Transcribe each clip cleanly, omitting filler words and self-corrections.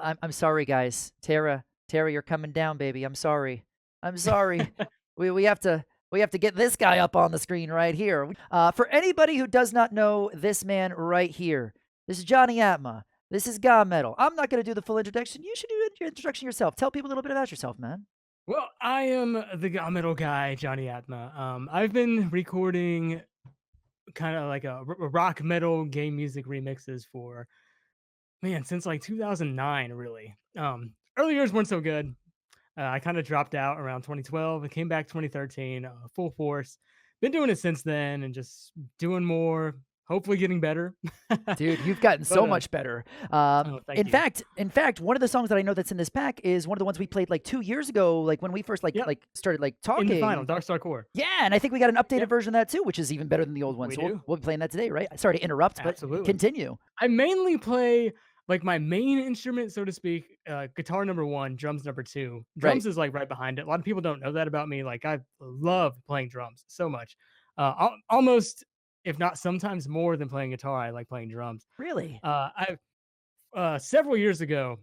I'm sorry, guys. Tara, you're coming down, baby. I'm sorry. I'm sorry. we have to get this guy up on the screen right here. For anybody who does not know this man right here, this is Jonny Atma. This is GaMetal. I'm not going to do the full introduction. You should do your introduction yourself. Tell people a little bit about yourself, man. Well, I am the GaMetal guy, Jonny Atma. I've been recording kind of like a rock metal game music remixes for since like 2009, really. Early years weren't so good. I kind of dropped out around 2012 and came back 2013, full force. Been doing it since then and just doing more, hopefully getting better. Dude, you've gotten so much better. Thank you. In fact, one of the songs that I know that's in this pack is one of the ones we played like 2 years ago, like when we first started talking. In the final, Dark Star Core. Yeah, and I think we got an updated version of that too, which is even better than the old one. We'll be playing that today, right? Sorry to interrupt, Absolutely. but continue. I mainly play like my main instrument, so to speak, guitar number 1, drums number 2. Drums is like right behind it. A lot of people don't know that about me. Like I love playing drums so much. Almost, if not sometimes more than playing guitar, I like playing drums. Really? Several years ago,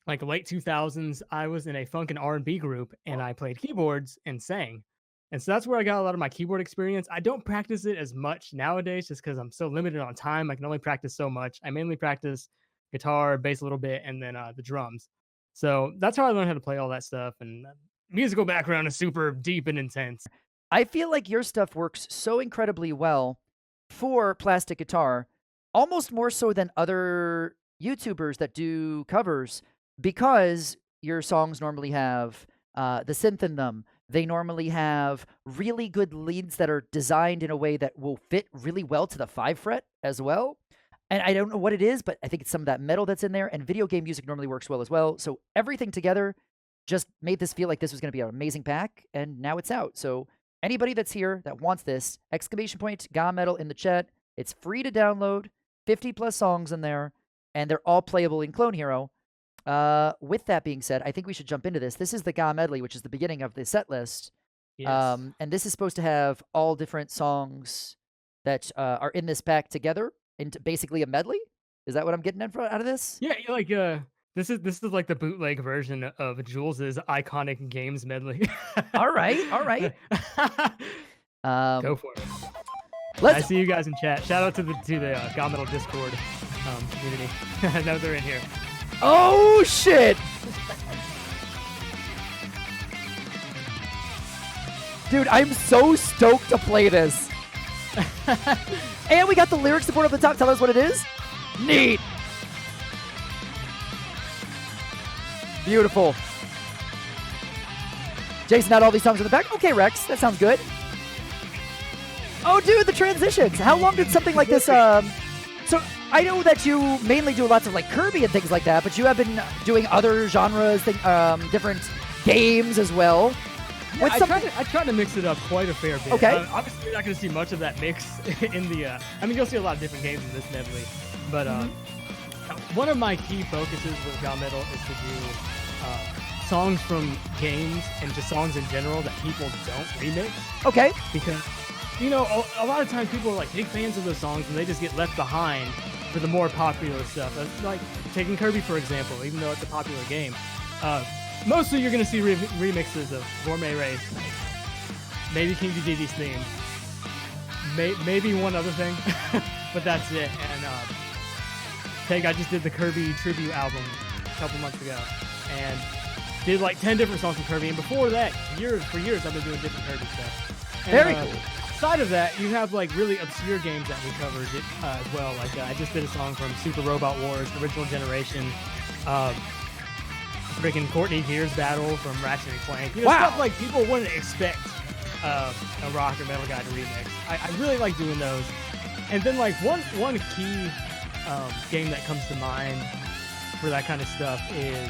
like late 2000s, I was in a funk and R&B group and I played keyboards and sang. And so that's where I got a lot of my keyboard experience. I don't practice it as much nowadays just because I'm so limited on time. I can only practice so much. I mainly practice guitar, bass a little bit, and then the drums. So that's how I learned how to play all that stuff. And musical background is super deep and intense. I feel like your stuff works so incredibly well for plastic guitar, almost more so than other YouTubers that do covers, because your songs normally have the synth in them. They normally have really good leads that are designed in a way that will fit really well to the 5 fret as well. And I don't know what it is, but I think it's some of that metal that's in there, and video game music normally works well as well. So everything together just made this feel like this was going to be an amazing pack, and now it's out. So anybody that's here that wants this, !GaMetal in the chat. It's free to download, 50 plus songs in there, and they're all playable in Clone Hero. With that being said, I think we should jump into this. This is the GaMedley, which is the beginning of the set list. Yes. And this is supposed to have all different songs that are in this pack together into basically a medley. Is that what I'm getting out of this? Yeah, like this is like the bootleg version of Jules's iconic games medley. all right. Go for it. I see you guys in chat. Shout out to the GaMetal Discord community. I know they're in here. Oh shit! Dude, I'm so stoked to play this. And we got the lyric support up the top. Tell us what it is. Neat. Beautiful. Jason had all these songs in the back. Okay, Rex, that sounds good. Oh, dude, the transitions. How long did something like this... So I know that you mainly do lots of like Kirby and things like that, but you have been doing other genres, different games as well. Yeah, I try to mix it up quite a fair bit. Okay. Obviously, you're not going to see much of that mix in the... I mean, you'll see a lot of different games in this medley, but one of my key focuses with GaMetal is to do songs from games and just songs in general that people don't remix. Okay. Because, you know, a lot of times people are like big fans of those songs and they just get left behind for the more popular stuff. Like taking Kirby, for example, even though it's a popular game. Mostly you're going to see remixes of Gourmet Race, maybe King Dedede's theme, maybe one other thing, but that's it. And I just did the Kirby tribute album a couple months ago, and did like 10 different songs from Kirby. And before that, for years, I've been doing different Kirby stuff. And, very cool. Aside of that, you have like really obscure games that we covered as well. Like I just did a song from Super Robot Wars, Original Generation. Freaking Courtney Gears Battle from Ratchet & Clank. You know, stuff like people wouldn't expect a rock or metal guy to remix. I really like doing those. And then like one key game that comes to mind for that kind of stuff is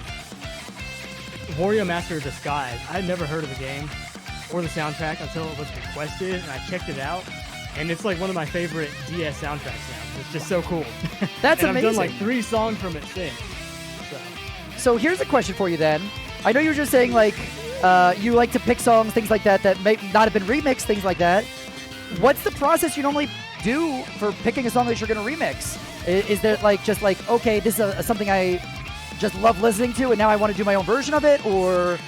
Wario Master of Disguise. I had never heard of the game or the soundtrack until it was requested, and I checked it out. And it's like one of my favorite DS soundtrack sounds. It's just so cool. That's and amazing. I've done like 3 songs from it since. So here's a question for you then. I know you were just saying like you like to pick songs, things like that may not have been remixed, things like that. What's the process you normally do for picking a song that you're going to remix? Is there like just like, okay, this is something I just love listening to and now I want to do my own version of it? Or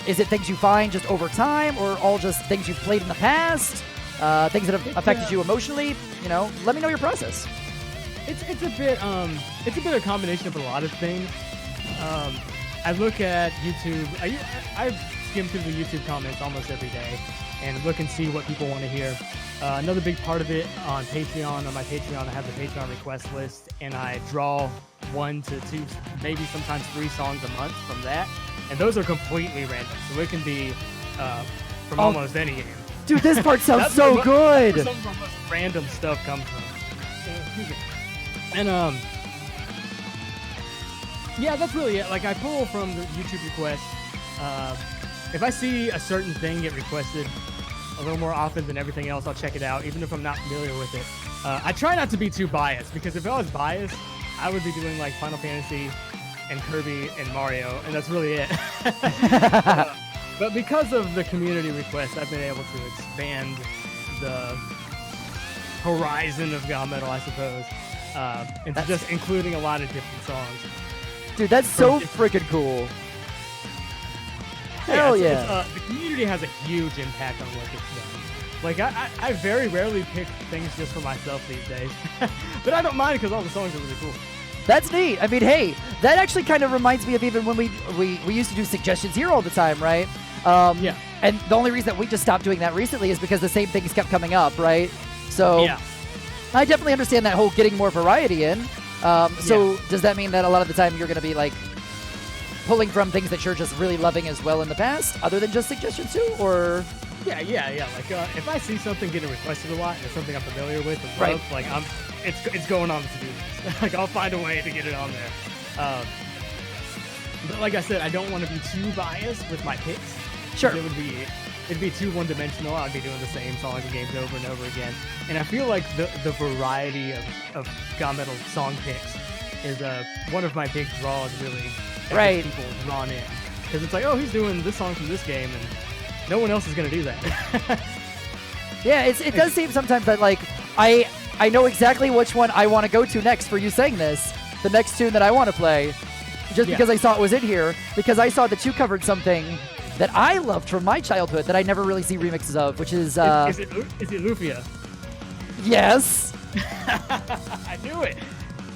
is it things you find just over time, or all just things you've played in the past? Things that have affected you emotionally? You know, let me know your process. It's a bit a combination of a lot of things. I look at YouTube. I skim through the YouTube comments almost every day and look and see what people want to hear. Another big part of it on Patreon. On my Patreon, I have the Patreon request list, and I draw 1 to 2, maybe sometimes 3 songs a month from that. And those are completely random, so it can be from almost any game. Dude, this part sounds so good. Some of the most random stuff comes from. And yeah, that's really it. Like, I pull from the YouTube requests. If I see a certain thing get requested a little more often than everything else, I'll check it out, even if I'm not familiar with it. I try not to be too biased, because if I was biased, I would be doing like Final Fantasy and Kirby and Mario, and that's really it. But because of the community requests, I've been able to expand the horizon of GaMetal, I suppose, into just including a lot of different songs. Dude, that's so freaking cool. Hell yeah. The community has a huge impact on what gets done. Like, I very rarely pick things just for myself these days. But I don't mind, because all the songs are really cool. That's neat. I mean, hey, that actually kind of reminds me of even when we used to do suggestions here all the time, right? Yeah. And the only reason that we just stopped doing that recently is because the same things kept coming up, right? So yeah. I definitely understand that whole getting more variety in. So does that mean that a lot of the time you're going to be like pulling from things that you're just really loving as well in the past, other than just suggestions too, or? Yeah. Like, if I see something getting requested a lot and it's something I'm familiar with and right. love, like, it's going on the to-do list. Like, I'll find a way to get it on there. But like I said, I don't want to be too biased with my picks. Sure. It'd be too one-dimensional. I'd be doing the same songs and games over and over again. And I feel like the variety of GaMetal song picks is one of my big draws, really. Right. People drawn in, because it's like, oh, he's doing this song from this game, and no one else is gonna do that. Yeah, it does seem sometimes that like I know exactly which one I want to go to next for you saying this. The next tune that I want to play, just because I saw it was in here, because I saw that you covered something that I loved from my childhood that I never really see remixes of, which is is it Lufia? Yes. I knew it.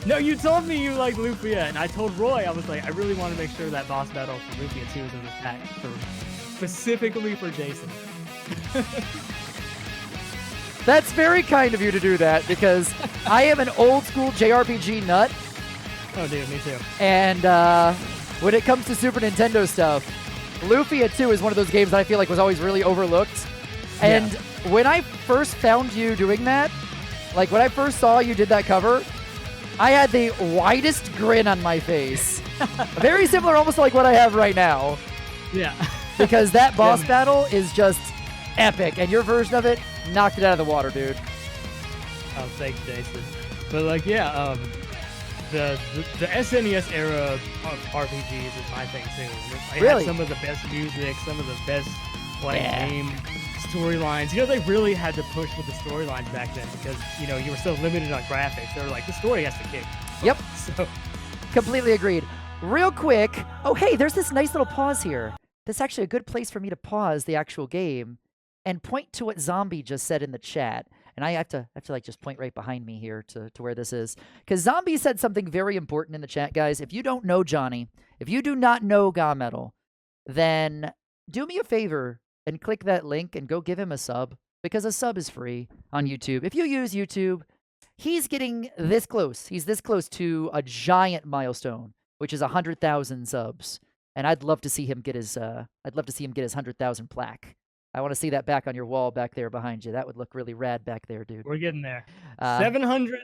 No, you told me you liked Lufia, and I told Roy, I was like, I really want to make sure that boss battle for Lufia 2 is in this pack, specifically for Jason. That's very kind of you to do that, because I am an old school JRPG nut. Oh, dude, me too. And when it comes to Super Nintendo stuff, Lufia 2 is one of those games that I feel like was always really overlooked. And when I first found you doing that, like when I first saw you did that cover, I had the widest grin on my face. Very similar almost to like what I have right now. Yeah. Because that boss battle is just epic, and your version of it knocked it out of the water, dude. Oh, thanks, Jason. But like, yeah, the SNES era of RPGs is my thing too. They had some of the best music, some of the best game storylines. You know, they really had to push with the storylines back then, because, you know, you were so limited on graphics. They were like, the story has to kick. Yep. So completely agreed. Real quick. Oh, hey, there's this nice little pause here. That's actually a good place for me to pause the actual game and point to what Zombie just said in the chat. And I have to like just point right behind me here to where this is. Because Zombie said something very important in the chat, guys. If you don't know Johnny, if you do not know GaMetal, then do me a favor and click that link and go give him a sub, because a sub is free on YouTube. If you use YouTube, he's getting this close. He's this close to a giant milestone, which is 100,000 subs. And I'd love to see him get his 100,000 plaque. I want to see that back on your wall back there behind you. That would look really rad back there, dude. We're getting there. 700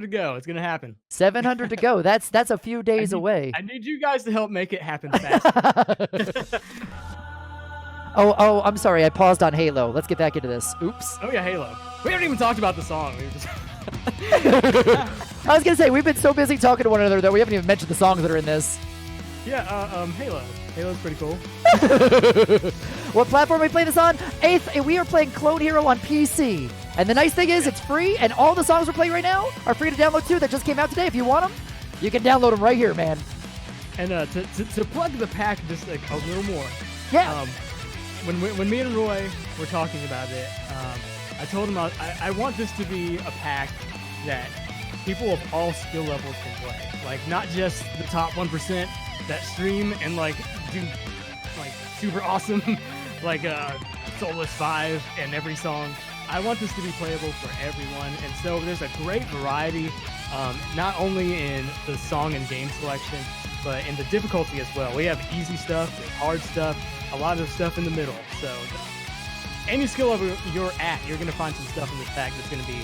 to go. It's gonna happen. 700 to go. That's a few days away. I need you guys to help make it happen fast. Oh, I'm sorry. I paused on Halo. Let's get back into this. Oops. Oh yeah, Halo. We haven't even talked about the song. We just I was gonna say, we've been so busy talking to one another that we haven't even mentioned the songs that are in this. Yeah, Halo. Halo's pretty cool. What platform are we playing this on? 8th, we are playing Clone Hero on PC. And the nice thing is, it's free, and all the songs we're playing right now are free to download too, that just came out today. If you want them, you can download them right here, man. And to plug the pack just like a little more. Yeah. When me and Roy were talking about it, I told him I want this to be a pack that people of all skill levels can play. Like not just the top 1% that stream and like do like super awesome like Soulless 5 in every song. I want this to be playable for everyone, and so there's a great variety, not only in the song and game selection, but in the difficulty as well. We have easy stuff, there's hard stuff, a lot of stuff in the middle. So any skill level you're at, you're going to find some stuff in this pack that's going to be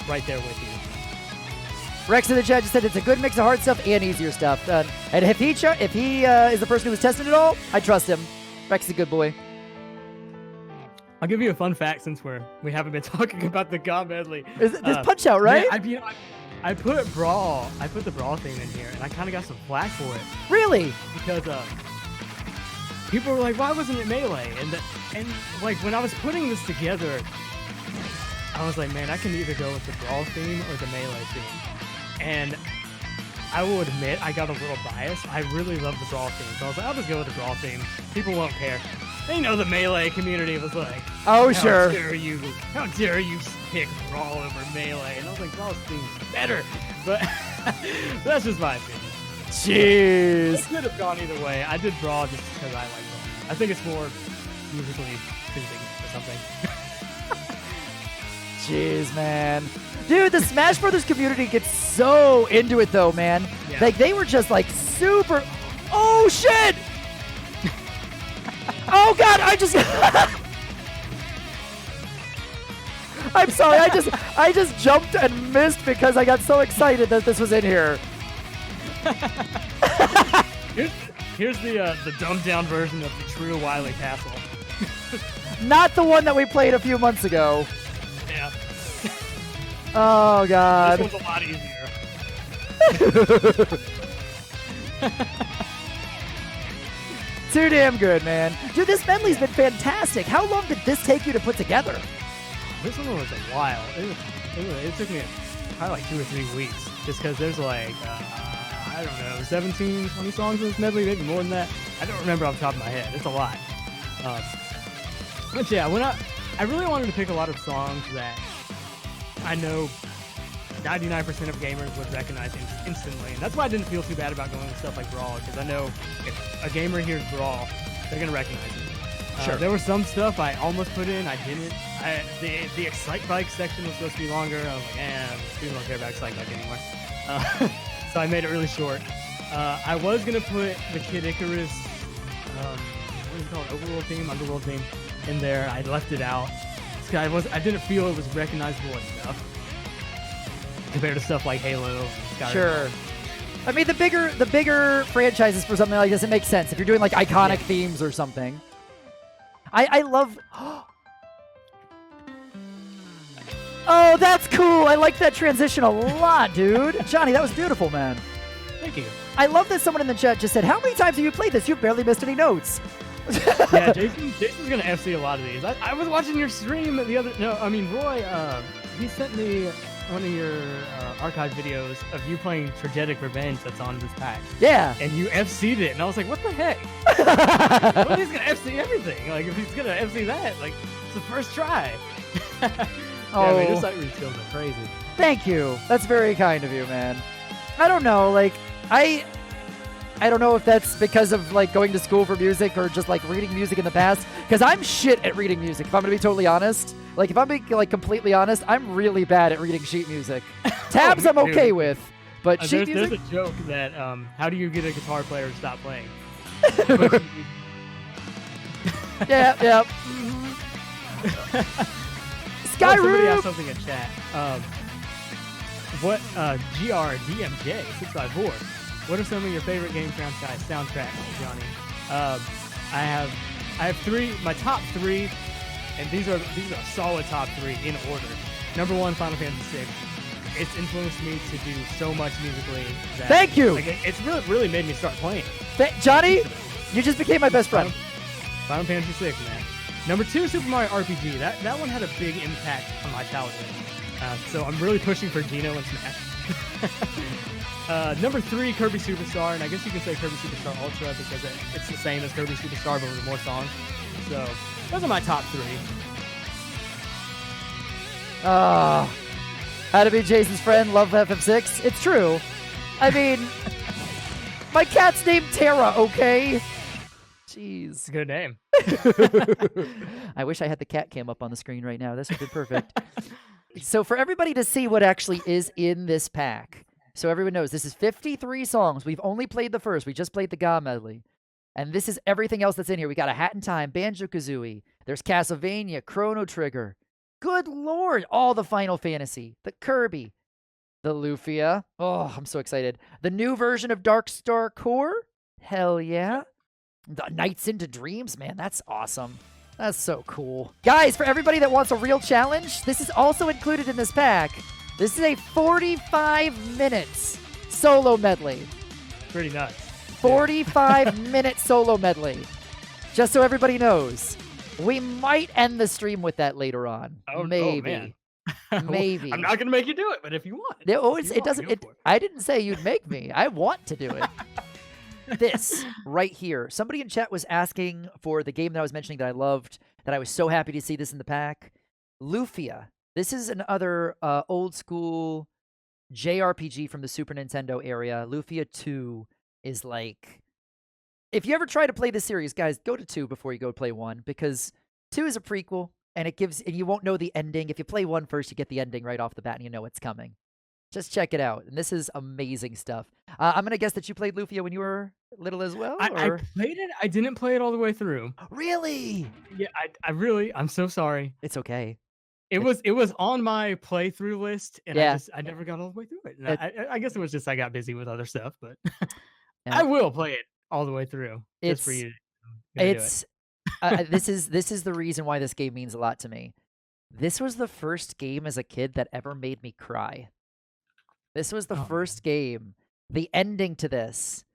right there with you. Rex in the chat just said it's a good mix of hard stuff and easier stuff. And if he is the person who was testing it all, I trust him. Rex is a good boy. I'll give you a fun fact since we haven't been talking about the GaMedley. Is it this Punch Out, right? Yeah, I put the Brawl theme in here, and I kind of got some flack for it. Really? Because people were like, "Why wasn't it Melee?" And like when I was putting this together, I was like, "Man, I can either go with the Brawl theme or the Melee theme." And I will admit, I got a little biased. I really love the Brawl theme, so I was like, "I'll just go with the Brawl theme. People won't care." They know the Melee community was like, "Oh, sure. How dare you pick Brawl over Melee?" And I was like, "Brawl's theme's better." But that's just my opinion. Jeez. It could have gone either way. I did Brawl just because I like Brawl. I think it's more musically soothing or something. Jeez, man. Dude, the Smash Brothers community gets so into it, though, man. Yeah. Like, they were just, like, super... Oh, shit! Oh, God, I just... I'm sorry, I just jumped and missed because I got so excited that this was in here. Here's the dumbed-down version of the true Wily Castle. Not the one that we played a few months ago. Yeah. Oh, God. This one's a lot easier. Too damn good, man. Dude, this medley's been fantastic. How long did this take you to put together? This one was a while. It took me probably like 2 or 3 weeks, just because there's like, I don't know, 17, 20 songs in this medley, maybe more than that. I don't remember off the top of my head. It's a lot. But yeah, I really wanted to pick a lot of songs that I know 99% of gamers would recognize instantly. And that's why I didn't feel too bad about going with stuff like Brawl, because I know if a gamer hears Brawl, they're going to recognize it. Sure. There was some stuff I almost put in, I didn't. The Excite Bike section was supposed to be longer. I was like, people don't care about Excite Bike anymore. So I made it really short. I was going to put the Kid Icarus, what is it called, Underworld theme in there. I left it out. I didn't feel it was recognizable enough compared to stuff like Halo. Skyrim. Sure. I mean, the bigger franchises for something like this, it makes sense. If you're doing like iconic themes or something. I love... Oh, that's cool. I like that transition a lot, dude. Johnny, that was beautiful, man. Thank you. I love that someone in the chat just said, how many times have you played this? You've barely missed any notes. Yeah, Jason's going to FC a lot of these. I was watching your stream Roy, he sent me one of your archive videos of you playing Tragedic Revenge that's on this pack. Yeah. And you FC'd it, and I was like, what the heck? Well, he's going to FC everything. Like, if he's going to FC that, like, it's the first try. Oh. Yeah, man, your site read skills are crazy. Thank you. That's very kind of you, man. I don't know, like, I don't know if that's because of, like, going to school for music or just, like, reading music in the past. Because I'm shit at reading music, if I'm going to be totally honest. Like, if I'm being, like, completely honest, I'm really bad at reading sheet music. Tabs I'm okay with, but sheet music... There's a joke that, how do you get a guitar player to stop playing? Yeah. Skyrim! Somebody asked something in chat. What, GRDMJ 654. What are some of your favorite game soundtracks, Johnny? I have three, my top three, and these are a solid top three in order. Number 1, Final Fantasy VI. It's influenced me to do so much musically. That, Thank you! Like, it's really made me start playing. Johnny, you just became my best friend. Final Fantasy VI, man. Number 2, Super Mario RPG. That one had a big impact on my childhood. So I'm really pushing for Geno and Smash. Number 3, Kirby Superstar, and I guess you can say Kirby Superstar Ultra because it's the same as Kirby Superstar but with more songs. So those are my top 3. How to be Jason's friend, love FF6. It's true. I mean, my cat's named Tara, okay? Jeez. Good name. I wish I had the cat cam up on the screen right now. This would be perfect. So for everybody to see what actually is in this pack, so everyone knows, this is 53 songs. We've only played the first. We just played the GaMedley. And this is everything else that's in here. We got A Hat in Time, Banjo-Kazooie. There's Castlevania, Chrono Trigger. Good Lord. All the Final Fantasy. The Kirby. The Lufia. Oh, I'm so excited. The new version of Dark Star Core. Hell yeah. The Nights into Dreams. Man, that's awesome. That's so cool. Guys, for everybody that wants a real challenge, this is also included in this pack. This is a 45 minutes solo medley. Pretty nuts. 45-minute solo medley. Just so everybody knows. We might end the stream with that later on. Maybe. Maybe. I'm not going to make you do it, but if you want. I didn't say you'd make me. I want to do it. This right here. Somebody in chat was asking for the game that I was mentioning that I loved, that I was so happy to see this in the pack. Lufia. This is another old school JRPG from the Super Nintendo area. Lufia 2 is like... If you ever try to play this series, guys, go to 2 before you go play 1, because 2 is a prequel, and you won't know the ending. If you play 1 first, you get the ending right off the bat, and you know it's coming. Just check it out. And this is amazing stuff. I'm going to guess that you played Lufia when you were little as well? I played it. I didn't play it all the way through. Really? Yeah, I'm so sorry. It's okay. It was on my playthrough list, and I never got all the way through it. And I guess it was just I got busy with other stuff, but I will play it all the way through just for you. This is the reason why this game means a lot to me. This was the first game as a kid that ever made me cry. This was the first game, the ending to this,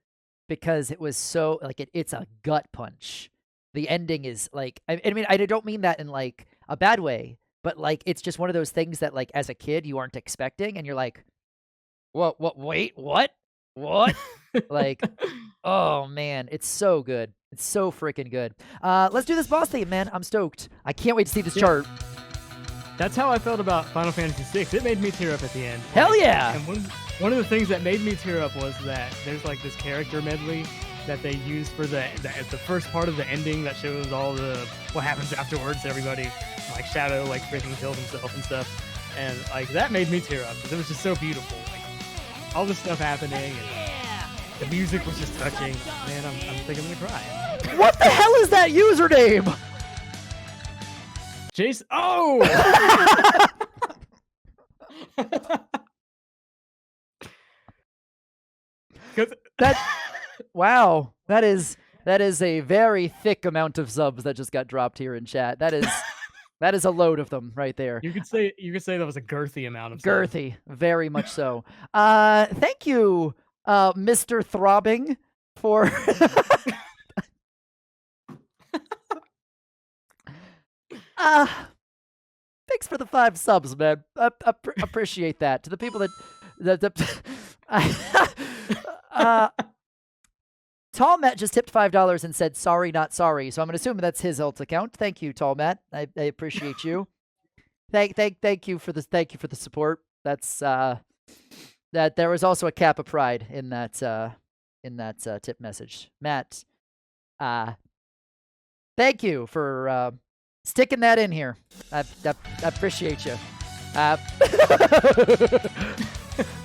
because it was so, like, it's a gut punch. The ending is, like, I mean, I don't mean that in, like, a bad way, but, like, it's just one of those things that, like, as a kid, you aren't expecting, and you're like, wait, what? Like, oh, man, it's so good. It's so freaking good. Let's do this boss theme, man. I'm stoked. I can't wait to see this chart. That's how I felt about Final Fantasy VI. It made me tear up at the end. Hell yeah! And one of the things that made me tear up was that there's like this character medley that they used for the first part of the ending that shows all what happens afterwards. Everybody, like Shadow, like freaking killed himself and stuff, and like that made me tear up because it was just so beautiful. Like all this stuff happening, and the music was just touching. Man, I'm thinking I'm gonna cry. What the hell is that username? Jason. Oh! Wow. That is a very thick amount of subs that just got dropped here in chat. That is a load of them right there. You could say that was a girthy amount of subs. Girthy, very much so. Thank you, Mr. Throbbing, for thanks for the 5 subs, man. Appreciate that. To the people Tall Matt just tipped $5 and said sorry, not sorry. So I'm gonna assume that's his alt account. Thank you, Tall Matt. I appreciate you. Thank you for the support. That's that there was also a cap of pride in that tip message. Matt, thank you for sticking that in here. I appreciate you.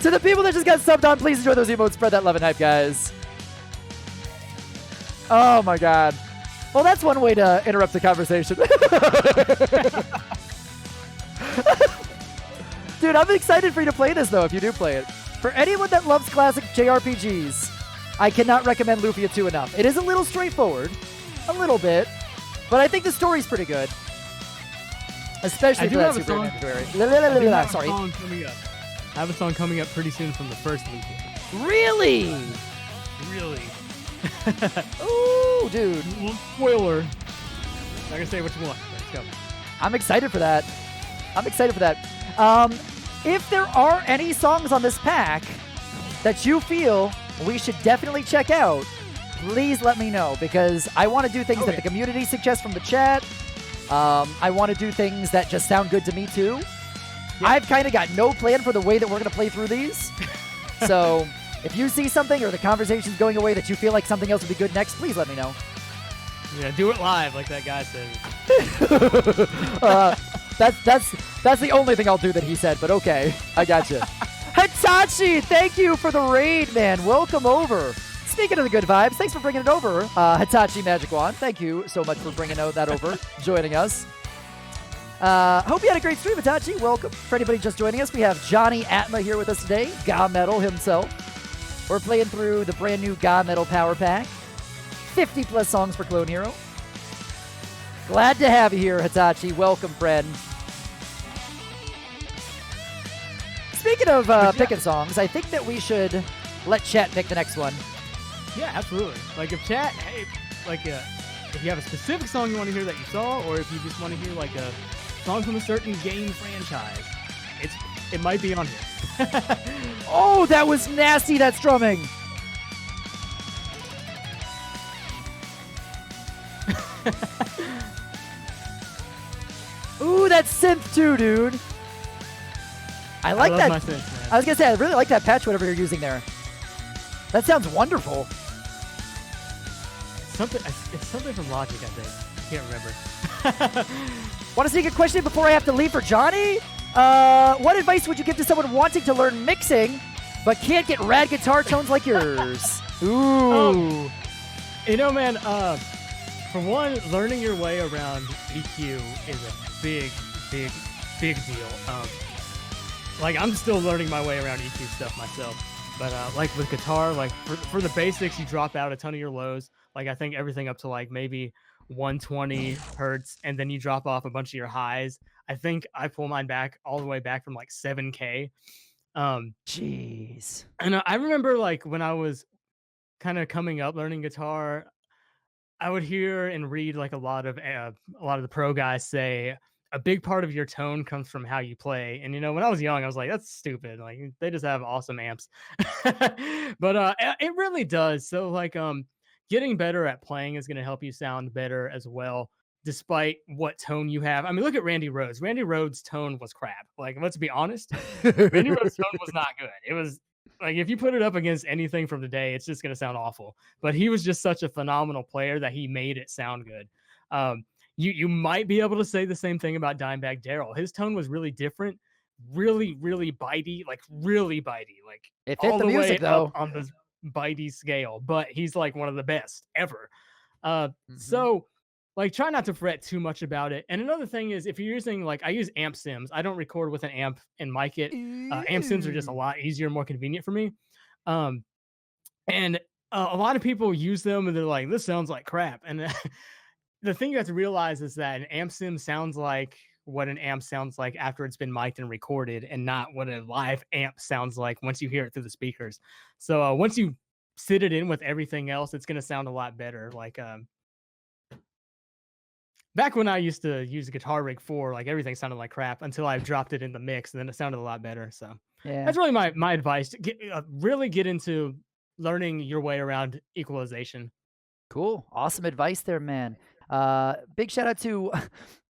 To the people that just got subbed on, please enjoy those emotes. Spread that love and hype, guys. Oh, my God. Well, that's one way to interrupt the conversation. Dude, I'm excited for you to play this, though, if you do play it. For anyone that loves classic JRPGs, I cannot recommend Lufia 2 enough. It is a little straightforward. A little bit. But I think the story's pretty good. Especially for that Super Nintendo. Sorry. I have a song coming up pretty soon from the first Lufia. Really? Really. Ooh, dude. Spoiler. Not gonna say what you want. Let's go. I'm excited for that. If there are any songs on this pack that you feel we should definitely check out, please let me know, because I want to do things that the community suggests from the chat. I want to do things that just sound good to me too. Yeah. I've kind of got no plan for the way that we're going to play through these. So if you see something or the conversation's going away that you feel like something else would be good next, please let me know. Yeah, do it live like that guy said. That's the only thing I'll do that he said, but okay. I gotcha. Hitachi, thank you for the raid, man. Welcome over. Speaking of the good vibes, thanks for bringing it over. Hitachi Magic Wand, thank you so much for bringing that over, joining us. Hope you had a great stream, Hitachi. Welcome. For anybody just joining us, we have Jonny Atma here with us today, GaMetal himself. We're playing through the brand new GaMetal Power Pack. 50 plus songs for Clone Hero. Glad to have you here, Hitachi. Welcome, friend. Speaking of picking songs, I think that we should let chat pick the next one. Yeah, absolutely. Like if chat, hey, like if you have a specific song you want to hear that you saw, or if you just want to hear like a song from a certain game franchise, it might be on here. Oh, that was nasty, that strumming. Ooh, that synth too, dude. I like that. My synth, man. I was gonna say, I really like that patch, whatever you're using there. That sounds wonderful. It's something from Logic, I think. Can't remember. Want to sneak a question before I have to leave for Johnny? What advice would you give to someone wanting to learn mixing, but can't get rad guitar tones like yours? Ooh. You know, man, for one, learning your way around EQ is a big deal. Like, I'm still learning my way around EQ stuff myself. But, like, with guitar, like, for the basics, you drop out a ton of your lows. Like, I think everything up to, like, maybe 120 hertz, and then you drop off a bunch of your highs. I think I pull mine back all the way back from, like, 7K. Jeez. And I remember, like, when I was kind of coming up learning guitar, I would hear and read like a lot of the pro guys say a big part of your tone comes from how you play. And you know, when I was young, I was like, that's stupid. Like they just have awesome amps. But it really does. So like getting better at playing is going to help you sound better as well, despite what tone you have. I mean, look at Randy Rhoads. Randy Rhoads' tone was crap. Like, let's be honest. Randy Rhoads' tone was not good. It was like, if you put it up against anything from today, it's just going to sound awful. But he was just such a phenomenal player that he made it sound good. You might be able to say the same thing about Dimebag Darrell. His tone was really different, really bitey, like really bitey, like it fit all the way music though up on the bitey scale. But he's like one of the best ever. So like try not to fret too much about it. And another thing is, if you're using, like, I use amp sims. I don't record with an amp and mic it. Amp sims are just a lot easier, more convenient for me. And a lot of people use them and they're like, this sounds like crap. And the thing you have to realize is that an amp sim sounds like what an amp sounds like after it's been mic'd and recorded, and not what a live amp sounds like once you hear it through the speakers. So once you sit it in with everything else, it's going to sound a lot better. Like, back when I used to use a Guitar Rig 4, like everything sounded like crap until I dropped it in the mix, and then it sounded a lot better. So yeah, that's really my advice. Really get into learning your way around equalization. Cool. Awesome advice there, man. Big shout out to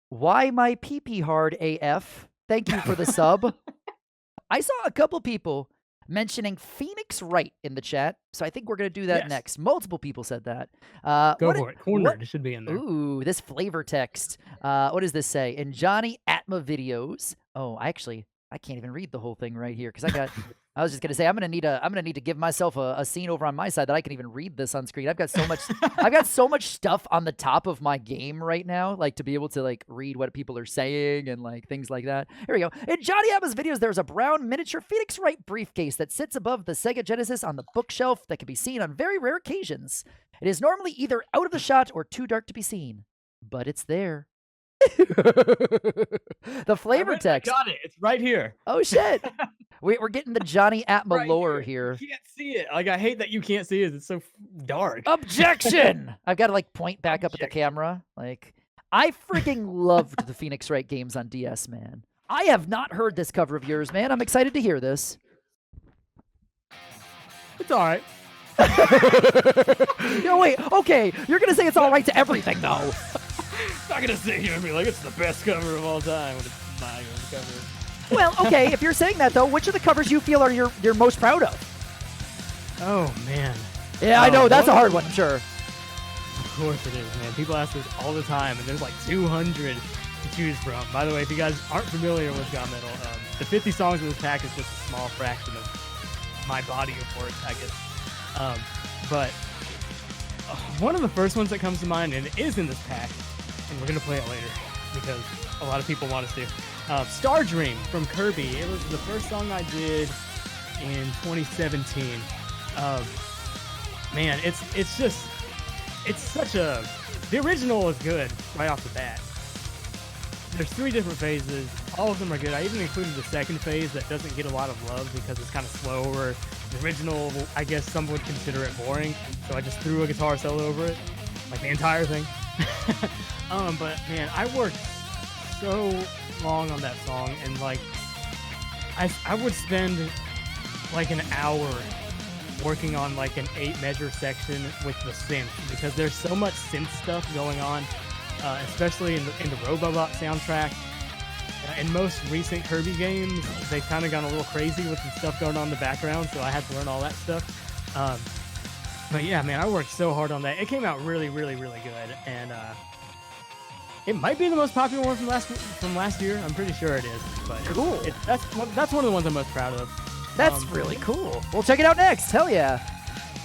Why My PP Hard AF. Thank you for the sub. I saw a couple people mentioning Phoenix Wright in the chat, so I think we're going to do that next. Multiple people said that. Go for it. Cornered. It should be in there. Ooh, this flavor text. What does this say? In Jonny Atma videos. Oh, I can't even read the whole thing right here because I was just gonna say I'm gonna need to give myself a scene over on my side that I can even read this on screen. I've got so much stuff on the top of my game right now, like to be able to like read what people are saying and like things like that. Here we go. In Jonny Atma's videos, there's a brown miniature Phoenix Wright briefcase that sits above the Sega Genesis on the bookshelf that can be seen on very rare occasions. It is normally either out of the shot or too dark to be seen, but it's there. The flavor text. I got it. It's right here. Oh shit. We're getting the Jonny Atma lore here. You can't see it. Like, I hate that you can't see it. It's so dark. Objection! I've got to like point back up at the camera. Like, I freaking loved the Phoenix Wright games on DS, man. I have not heard this cover of yours, man. I'm excited to hear this. It's all right. No, wait. Okay, you're gonna say it's all right to everything, though. I'm not gonna sit here and be like it's the best cover of all time when it's my own cover. Well, okay, if you're saying that, though, which of the covers you feel are you're most proud of? Oh, man. Yeah, I know. That's a hard one, I'm sure. Of course it is, man. People ask this all the time, and there's like 200 to choose from. By the way, if you guys aren't familiar with GaMetal, the 50 songs in this pack is just a small fraction of my body of work, I guess. But one of the first ones that comes to mind, and it is in this pack, and we're going to play it later because a lot of people want us to. Star Dream from Kirby. It was the first song I did in 2017. Man, it's such a... The original is good right off the bat. There's 3 different phases. All of them are good. I even included the second phase that doesn't get a lot of love because it's kind of slower. The original, I guess some would consider it boring, so I just threw a guitar solo over it, like the entire thing. But man, I worked so long on that song, and like I would spend like an hour working on like an 8-measure section with the synth because there's so much synth stuff going on, especially in the Robobot soundtrack. In most recent Kirby games, they've kind of gone a little crazy with the stuff going on in the background, so I had to learn all that stuff. But yeah, man, I worked so hard on that. It came out really, really, really good, and it might be the most popular one from last year. I'm pretty sure it is. But Cool. That's one of the ones I'm most proud of. That's really cool. We'll check it out next. Hell yeah.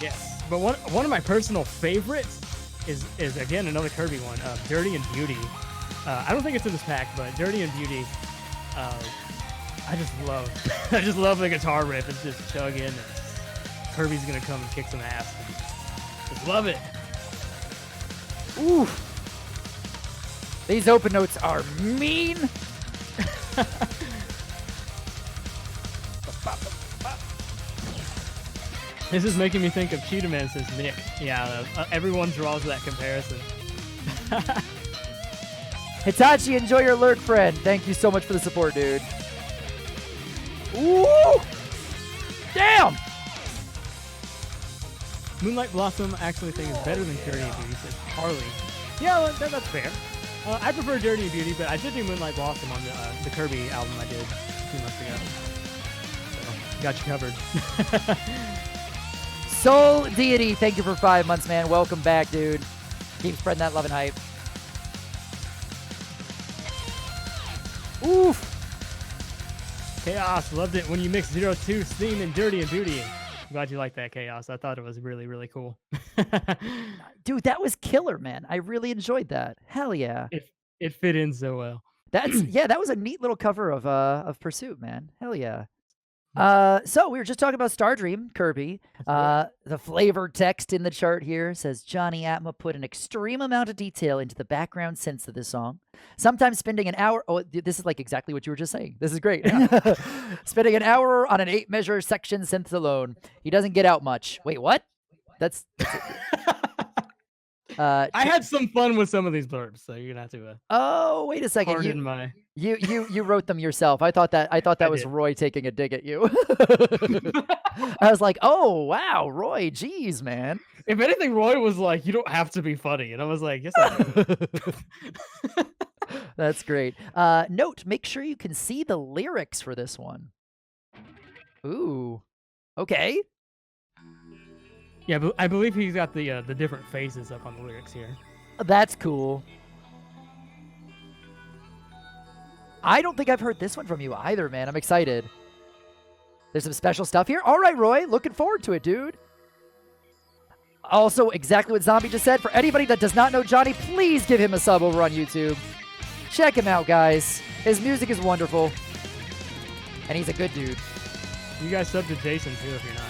Yes, but one of my personal favorites is again another Kirby one, Dirty and Beauty. I don't think it's in this pack, but Dirty and Beauty, I just love the guitar riff. It's just chugging, and Kirby's gonna come and kick some ass. Just love it. Ooh. These open notes are mean. This is making me think of Cheetah Man, says Nick. Yeah, everyone draws that comparison. Hitachi, enjoy your lurk, friend. Thank you so much for the support, dude. Ooh! Damn! Moonlight Blossom I actually think is better than Dirty and Beauty, says Harley. Yeah, well, that's fair. I prefer Dirty and Beauty, but I did do Moonlight Blossom on the Kirby album I did 2 months ago. So, got you covered. Soul Deity, thank you for 5 months, man. Welcome back, dude. Keep spreading that love and hype. Oof. Chaos, loved it when you mixed 02's theme and Dirty and Beauty. Glad you liked that, Chaos. I thought it was really, really cool. Dude, that was killer, man. I really enjoyed that. Hell yeah. It fit in so well. That was a neat little cover of Pursuit, man. Hell yeah. So we were just talking about Star Dream, Kirby. The flavor text in the chart here says Jonny Atma put an extreme amount of detail into the background synths of this song. Sometimes spending an hour. Oh, this is like exactly what you were just saying. This is great. Yeah. Spending an hour on an 8-measure section synths alone. He doesn't get out much. Wait, what? That's I had some fun with some of these blurbs, so you're gonna have to. Oh, wait a second. Pardon You wrote them yourself. I thought that was Roy taking a dig at you. I was like, oh wow, Roy, geez, man. If anything, Roy was like, you don't have to be funny, and I was like, yes, I do. That's great. Note: make sure you can see the lyrics for this one. Ooh, okay. Yeah, but I believe he's got the different faces up on the lyrics here. That's cool. I don't think I've heard this one from you either, man. I'm excited. There's some special stuff here. All right, Roy. Looking forward to it, dude. Also, exactly what Zombie just said. For anybody that does not know Jonny, please give him a sub over on YouTube. Check him out, guys. His music is wonderful. And he's a good dude. You guys sub to Jason, too, if you're not.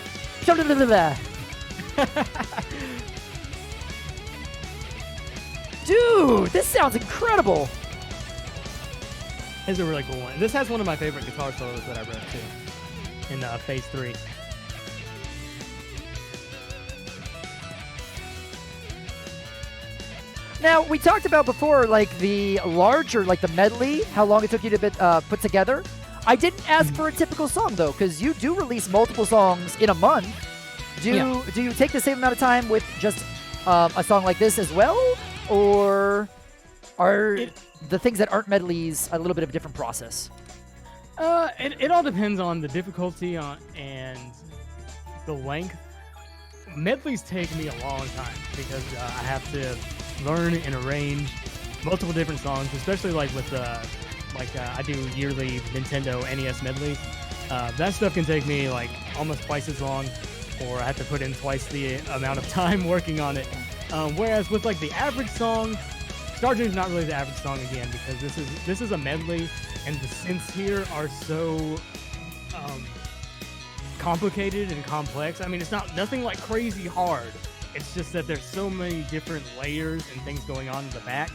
Dude, this sounds incredible. It's a really cool one. This has one of my favorite guitar solos that I wrote too in phase 3. Now, we talked about before, like the larger, like the medley, how long it took you to put together. I didn't ask for a typical song though, because you do release multiple songs in a month. Do you take the same amount of time with just a song like this as well, or are the things that aren't medleys a little bit of a different process? It all depends on the difficulty and the length. Medleys take me a long time because I have to learn and arrange multiple different songs, especially like with I do yearly Nintendo NES medleys. That stuff can take me like almost twice as long, or I have to put in twice the amount of time working on it. Whereas with like the average song, Star Dream's not really the average song again, because this is a medley, and the synths here are so complicated and complex. I mean, it's nothing like crazy hard. It's just that there's so many different layers and things going on in the back.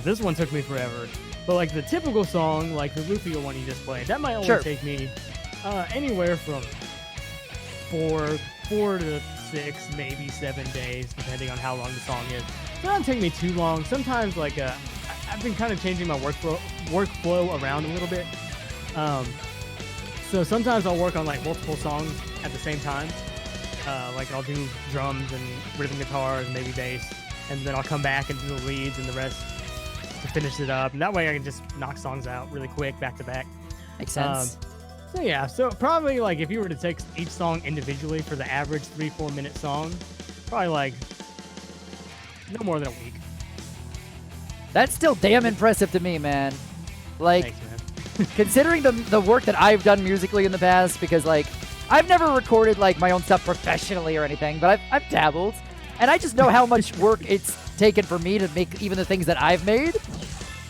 This one took me forever. But like the typical song, like the Lufia one you just played, that might only take me anywhere from four to 6, maybe 7 days, depending on how long the song is. So it doesn't take me too long. Sometimes like I've been kind of changing my workflow around a little bit. So sometimes I'll work on like multiple songs at the same time. Like I'll do drums and rhythm guitar and maybe bass, and then I'll come back and do the leads and the rest to finish it up. And that way I can just knock songs out really quick, back to back. Makes sense. So yeah, so probably like if you were to take each song individually for the average 3-4 minute song, probably like no more than a week. That's still damn impressive to me, man. Like, Thanks, man. considering the work that I've done musically in the past, because like I've never recorded like my own stuff professionally or anything, but I've dabbled, and I just know how much work it's taken for me to make even the things that I've made.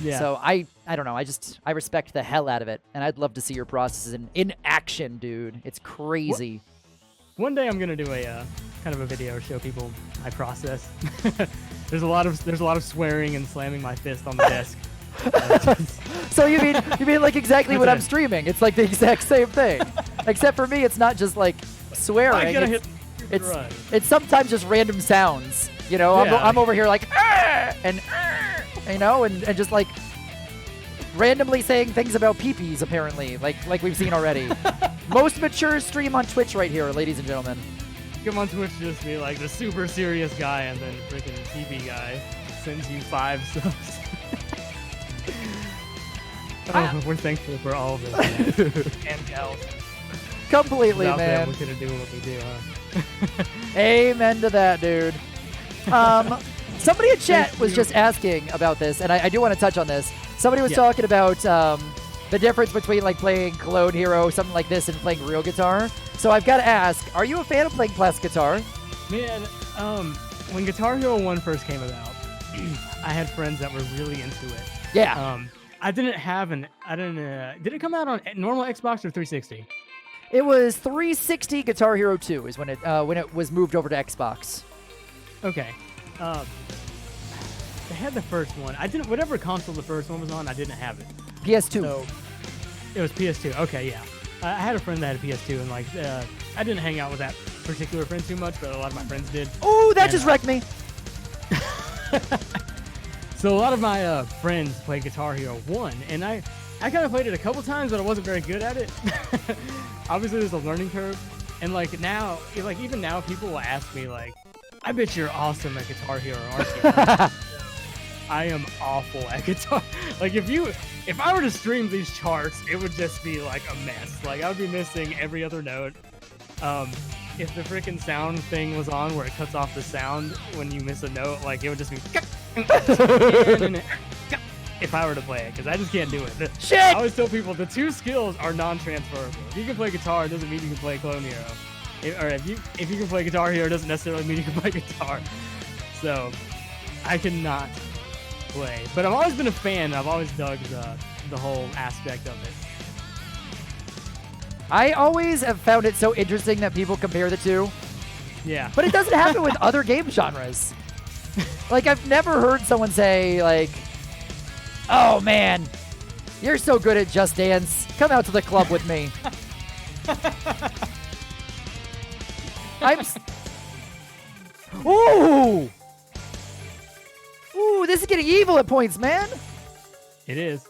Yeah. So I don't know. I respect the hell out of it, and I'd love to see your processes in action, dude. It's crazy. One day I'm gonna do a kind of a video show people my process. There's a lot of swearing and slamming my fist on the desk. So you mean like exactly what I'm streaming? It's like the exact same thing, except for me, it's not just like swearing. It's sometimes just random sounds. You know, Yeah. I'm over here like and you know, and just like randomly saying things about peepees, apparently, like we've seen already. Most mature stream on Twitch right here, ladies and gentlemen. Come on Twitch, just be like the super serious guy, and then freaking TV guy sends you 5 subs. We're thankful for all of this, and gals. Completely, Without man. them, we couldn't do what we do, huh? Amen to that, dude. Somebody in chat was just asking about this, and I do want to touch on this. Somebody was talking about the difference between like playing Clone Hero, something like this, and playing real guitar. So I've got to ask, are you a fan of playing plastic guitar? Man, when Guitar Hero 1 first came about, I had friends that were really into it. Yeah. Did it come out on normal Xbox or 360? It was 360 Guitar Hero 2 is when it was moved over to Xbox. Okay. They had the first one. Whatever console the first one was on, I didn't have it. PS2. So it was PS2. Okay, yeah. I had a friend that had a PS2, and like I didn't hang out with that particular friend too much, but a lot of my friends did. Oh, that just wrecked me. So a lot of my friends played Guitar Hero 1, and I kind of played it a couple times, but I wasn't very good at it. Obviously, there's a learning curve, and like now, like even now, people will ask me like, "I bet you're awesome at Guitar Hero, aren't you?" I am awful at guitar. Like if I were to stream these charts, it would just be like a mess. Like I would be missing every other note. If the freaking sound thing was on where it cuts off the sound when you miss a note, like it would just be if I were to play it, because I just can't do it. Shit! I always tell people the two skills are non-transferable. If you can play guitar, it doesn't mean you can play Clone Hero. Or if you can play Guitar Hero, it doesn't necessarily mean you can play guitar. So I cannot play. But I've always been a fan. I've always dug the whole aspect of it. I always have found it so interesting that people compare the two. Yeah. But it doesn't happen with other game genres. Like, I've never heard someone say, like, "Oh, man, you're so good at Just Dance. Come out to the club with me." Ooh! Ooh, this is getting evil at points, man. It is.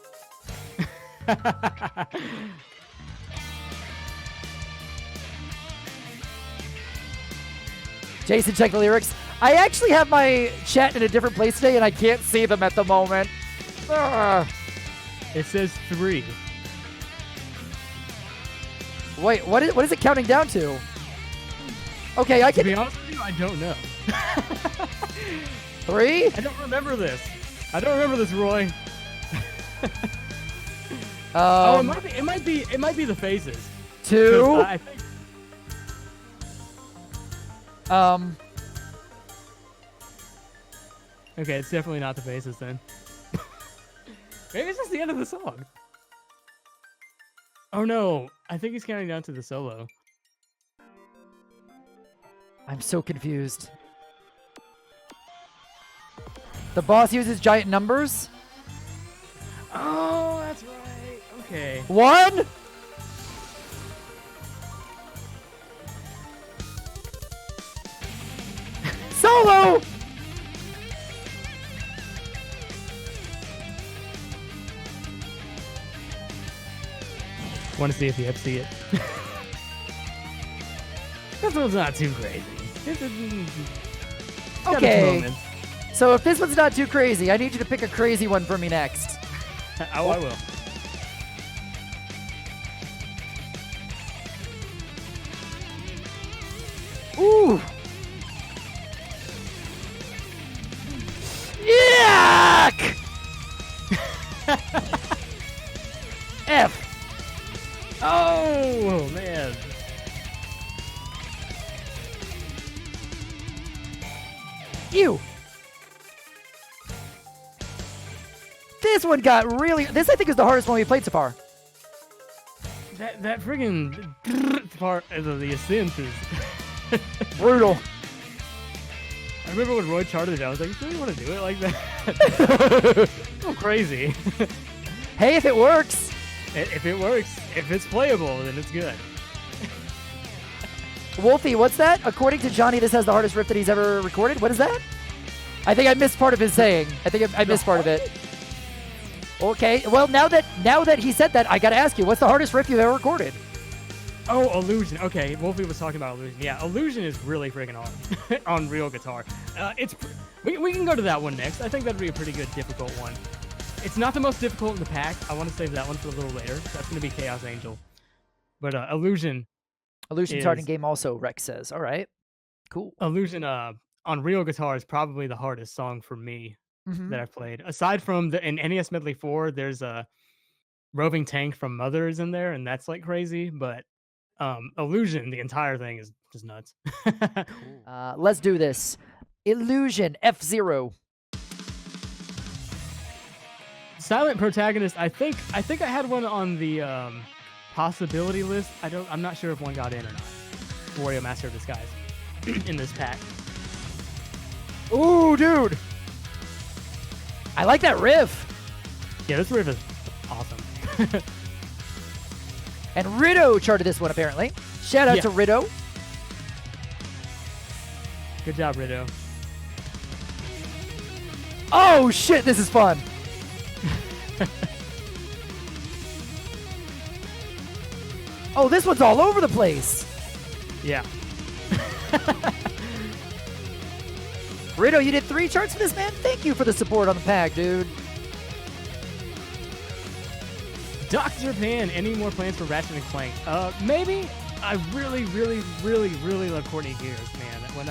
Jason, check the lyrics. I actually have my chat in a different place today, and I can't see them at the moment. It says 3. Wait, what is it counting down to? Okay, I To can... be honest with you, I don't know. 3? I don't remember this. Roy. Oh, it might be the phases. 2. I think. Okay, it's definitely not the phases then. Maybe it's just the end of the song. Oh no, I think he's counting down to the solo. I'm so confused. The boss uses giant numbers? Oh, that's right. Okay. 1? Solo! Want to see if you have to see it. This one's not too crazy. Okay. So if this one's not too crazy, I need you to pick a crazy one for me next. Oh, I will. Ooh. Yuck! F. Oh, man. You. This one got really... This, I think, is the hardest one we played so far. That friggin' part of the synth is... Brutal. I remember when Roy charted it, I was like, you really want to do it like that? So crazy. Hey, if it works. If it works, if it's playable, then it's good. Wolfie, what's that? According to Johnny, this has the hardest riff that he's ever recorded. What is that? I think I missed part of his saying. I think I missed part of it. Okay, well, now that he said that, I gotta ask you, what's the hardest riff you've ever recorded? Oh, Illusion. Okay, Wolfie was talking about Illusion. Yeah, Illusion is really freaking hard on real guitar. We can go to that one next. I think that'd be a pretty good difficult one. It's not the most difficult in the pack. I want to save that one for a little later. That's going to be Chaos Angel. But Illusion. Illusion's hard in game also, Rex says. All right, cool. Illusion on real guitar is probably the hardest song for me that I've played. Aside from in NES Medley 4, there's a Roving Tank from Mother is in there, and that's like crazy. But Illusion, the entire thing is just nuts. Let's do this. Illusion F0. Silent Protagonist. I think I had one on the possibility list. I'm not sure if one got in or not. Wario Master of Disguise in this pack. Ooh, dude. I like that riff. Yeah, this riff is awesome. And Rido charted this one, apparently. Shout out to Rido. Good job, Rido. Oh, shit, this is fun. Oh, this one's all over the place. Yeah. Rido, you did 3 charts for this, man? Thank you for the support on the pack, dude. Dr. Pan, any more plans for Ratchet and Clank? Maybe. I really, really, really, really love Courtney Gears, man. When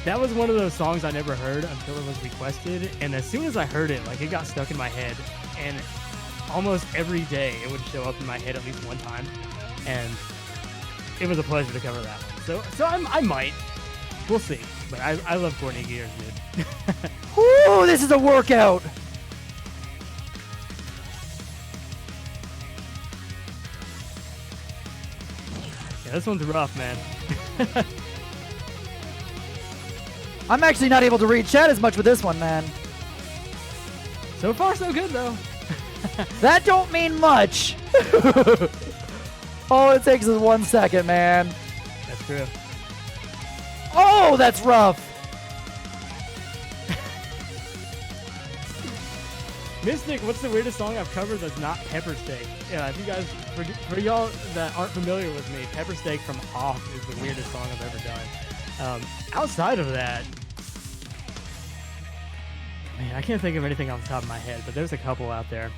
that was one of those songs I never heard until it was requested, and as soon as I heard it, like, it got stuck in my head, and almost every day it would show up in my head at least one time, and it was a pleasure to cover that one. So I might. We'll see. But I love Courtney Gears, dude. Ooh, this is a workout. Yeah, this one's rough, man. I'm actually not able to read chat as much with this one, man. So far, so good, though. That don't mean much. All it takes is 1 second, man. That's true. Oh, that's rough. Mystic, what's the weirdest song I've covered that's not Pepper Steak? Yeah, if you guys, for y'all that aren't familiar with me, Pepper Steak from Off is the weirdest song I've ever done. Outside of that, man, I can't think of anything off the top of my head, but there's a couple out there.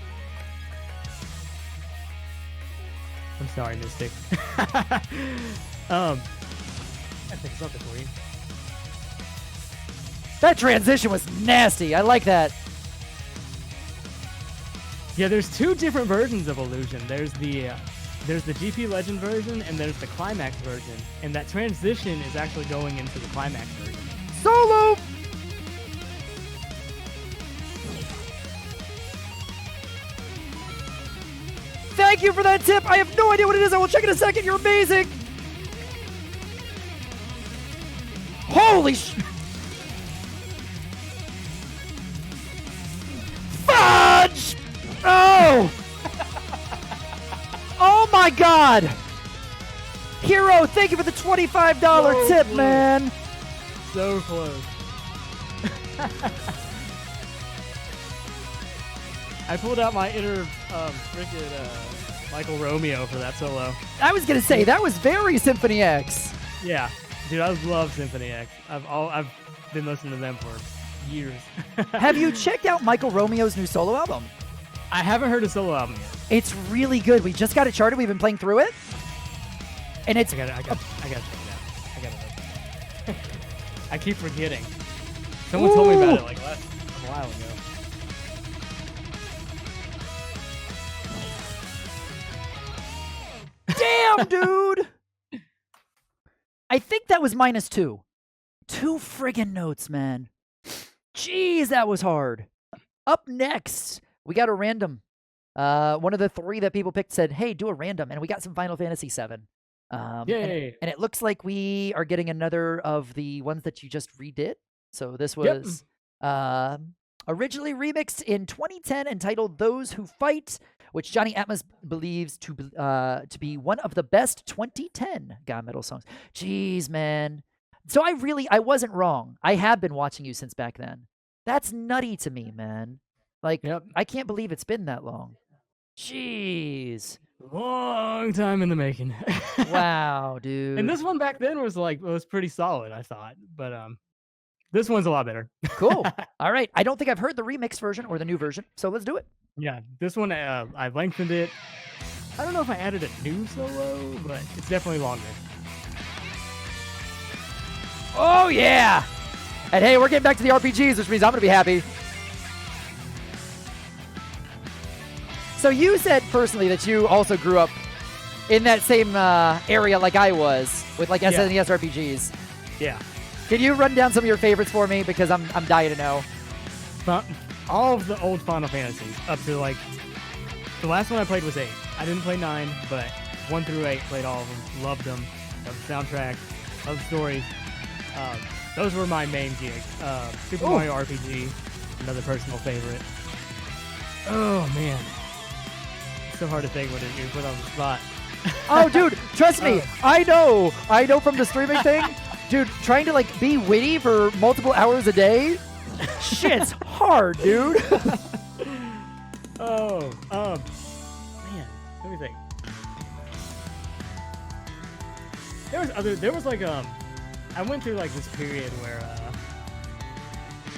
I'm sorry, Mystic. I think something for you. That transition was nasty. I like that. Yeah, there's two different versions of Illusion. There's the GP Legend version and there's the Climax version, and that transition is actually going into the Climax version. Solo! Thank you for that tip. I have no idea what it is. I will check in a second. You're amazing. Holy sh... Fudge! Oh! Oh my God! Hero, thank you for the $25 So tip, close. man. So close. I pulled out my inner freaking Michael Romeo for that solo. I was gonna say that was very Symphony X. Yeah, dude, I love Symphony X. I've been listening to them for years. Have you checked out Michael Romeo's new solo album? I haven't heard a solo album yet. It's really good. We just got it charted. We've been playing through it, and it's I gotta check it out. I keep forgetting. Someone told me about it like a while ago. damn, dude. I think that was -2. 2 friggin' notes, man. Jeez, that was hard. Up next, we got a random. One of the 3 that people picked said, hey, do a random, and we got some Final Fantasy VII. Yay! And it looks like we are getting another of the ones that you just redid. So this was originally remixed in 2010, entitled "Those Who Fight," which Jonny Atma believes to be one of the best 2010 GaMetal songs. Jeez, man. So I wasn't wrong. I have been watching you since back then. That's nutty to me, man. Like, I can't believe it's been that long. Jeez. Long time in the making. Wow, dude. And this one back then was pretty solid, I thought. But this one's a lot better. Cool. All right. I don't think I've heard the remix version or the new version, so let's do it. Yeah, this one I lengthened it. I don't know if I added a new solo, but it's definitely longer. Oh, yeah. And hey, we're getting back to the RPGs, which means I'm going to be happy. So you said personally that you also grew up in that same area like I was, with like SNES RPGs. Yeah. Can you run down some of your favorites for me? Because I'm dying to know. All of the old Final Fantasies, up to like, the last one I played was 8. I didn't play 9, but 1 through 8, played all of them. Loved them. Loved the soundtrack. Loved the stories. Those were my main gigs. Super Mario RPG, another personal favorite. Oh, man. It's so hard to think when you're put on the spot. Oh, dude, trust me. I know from the streaming thing. Dude, trying to like be witty for multiple hours a day, shit's hard, dude. Man, let me think. There was like I went through like this period where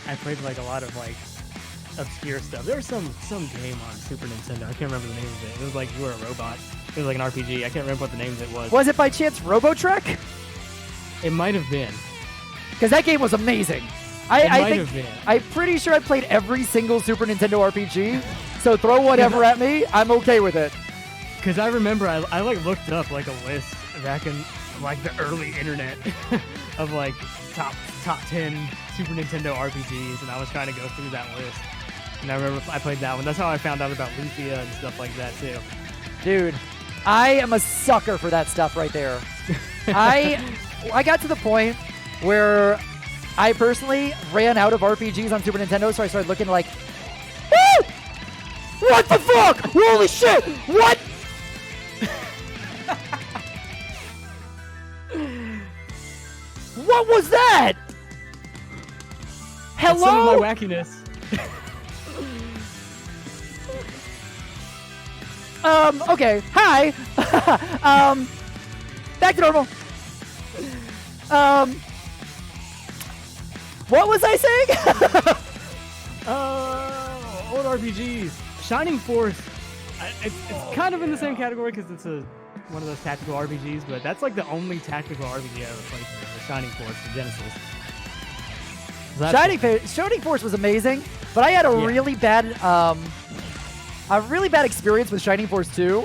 I played like a lot of like obscure stuff. There was some game on Super Nintendo. I can't remember the name of it. It was like you were a robot. It was like an RPG. I can't remember what the name of it was. Was it by chance RoboTrek? It might have been. Because that game was amazing. I'm pretty sure I played every single Super Nintendo RPG. So throw whatever at me, I'm okay with it. Because I remember I like looked up like a list back in like the early internet of like top 10 Super Nintendo RPGs, and I was trying to go through that list. And I remember I played that one. That's how I found out about Lufia and stuff like that too. Dude, I am a sucker for that stuff right there. I got to the point where I personally ran out of RPGs on Super Nintendo, so I started looking like, woo! What the fuck? Holy shit! What? What was that? Hello? That's some of my wackiness. Okay. Hi. Back to normal. What was I saying? Old RPGs. Shining Force. It's kind of in the same category because it's one of those tactical RPGs, but that's like the only tactical RPG I ever played for, the Shining Force for Genesis. Shining Force was amazing, but I had a really bad experience with Shining Force 2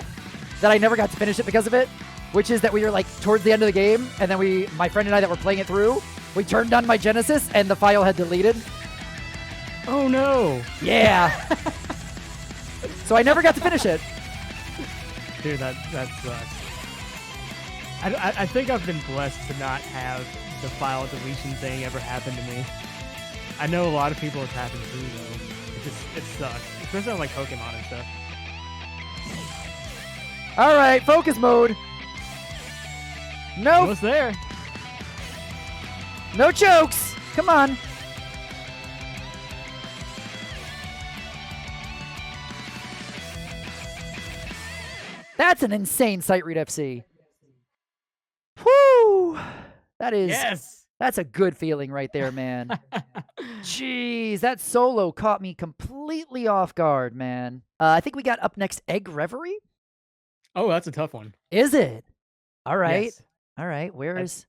that I never got to finish it because of it, which is that we were like towards the end of the game, and then my friend and I that were playing it through, we turned on my Genesis and the file had deleted. Oh no! Yeah. So I never got to finish it. Dude, that sucks. I think I've been blessed to not have the file deletion thing ever happen to me. I know a lot of people it's happened to though. It sucks, especially on like Pokemon and stuff. All right, focus mode. Nope. Almost there. No jokes. Come on. That's an insane sight read FC. Whoo! That is. Yes. That's a good feeling right there, man. Jeez, that solo caught me completely off guard, man. I think we got up next Egg Reverie. Oh, that's a tough one. Is it? All right. Yes. All right. Where's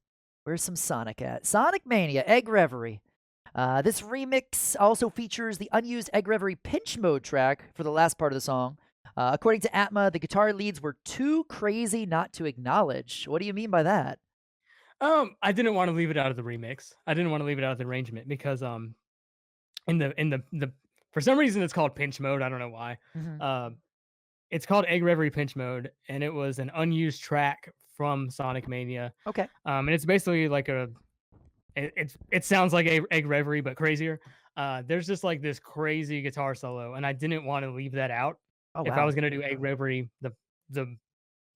some Sonic at? Sonic Mania, Egg Reverie. This remix also features the unused Egg Reverie pinch mode track for the last part of the song. According to Atma, the guitar leads were too crazy not to acknowledge. What do you mean by that? I didn't want to leave it out of the remix. I didn't want to leave it out of the arrangement because in the for some reason it's called pinch mode. I don't know why. Mm-hmm. It's called Egg Reverie Pinch Mode, and it was an unused track from Sonic Mania. Okay. And it's basically like it sounds like Egg Reverie but crazier. There's just like this crazy guitar solo, and I didn't want to leave that out. Oh, if wow. I was gonna do Egg Reverie, the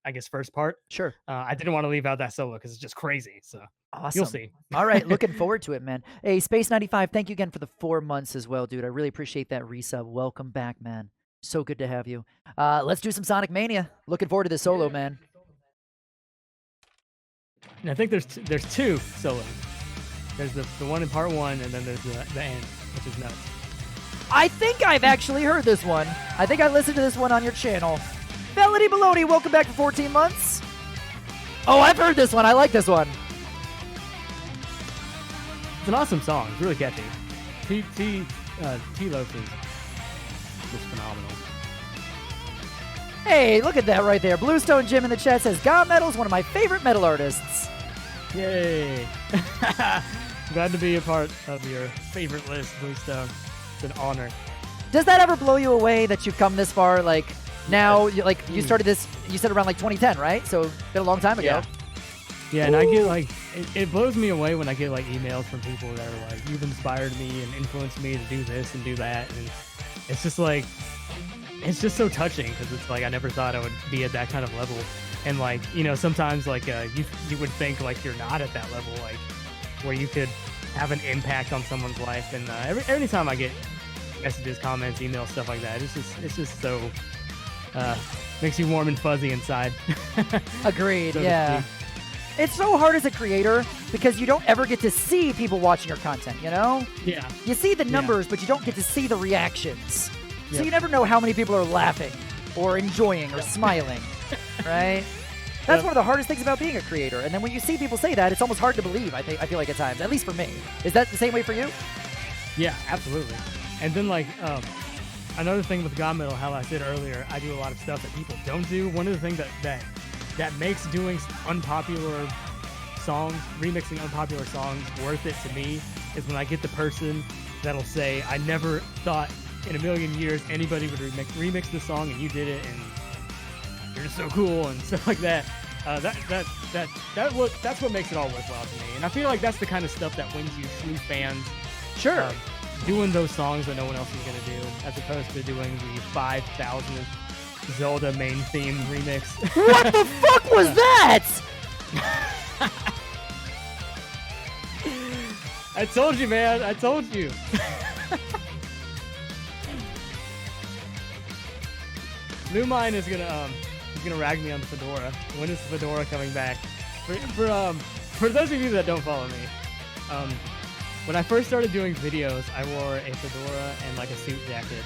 I guess first part. Sure. I didn't want to leave out that solo because it's just crazy. So awesome. You'll see. All right, looking forward to it, man. Hey, Space95, thank you again for the 4 months as well, dude. I really appreciate that resub. Welcome back, man. So good to have you. Let's do some Sonic Mania. Looking forward to this solo, man. And I think there's two solos. There's the one in part 1, and then there's the end, which is nuts. I think I've actually heard this one. I think I listened to this one on your channel. Melody Baloney, welcome back for 14 months. Oh, I've heard this one. I like this one. It's an awesome song. It's really catchy. T-Loaf is just phenomenal. Hey, look at that right there. Bluestone Jim in the chat says, GaMetal is one of my favorite metal artists. Yay. Glad to be a part of your favorite list, Bluestone. It's an honor. Does that ever blow you away that you've come this far? Like, now, like, you started this, you said around like 2010, right? So, been a long time ago. Yeah, and I get like, it blows me away when I get like emails from people that are like, you've inspired me and influenced me to do this and do that. And it's just like, it's just so touching because it's like, I never thought I would be at that kind of level. And like, you know, sometimes like you would think like you're not at that level, like where you could have an impact on someone's life. And every time I get messages, comments, emails, stuff like that, it's just so, makes you warm and fuzzy inside. Agreed, so yeah. It's so hard as a creator because you don't ever get to see people watching your content, you know? Yeah. You see the numbers, but you don't get to see the reactions. So you never know how many people are laughing or enjoying or smiling, right? That's one of the hardest things about being a creator. And then when you see people say that, it's almost hard to believe, I feel like at times, at least for me. Is that the same way for you? Yeah, absolutely. And then like, another thing with GaMetal, how I said earlier, I do a lot of stuff that people don't do. One of the things that makes doing unpopular songs, remixing unpopular songs worth it to me is when I get the person that'll say, I never thought in a million years anybody would remix this song and you did it and you're just so cool and stuff like that. That's what makes it all worthwhile to me. And I feel like that's the kind of stuff that wins you true fans. Sure. Doing those songs that no one else is going to do, as opposed to doing the 5,000th Zelda main theme remix. What the fuck was that? I told you, man. I told you. New Mine is gonna rag me on the fedora. When is the fedora coming back? For those of you that don't follow me, when I first started doing videos, I wore a fedora and like a suit jacket.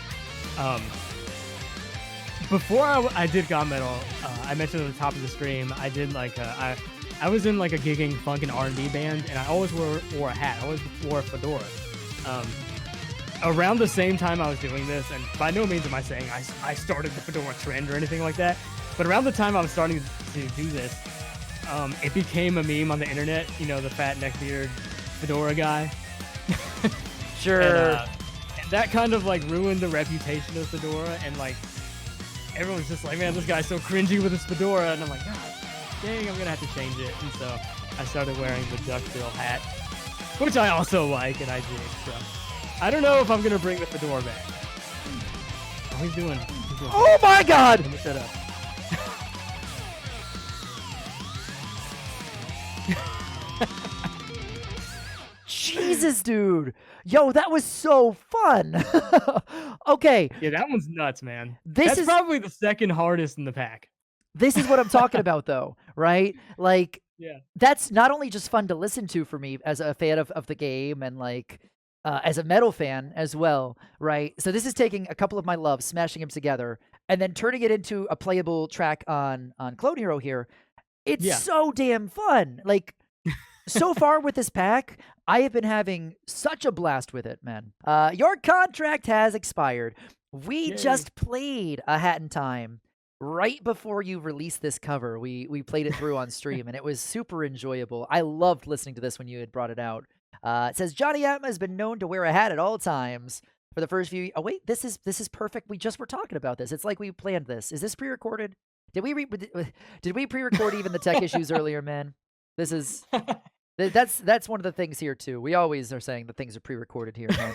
Before I did GaMetal, I mentioned at the top of the stream, I did like I was in like a gigging funk and R&B band, and I always wore a hat. I always wore a fedora. Around the same time I was doing this, and by no means am I saying I started the fedora trend or anything like that, but around the time I was starting to do this, it became a meme on the internet. You know, the fat neckbeard fedora guy. Sure. And that kind of like ruined the reputation of fedora, and like everyone's just like, man, this guy's so cringy with his fedora, and I'm like, God dang, I'm gonna have to change it. And so I started wearing the duckbill hat, which I also like, and I dig. So I don't know if I'm gonna bring the fedora back. Oh, he's doing Oh my God! Let me shut up. Jesus, dude. Yo, that was so fun. Okay. Yeah, that one's nuts, man. That's probably the second hardest in the pack. This is what I'm talking about, though, right? Like, yeah, that's not only just fun to listen to for me as a fan of the game and, like, as a metal fan as well, right? So this is taking a couple of my loves, smashing them together, and then turning it into a playable track on Clone Hero here. It's so damn fun. Like, so far with this pack, I have been having such a blast with it, man. Your contract has expired. We just played A Hat in Time right before you released this cover. We played it through on stream, and it was super enjoyable. I loved listening to this when you had brought it out. It says, Jonny Atma has been known to wear a hat at all times for the first few... Oh, wait, this is perfect. We just were talking about this. It's like we planned this. Is this pre-recorded? Did we pre-record even the tech issues earlier, man? This is... That's one of the things here, too. We always are saying that things are pre-recorded here, man.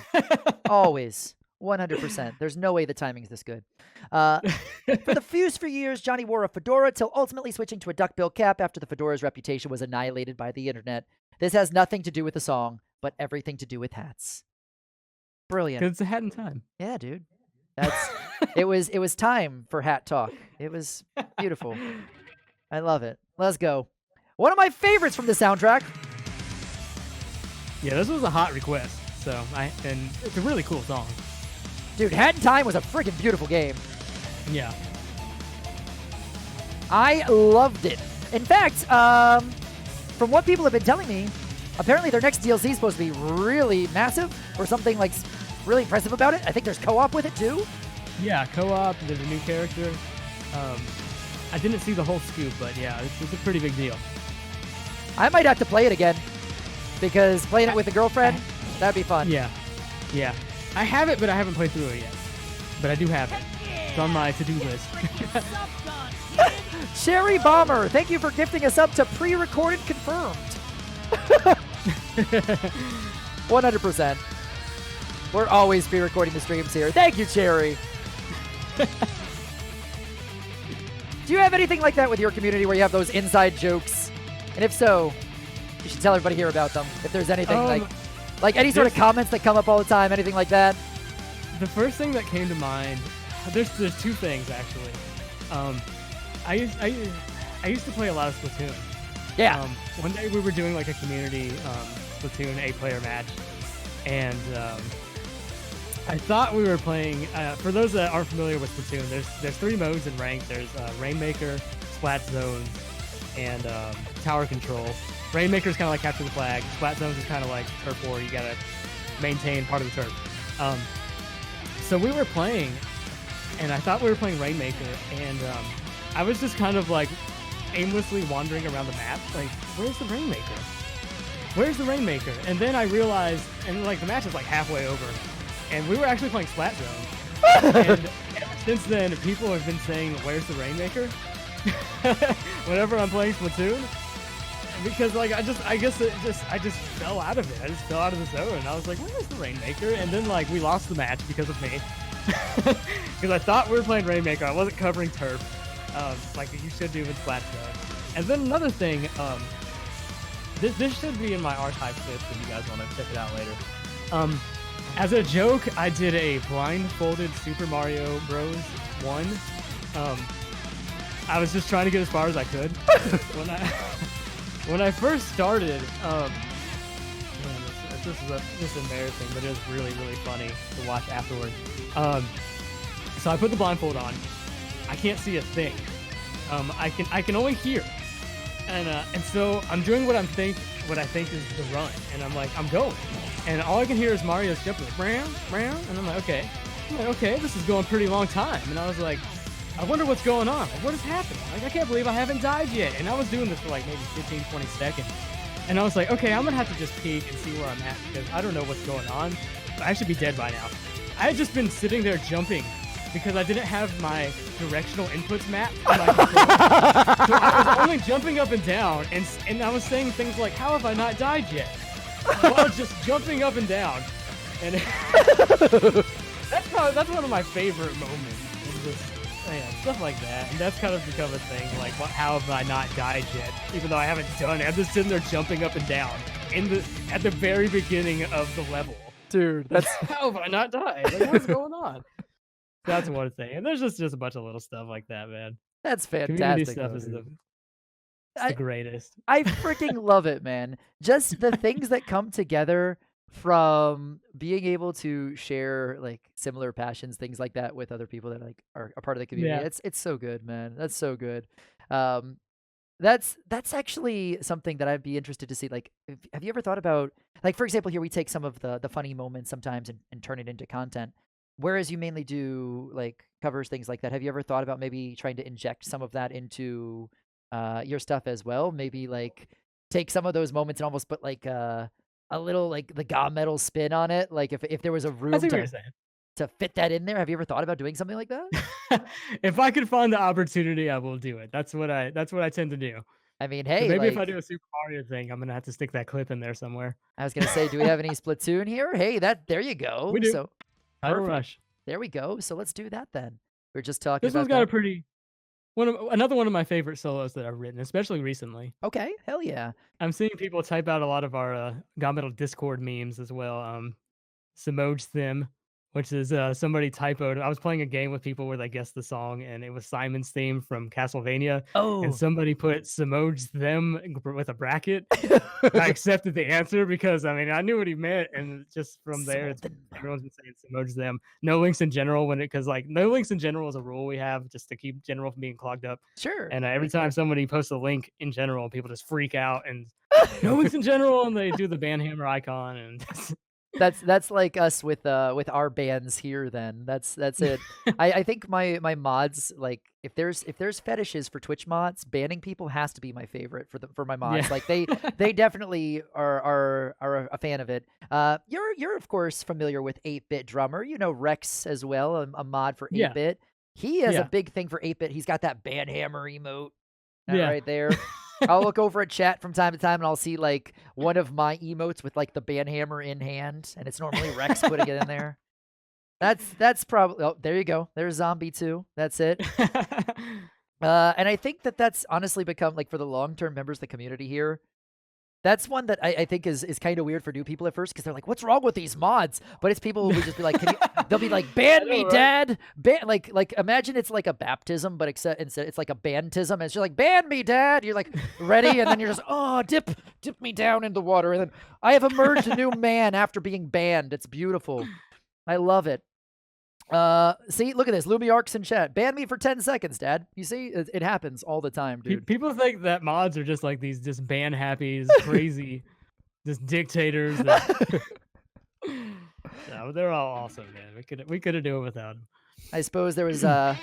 Always. 100%. There's no way the timing's this good. For the few years, Jonny wore a fedora till ultimately switching to a duckbill cap after the fedora's reputation was annihilated by the internet. This has nothing to do with the song, but everything to do with hats. Brilliant. Because it's a hat in time. Yeah, dude. It was time for hat talk. It was beautiful. I love it. Let's go. One of my favorites from the soundtrack. Yeah, this was a hot request. And it's a really cool song. Dude, Hat in Time was a freaking beautiful game. Yeah. I loved it. In fact, from what people have been telling me, apparently their next DLC is supposed to be really massive or something like really impressive about it. I think there's co-op with it too. Yeah, co-op. There's a new character. I didn't see the whole scoop, but yeah, it's a pretty big deal. I might have to play it again because playing it with a girlfriend, that'd be fun. Yeah. I have it, but I haven't played through it yet. But I do have it. It's on my to-do list. Cherry Bomber, thank you for gifting us up to pre-recorded confirmed. 100%. We're always pre-recording the streams here. Thank you, Cherry. Do you have anything like that with your community where you have those inside jokes? And if so, you should tell everybody here about them. If there's anything like any sort of comments that come up all the time, anything like that. The first thing that came to mind, there's two things actually. I used to play a lot of Splatoon. Yeah. One day we were doing like a community Splatoon 8-player match, and I thought we were playing. For those that aren't familiar with Splatoon, there's 3 modes in ranked. There's Rainmaker, Splat Zones, and Tower Control. Rainmaker's kind of like capture the flag. Splat Zones is kind of like turf war. You gotta maintain part of the turf. So we were playing, and I thought we were playing Rainmaker, and I was just kind of like aimlessly wandering around the map, like, where's the Rainmaker? Where's the Rainmaker? And then I realized, and like the match is like halfway over, and we were actually playing Splat Zone. And ever since then, people have been saying, where's the Rainmaker? Whenever I'm playing Splatoon. Because like I just fell out of it. I just fell out of the zone. And I was like, where's the Rainmaker? And then like we lost the match because of me. Because I thought we were playing Rainmaker. I wasn't covering turf. Like you should do in Splat Zone. And then another thing, this should be in my archive clip if you guys want to check it out later. As a joke, I did a blindfolded Super Mario Bros. 1. I was just trying to get as far as I could. When I first started, man, this embarrassing, but it was really funny to watch afterward. So I put the blindfold on. I can't see a thing. I can only hear, and so I'm doing what I think is the run, and I'm going, and all I can hear is Mario's jumping, and I'm like, okay, this is going a pretty long time, and I was like, I wonder what's going on. Like, what is happening? Like, I can't believe I haven't died yet. And I was doing this for like maybe 15, 20 seconds. And I was like, okay, I'm gonna have to just peek and see where I'm at because I don't know what's going on. I should be dead by now. I had just been sitting there jumping because I didn't have my directional inputs mapped on my controller. So I was only jumping up and down, and I was saying things like, how have I not died yet? While just jumping up and down. And that's one of my favorite moments. Yeah, stuff like that, and that's kind of become a thing. Like, how have I not died yet? Even though I haven't done it, I'm just sitting there jumping up and down at the very beginning of the level. Dude, that's how have I not died? Like, what's going on? That's one thing, and there's just a bunch of little stuff like that, man. That's fantastic. Community stuff is the greatest. I freaking love it, man. Just the things that come together from being able to share like similar passions, things like that with other people that like are a part of the community. Yeah. It's so good, man. That's so good. That's actually something that I'd be interested to see. Like, have you ever thought about, like, for example, here we take some of the funny moments sometimes and turn it into content, whereas you mainly do like covers, things like that. Have you ever thought about maybe trying to inject some of that into your stuff as well? Maybe like take some of those moments and almost put like a little like the GaMetal spin on it. Like if there was a room to fit that in there. Have you ever thought about doing something like that? If I could find the opportunity, I will do it. That's what I tend to do. I mean, hey, so maybe like, if I do a Super Mario thing, I'm gonna have to stick that clip in there somewhere. I was gonna say, do we have any Splatoon here? Hey, there you go. We do. So Tidal Rush. There we go. So let's do that then. We're just talking. This one's got a pretty another one of my favorite solos that I've written, especially recently. Okay, hell yeah. I'm seeing people type out a lot of our GaMetal Discord memes as well. Simoj Them, which is somebody typoed. I was playing a game with people where they guessed the song, and it was Simon's theme from Castlevania. Oh. And somebody put Simoj Them with a bracket. I accepted the answer because, I mean, I knew what he meant, and just from there, everyone's been saying Simoj Them. No links in general, because like no links in general is a rule we have just to keep general from being clogged up. Sure. And every time somebody posts a link in general, people just freak out and no links in general, and they do the bandhammer icon and. That's like us with our bands here. Then that's it. I think my mods, like if there's fetishes for Twitch mods, banning people has to be my favorite for my mods. Yeah. Like they definitely are a fan of it. You're of course familiar with 8-Bit Drummer. You know Rex as well, a mod for 8-Bit. He has a big thing for 8-Bit. He's got that bandhammer emote right there. I'll look over at chat from time to time and I'll see like one of my emotes with like the bandhammer in hand, and it's normally Rex putting it in there. That's probably, oh, there you go. There's Zombie 2. That's it. And I think that's honestly become, like, for the long-term members of the community here, that's one that I think is kind of weird for new people at first, because they're like, what's wrong with these mods? But it's people who would just be like, they'll be like, ban me, Dad. Like imagine it's like a baptism, but instead it's like a bantism. And it's just like, ban me, Dad. You're like, ready? And then you're just, oh, dip me down in the water. And then I have emerged a new man after being banned. It's beautiful. I love it. See, look at this. Lumiark's in chat. Ban me for 10 seconds, Dad. You see, it happens all the time, dude. People think that mods are just like these just ban happy, crazy, just dictators. No, they're all awesome, man. We could do it without them. I suppose there was a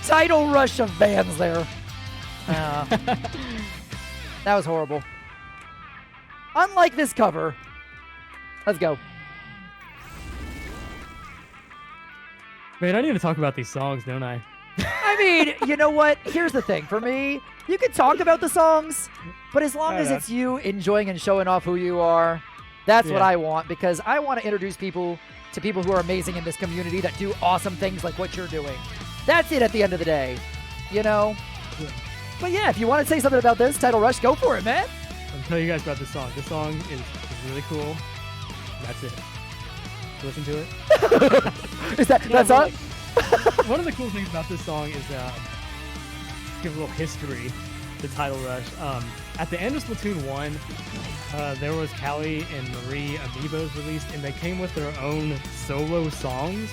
tidal rush of bans there. That was horrible. Unlike this cover. Let's go. Man, I need to talk about these songs, don't I? I mean, you know what? Here's the thing. For me, you can talk about the songs, but as long as it's you enjoying and showing off who you are, that's what I want, because I want to introduce people to people who are amazing in this community that do awesome things like what you're doing. That's it at the end of the day, you know? Yeah. But yeah, if you want to say something about this, Tidal Rush, go for it, man. I'll tell you guys about this song. This song is really cool. That's it. Listen to it. That's all? One of the cool things about this song is give a little history. the title rush. At the end of Splatoon 1, there was Callie and Marie amiibos released, and they came with their own solo songs.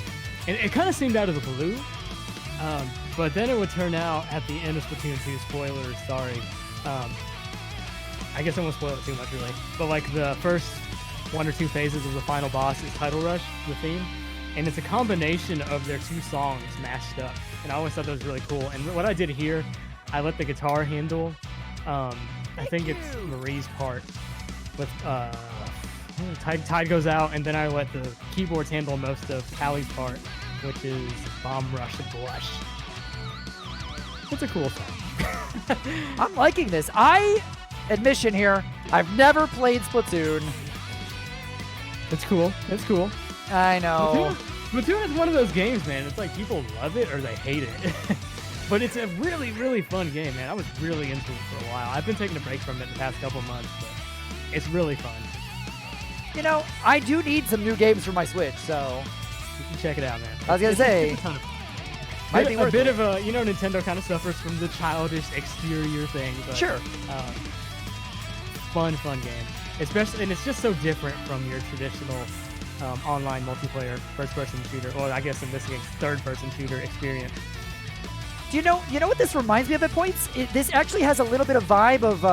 And it kind of seemed out of the blue. But then it would turn out at the end of Splatoon 2, spoilers, sorry. I guess I won't spoil it too much, really. But like the first 1 or 2 phases of the final boss is Title Rush, the theme. And it's a combination of their 2 songs mashed up. And I always thought that was really cool. And what I did here, I let the guitar handle, I think it's Marie's part with Tide Goes Out, and then I let the keyboards handle most of Callie's part, which is Bomb Rush and Blush. It's a cool song. I'm liking this. Admission here, I've never played Splatoon. It's cool. It's cool. I know. Splatoon is one of those games, man. It's like people love it or they hate it. But it's a really, really fun game, man. I was really into it for a while. I've been taking a break from it the past couple months, but it's really fun. You know, I do need some new games for my Switch, so you can check it out, man. I was gonna say, might be a bit of a, you know, Nintendo kind of suffers from the childish exterior thing. But, sure. Fun game. Especially, and it's just so different from your traditional online multiplayer first-person shooter, or I guess in this case, third-person shooter experience. Do you know what this reminds me of at points? This actually has a little bit of vibe of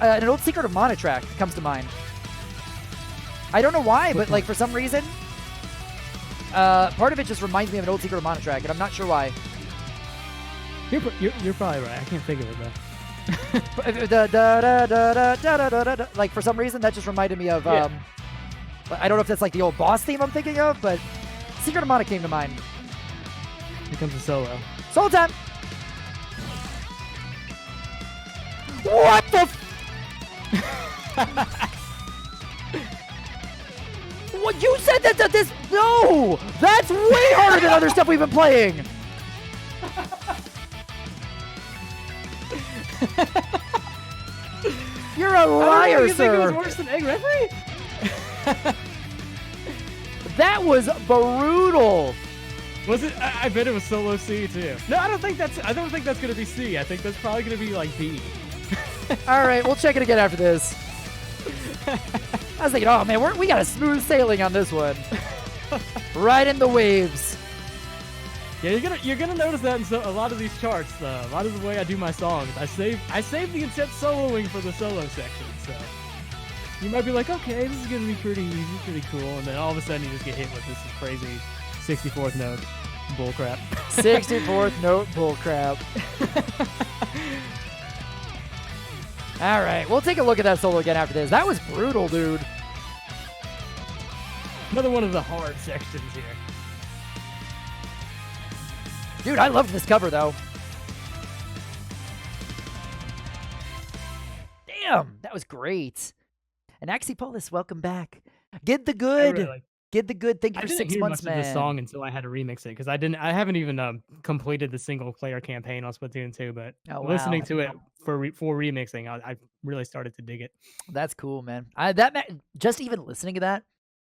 an old Secret of Mana track comes to mind. I don't know why, but like for some reason, part of it just reminds me of an old Secret of Mana track, and I'm not sure why. You're probably right. I can't think of it though. Like for some reason that just reminded me of yeah. I don't know if that's like the old boss theme I'm thinking of, but Secret of Mana came to mind. Here comes a solo. Solo time. What the What you said that this no! That's way harder than other stuff we've been playing. You're a liar, you sir. think it was worse than Egg Reverie? That was brutal. Was it? I bet it was solo C too. No, I don't think that's gonna be C. I think that's probably gonna be like B. All right, we'll check it again after this. I was thinking, oh man, we got a smooth sailing on this one. Right in the waves. Yeah, you're gonna notice that in a lot of these charts. A lot of the way I do my songs, I save the intense soloing for the solo section. So you might be like, okay, this is gonna be pretty easy, pretty cool, and then all of a sudden you just get hit with this crazy 64th note bullcrap. 64th note bullcrap. All right, we'll take a look at that solo again after this. That was brutal, dude. Another one of the hard sections here. Dude, I loved this cover, though. Damn, that was great. And Axipolis, welcome back. Get the good. Get the good. Thank you for 6 months, man. I didn't hear much of the song until I had to remix it, because I haven't even completed the single player campaign on Splatoon 2, but listening to it for remixing, I really started to dig it. That's cool, man. Just even listening to that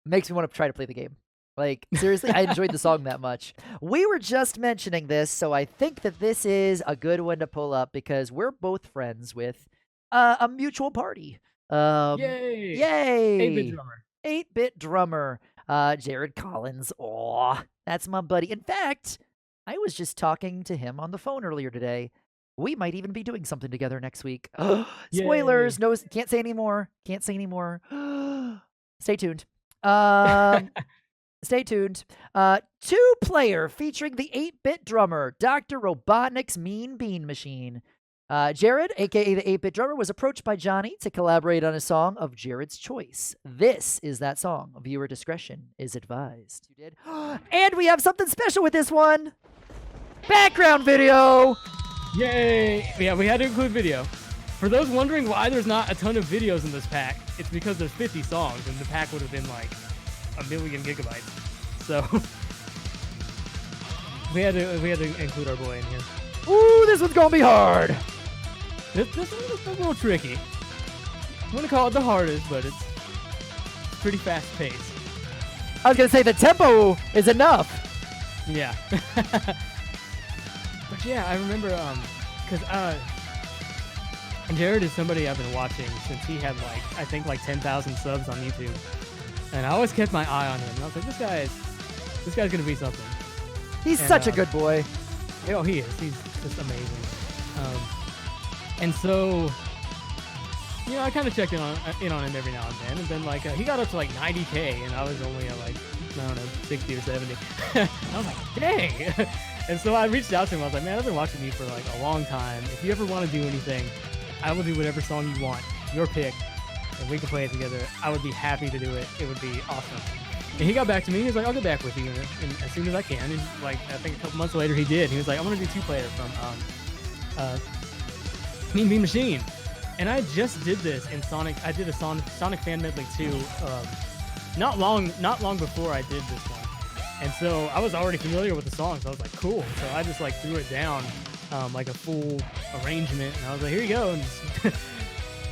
makes me want to try to play the game. Like, seriously, I enjoyed the song that much. We were just mentioning this, so I think that this is a good one to pull up because we're both friends with a mutual party. Yay! 8-bit drummer. 8-bit drummer. Jared Collins. Aw, that's my buddy. In fact, I was just talking to him on the phone earlier today. We might even be doing something together next week. Spoilers. No, can't say anymore. Can't say anymore. Stay tuned. Stay tuned. 2-player featuring the 8-bit drummer, Dr. Robotnik's Mean Bean Machine. Jared, a.k.a. the 8-bit drummer, was approached by Jonny to collaborate on a song of Jared's choice. This is that song. Viewer discretion is advised. You did. And we have something special with this one. Background video. Yay! Yeah, we had to include video. For those wondering why there's not a ton of videos in this pack, it's because there's 50 songs, and the pack would have been like 1,000,000 gigabytes. So we had to include our boy in here. Ooh, this one's gonna be hard. This one's a little tricky. I'm gonna call it the hardest, but it's pretty fast paced. I was gonna say the tempo is enough. Yeah. But yeah, I remember because Jared is somebody I've been watching since he had like I think like 10,000 subs on YouTube, and I always kept my eye on him. And I was like, this guy's gonna be something. He's such a good boy. Oh, he is. He's just amazing. And so, you know, I kind of checked in on him every now and then, and then like he got up to like 90K, and I was only at like I don't know 60 or 70. I was like, dang. And so I reached out to him. I was like, man, I've been watching you for like a long time. If you ever want to do anything, I will do whatever song you want, your pick, and we can play it together. I would be happy to do it. It would be awesome. And he got back to me. He was like, I'll get back with you and as soon as I can. And like I think a couple months later he did. He was like, I want to do 2-player from Mean Bean Machine. And I just did this in Sonic. I did a Sonic Fan Medley 2 not long before I did this one. And so I was already familiar with the song, so I was like, cool. So I just like threw it down like a full arrangement, and I was like, here you go, and just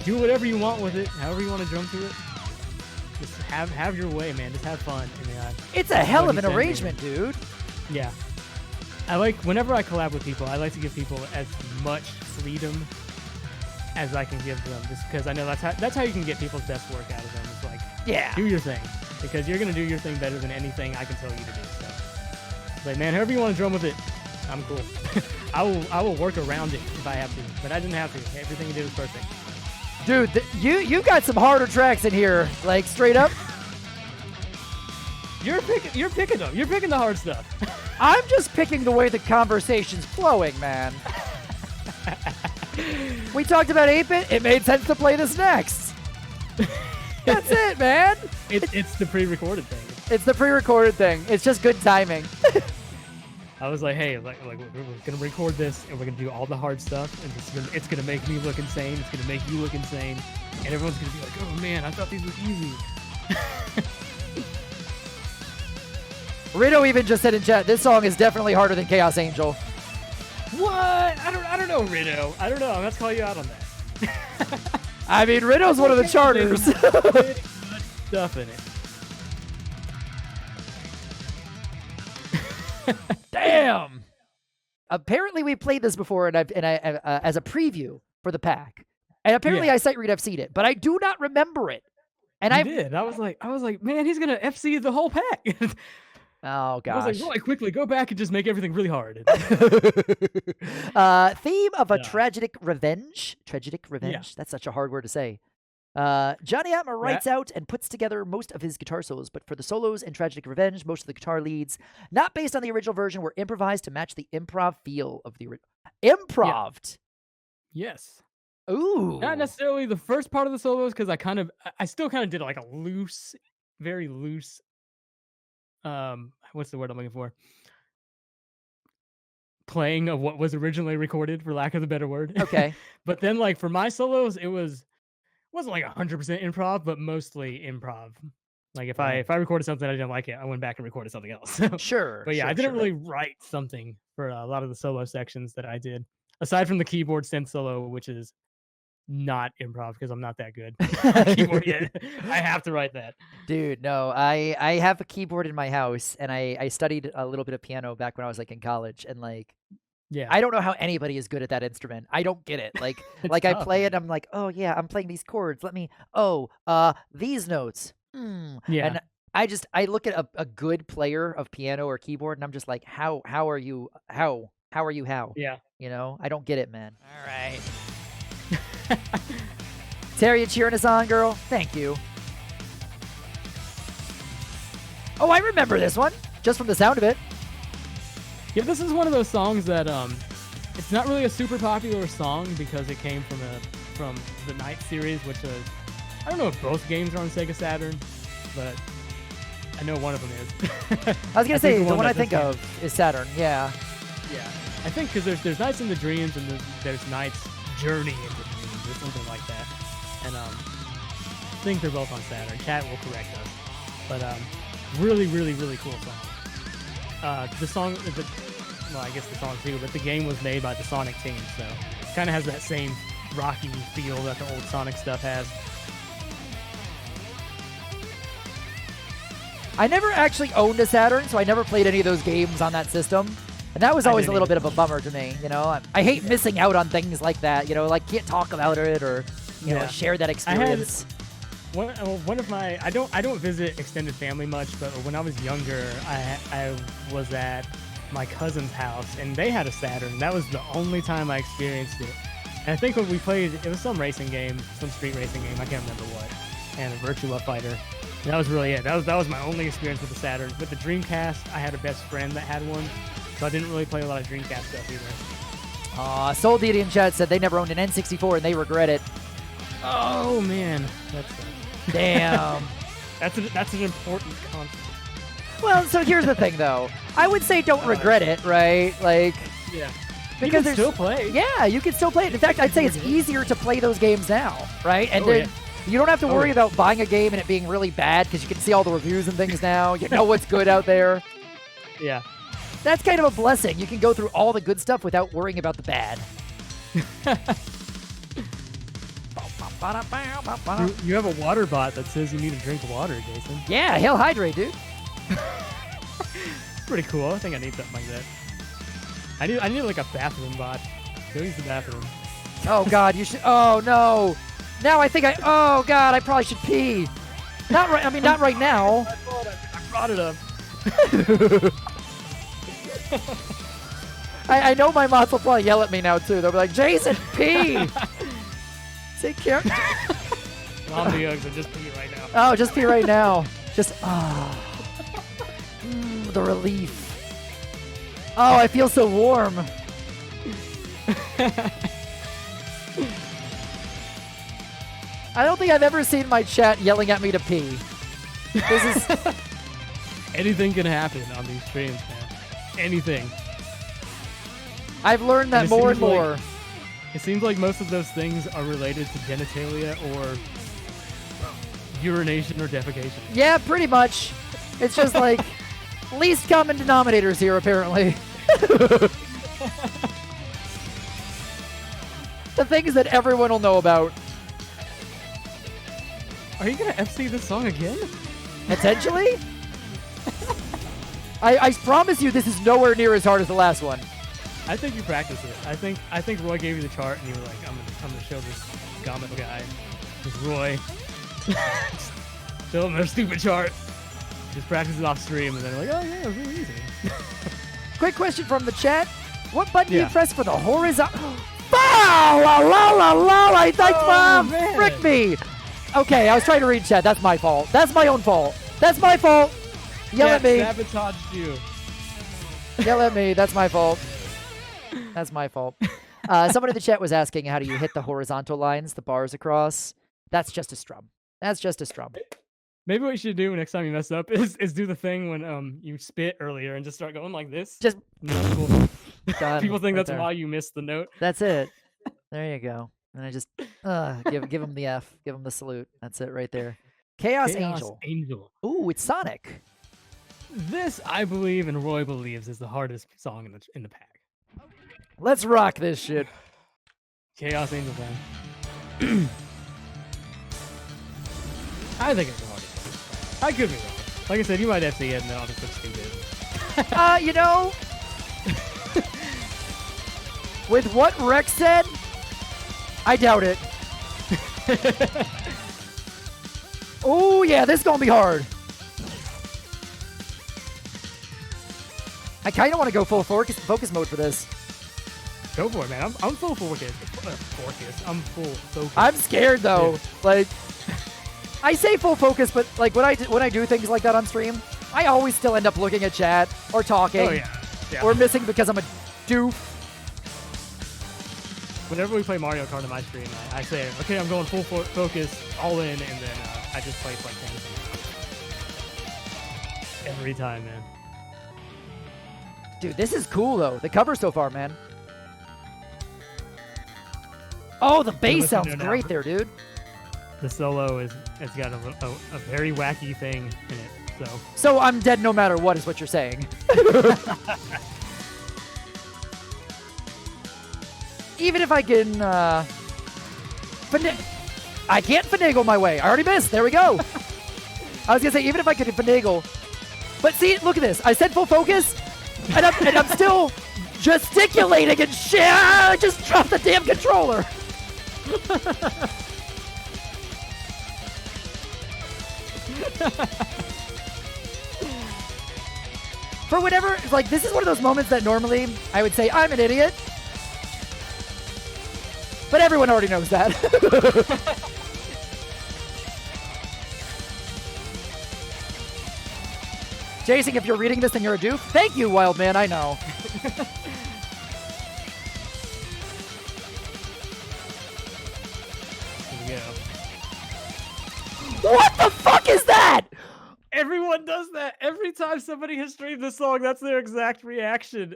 do whatever you want with it, however you want to drum to it. Just have your way, man. Just have fun. And, it's a hell of an arrangement, dude. Yeah. I like, whenever I collab with people, I like to give people as much freedom as I can give them, just because I know that's how you can get people's best work out of them. It's like, yeah, do your thing, because you're gonna do your thing better than anything I can tell you to do. So, like, man, however you want to drum with it, I'm cool. I will work around it if I have to, but I didn't have to. Everything you did was perfect. Dude, you got some harder tracks in here, like straight up. You're picking them. You're picking the hard stuff. I'm just picking the way the conversation's flowing, man. We talked about 8-bit. It made sense to play this next. That's it, man. It's the pre-recorded thing. It's the pre-recorded thing. It's just good timing. I was like, hey, like we're gonna record this, and we're gonna do all the hard stuff, and it's gonna make me look insane. It's gonna make you look insane, and everyone's gonna be like, oh man, I thought these were easy. Rito even just said in chat, this song is definitely harder than Chaos Angel. What? I don't know, Rito. I don't know. I'm gonna have to call you out on that. I mean, Rito's one of the charters. Stuff in it. Damn. Apparently, we played this before, and I as a preview for the pack, and apparently I sight read FC'd it, but I do not remember it. And I did. I was like, man, he's gonna FC the whole pack. Oh gosh! I was like, really quickly, go back and just make everything really hard. Theme of a Tragedic Revenge. Tragedic Revenge. Yeah. That's such a hard word to say. Jonny Atma writes out and puts together most of his guitar solos, but for the solos in Tragedic Revenge, most of the guitar leads, not based on the original version, were improvised to match the improv feel of the original. Improved. Yeah. Yes. Ooh. Not necessarily the first part of the solos, because I still kind of did like a loose, very loose. What's the word I'm looking for? Playing of what was originally recorded, for lack of a better word. Okay. But then, like, for my solos, wasn't like 100% improv, but mostly improv. Like, if I recorded something I didn't like it, I went back and recorded something else. Sure. But yeah, I didn't really write something for a lot of the solo sections that I did, aside from the keyboard synth solo, which is not improv because I'm not that good on keyboard yet. I have to write that. Dude, no, I have a keyboard in my house, and I studied a little bit of piano back when I was like in college, and like, yeah, I don't know how anybody is good at that instrument. I don't get it. Like, like tough, I play it, I'm like, oh yeah, I'm playing these chords. Let me, these notes. Yeah. And I look at a good player of piano or keyboard, and I'm just like, how are you? How are you? Yeah. You know, I don't get it, man. All right. Terry, you cheering us on, girl? Thank you. Oh, I remember this one, just from the sound of it. Yeah, this is one of those songs that it's not really a super popular song because it came from the Night series, which is, I don't know if both games are on Sega Saturn, but I know one of them is. I was gonna say the one I think of is Saturn. Yeah. Yeah, I think because there's Nights in the Dreams and there's Nights Journey into Dreams or something like that, and I think they're both on Saturn. Chat will correct us, but really, really, really cool song. The song, well, I guess the song too, but the game was made by the Sonic team, so it kind of has that same rocky feel that the old Sonic stuff has. I never actually owned a Saturn, so I never played any of those games on that system. And that was always a didn't little either. bit of a bummer to me, you know? I hate missing out on things like that, you know, like can't talk about it or, you know, Yeah. share that experience. One of my I don't visit extended family much, but when I was younger, I was at my cousin's house and they had a Saturn. That was the only time I experienced it. And I think when we played, it was some racing game, some street racing game. I can't remember what. And a Virtua Fighter. And that was really it. That was my only experience with the Saturn. With the Dreamcast, I had a best friend that had one, so I didn't really play a lot of Dreamcast stuff either. Soul Deity in chat said they never owned an N64 and they regret it. Oh man, that's Damn. that's an important concept. Well, so here's the thing, though. I would say don't regret it, right? Like, Yeah. because You can there's still play. Yeah, you can still play it. In fact, I'd say it's easier to play those games now, right? And Oh, then yeah. you don't have to Oh, worry yeah. about buying a game and it being really bad because you can see all the reviews and things now. You know what's good out there. Yeah. That's kind of a blessing. You can go through all the good stuff without worrying about the bad. You have a water bot that says you need to drink water, Jason. Yeah, he'll hydrate, dude. It's pretty cool. I think I need something like that. I need like a bathroom bot. Go use the bathroom. Oh, God, you should. Oh, no. Now I think oh, God, I probably should pee. Not right. I mean, not right now. I brought it up. I know my mods will probably yell at me now, too. They'll be like, Jason, pee. Take care. On the Uggs, just pee right now. Oh, just pee right now. Just, the relief. Oh, I feel so warm. I don't think I've ever seen my chat yelling at me to pee. This is... Anything can happen on these streams, man. Anything. I've learned that And it more and seems like- more. It seems like most of those things are related to genitalia or urination or defecation. Yeah, pretty much. It's just like least common denominators here, apparently. The things that everyone will know about. Are you gonna FC this song again? Potentially? I promise you this is nowhere near as hard as the last one. I think you practice it. I think Roy gave you the chart and you were like, I'm gonna show this GaMetal guy, this Roy. Show him their stupid chart. Just practice it off stream and then like, oh yeah, it was really easy. Quick question from the chat. What button do you Yeah. press for the horizontal? Wow! La la la la! I thought, Oh, man. frick me! Okay, I was trying to read chat. That's my fault. That's my own fault. That's my fault. Yell at me. Sabotaged you. Yell at me. That's my fault. That's my fault. Someone in the chat was asking, how do you hit the horizontal lines, the bars across? That's just a strum. That's just a strum. Maybe what you should do next time you mess up is do the thing when you spit earlier and just start going like this. Just done. People think right that's there. why you missed the note. That's it. There you go. And I just give him the F. Give him the salute. That's it right there. Chaos Angel. Angel. Ooh, it's Sonic. This, I believe, and Roy believes, is the hardest song in the pack. Let's rock this shit. Chaos Angel fan. I think it's the hardest. I could be wrong. Like I said, you might have to say, yeah, no, this looks stupid. You know, with what Rex said, I doubt it. Oh yeah, this is gonna be hard. I kind of want to go full focus mode for this. Go for it, man. I'm full focus. I'm full focus. I'm scared though. Like, I say full focus, but like when I do things like that on stream, I always still end up looking at chat or talking Oh, yeah. Yeah. or missing because I'm a doof. Whenever we play Mario Kart on my stream, I say, okay, I'm going full focus, all in, and then I just play for like 10 minutes. Every time, man. Dude, this is cool though. The cover so far, man. Oh, the bass listen to sounds it now. great there, dude. The solo it's got a very wacky thing in it. So I'm dead no matter what is what you're saying. Even if I can, I can't finagle my way. I already missed. There we go. I was gonna say even if I could finagle, but see, look at this. I said full focus, and I'm still gesticulating and shit. I just dropped the damn controller. For whatever, like, this is one of those moments that normally I would say I'm an idiot. But everyone already knows that. Jason, if you're reading this and you're a doof, thank you, Wild Man, I know. Here we go. What the fuck is that? Everyone does that. Every time somebody has streamed this song, that's their exact reaction.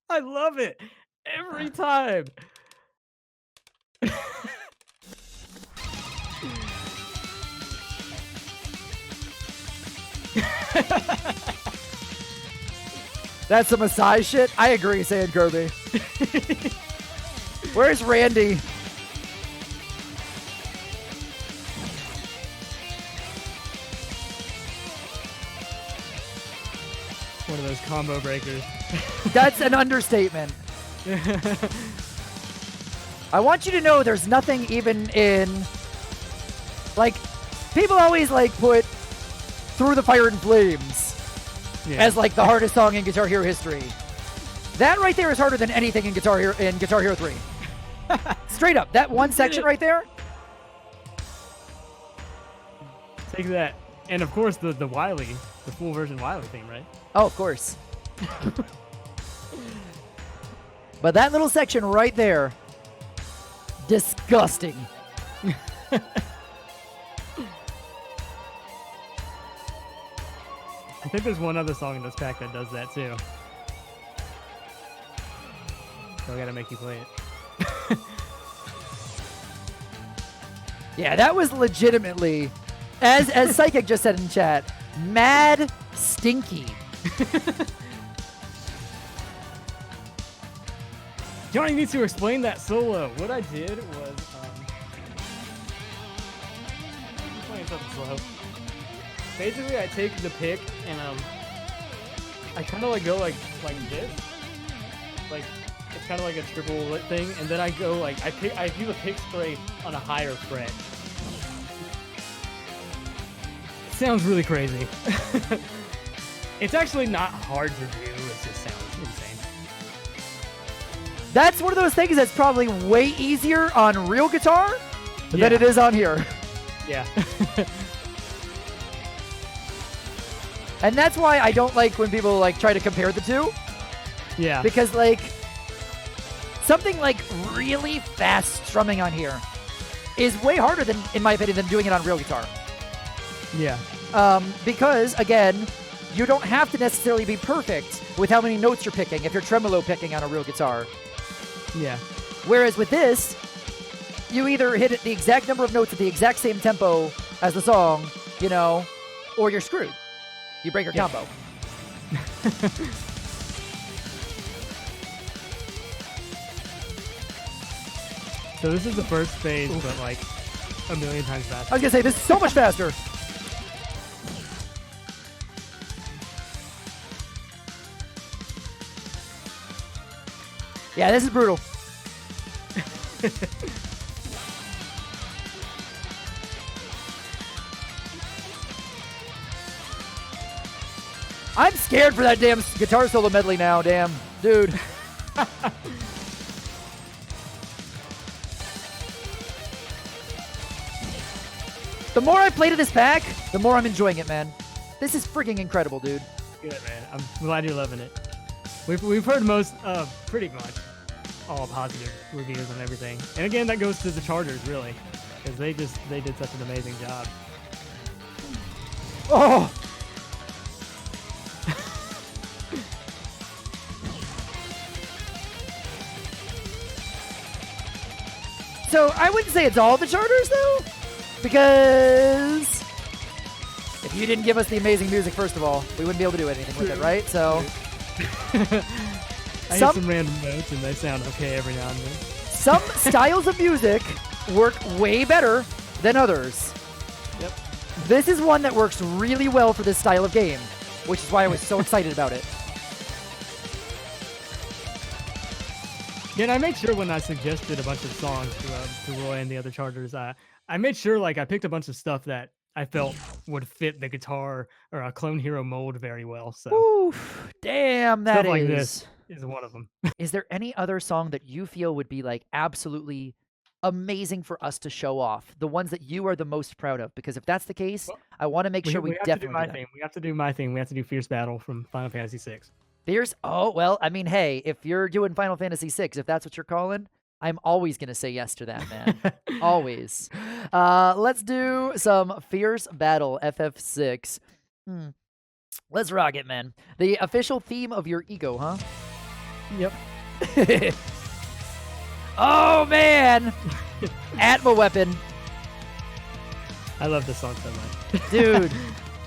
I love it. Every time. That's some Masai shit? I agree, saying Kirby. Where's Randy? One of those combo breakers. That's an understatement. I want you to know there's nothing even in... Like, people always, like, put Through the Fire and Flames as, like, the hardest song in Guitar Hero history. That right there is harder than anything in Guitar Hero 3. Straight up. That one section right there. Take that. And, of course, the Wily, the full version Wily theme, right? Oh, of course. But that little section right there, disgusting. I think there's one other song in this pack that does that too. So I gotta make you play it. Yeah, that was legitimately, as Psychic just said in chat, mad stinky. Johnny needs to explain that solo. What I did was, I'm playing something slow. Basically, I take the pick and I kind of like go like this, like it's kind of like a triple lit thing, and then I go like I do the pick spray on a higher fret. It sounds really crazy. It's actually not hard to do. It just sounds insane. That's one of those things that's probably way easier on real guitar than it is on here. Yeah. And that's why I don't like when people like try to compare the two. Yeah. Because like something like really fast strumming on here is way harder than, in my opinion, than doing it on real guitar. Yeah. Because again, you don't have to necessarily be perfect with how many notes you're picking if you're tremolo picking on a real guitar. Yeah. Whereas with this, you either hit it the exact number of notes at the exact same tempo as the song, you know, or you're screwed. You break your combo. So this is the first phase, but like a million times faster. I was gonna say, this is so much faster. Yeah, this is brutal. I'm scared for that damn guitar solo medley now, damn. Dude. The more I play to this pack, the more I'm enjoying it, man. This is freaking incredible, dude. Good, man. I'm glad you're loving it. We've heard most, pretty much all positive reviews on everything. And again, that goes to the charters, really, because they did such an amazing job. Oh! So I wouldn't say it's all the charters, though, because if you didn't give us the amazing music, first of all, we wouldn't be able to do anything with it, right? So I hit some random notes, and they sound okay every now and then. Some styles of music work way better than others. Yep. This is one that works really well for this style of game. which is why I was so excited about it. Yeah, and I made sure when I suggested a bunch of songs to Roy and the other charters, I made sure like I picked a bunch of stuff that I felt would fit the guitar or a Clone Hero mold very well. So Oof, damn, that stuff like is. this is one of them. Is there any other song that you feel would be like absolutely amazing for us to show off? The ones that you are the most proud of? Because if that's the case, I want to make sure we have definitely to do my that. thing. We have to do my thing. We have to do Fierce Battle from Final Fantasy VI. Fierce? Oh, well, I mean, hey, if you're doing Final Fantasy VI, if that's what you're calling, I'm always going to say yes to that, man. Always. Let's do some Fierce Battle FF6. Let's rock it, man. The official theme of your ego, huh? Yep. Oh, man. Atma weapon. I love this song so much. Dude,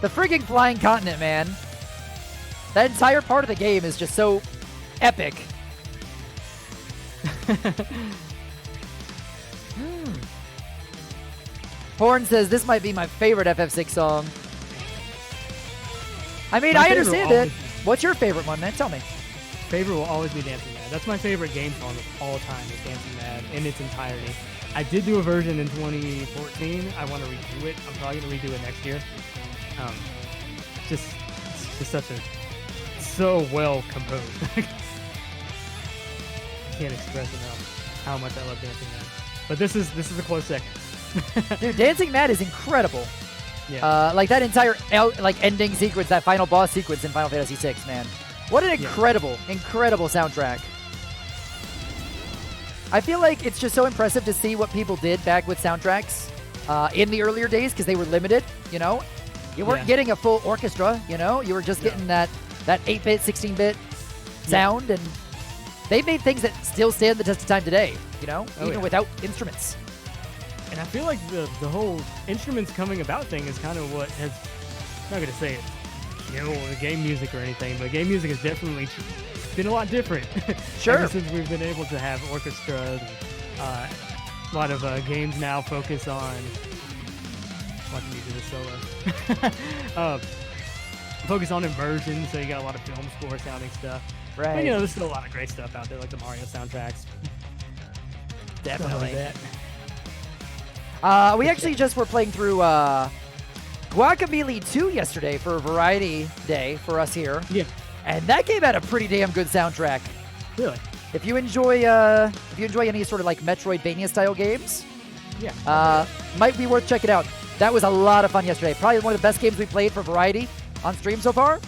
the freaking flying continent, man. That entire part of the game is just so epic. Horn says this might be my favorite FF6 song. I mean, I understand it. What's your favorite one, man? Tell me. Favorite will always be Dancing Mad. That's my favorite game song of all time, is Dancing Mad in its entirety. I did do a version in 2014. I want to redo it. I'm probably going to redo it next year. It's just such a... so well composed. Can't express enough how much I love Dancing Mad. But this is a close second. Dude, Dancing Mad is incredible. Yeah. Like that entire ending sequence, that final boss sequence in Final Fantasy VI, man. What an incredible soundtrack. I feel like it's just so impressive to see what people did back with soundtracks in the earlier days, because they were limited, you know? You weren't getting a full orchestra, you know? You were just getting that 8-bit, 16-bit sound, and they made things that still stand the test of time today, you know? Even without instruments. And I feel like the whole instruments coming about thing is kind of what has, I'm not going to say it, you know, the game music or anything, but game music has definitely been a lot different. Sure. Ever since we've been able to have orchestras, a lot of games now focus on, watching me do this solo, focus on immersion, so you got a lot of film score sounding stuff. Right. But, you know, there's still a lot of great stuff out there, like the Mario soundtracks. Definitely. Stuff like We actually just were playing through Guacamelee 2 yesterday for Variety Day for us here. Yeah. And that game had a pretty damn good soundtrack. Really? If you enjoy any sort of like Metroidvania style games, might be worth checking out. That was a lot of fun yesterday. Probably one of the best games we played for Variety on stream so far.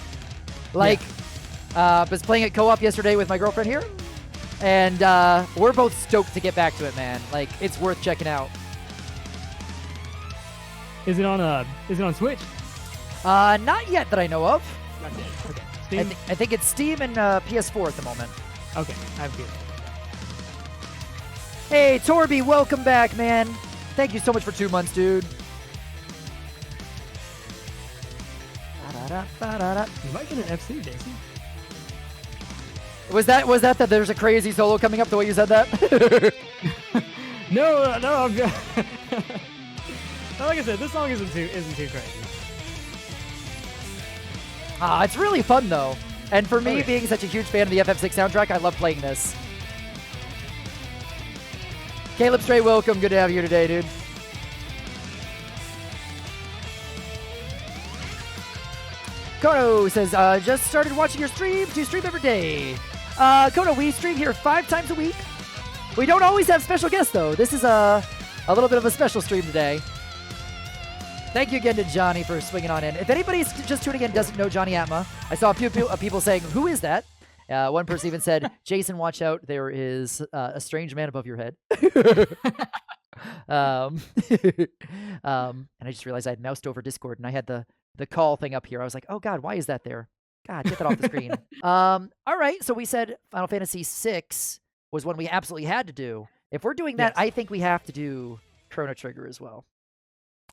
Like, was playing it co-op yesterday with my girlfriend here, and we're both stoked to get back to it, man. Like, it's worth checking out. Is it on Switch? Not yet that I know of. Not yet. Okay. Steam? I think it's Steam and PS4 at the moment. Okay, I have good. Hey, Torby, welcome back, man. Thank you so much for 2 months, dude. You might get an FC, Jason. Was that there's a crazy solo coming up the way you said that? No, I'm good. Like I said, this song isn't too crazy. It's really fun though. And for me, being such a huge fan of the FF6 soundtrack, I love playing this. Caleb Stray, welcome. Good to have you here today, dude. Chrono says, just started watching your stream. Do you stream every day? Chrono, we stream here 5 times a week. We don't always have special guests, though. This is a little bit of a special stream today. Thank you again to Johnny for swinging on in. If anybody's just tuning in doesn't know Jonny Atma, I saw a few people saying, who is that? One person even said, Jason, watch out. There is a strange man above your head. And I just realized I had moused over Discord and I had the call thing up here. I was like, oh, God, why is that there? God, get that off the screen. All right, so we said Final Fantasy VI was one we absolutely had to do. If we're doing that, I think we have to do Chrono Trigger as well.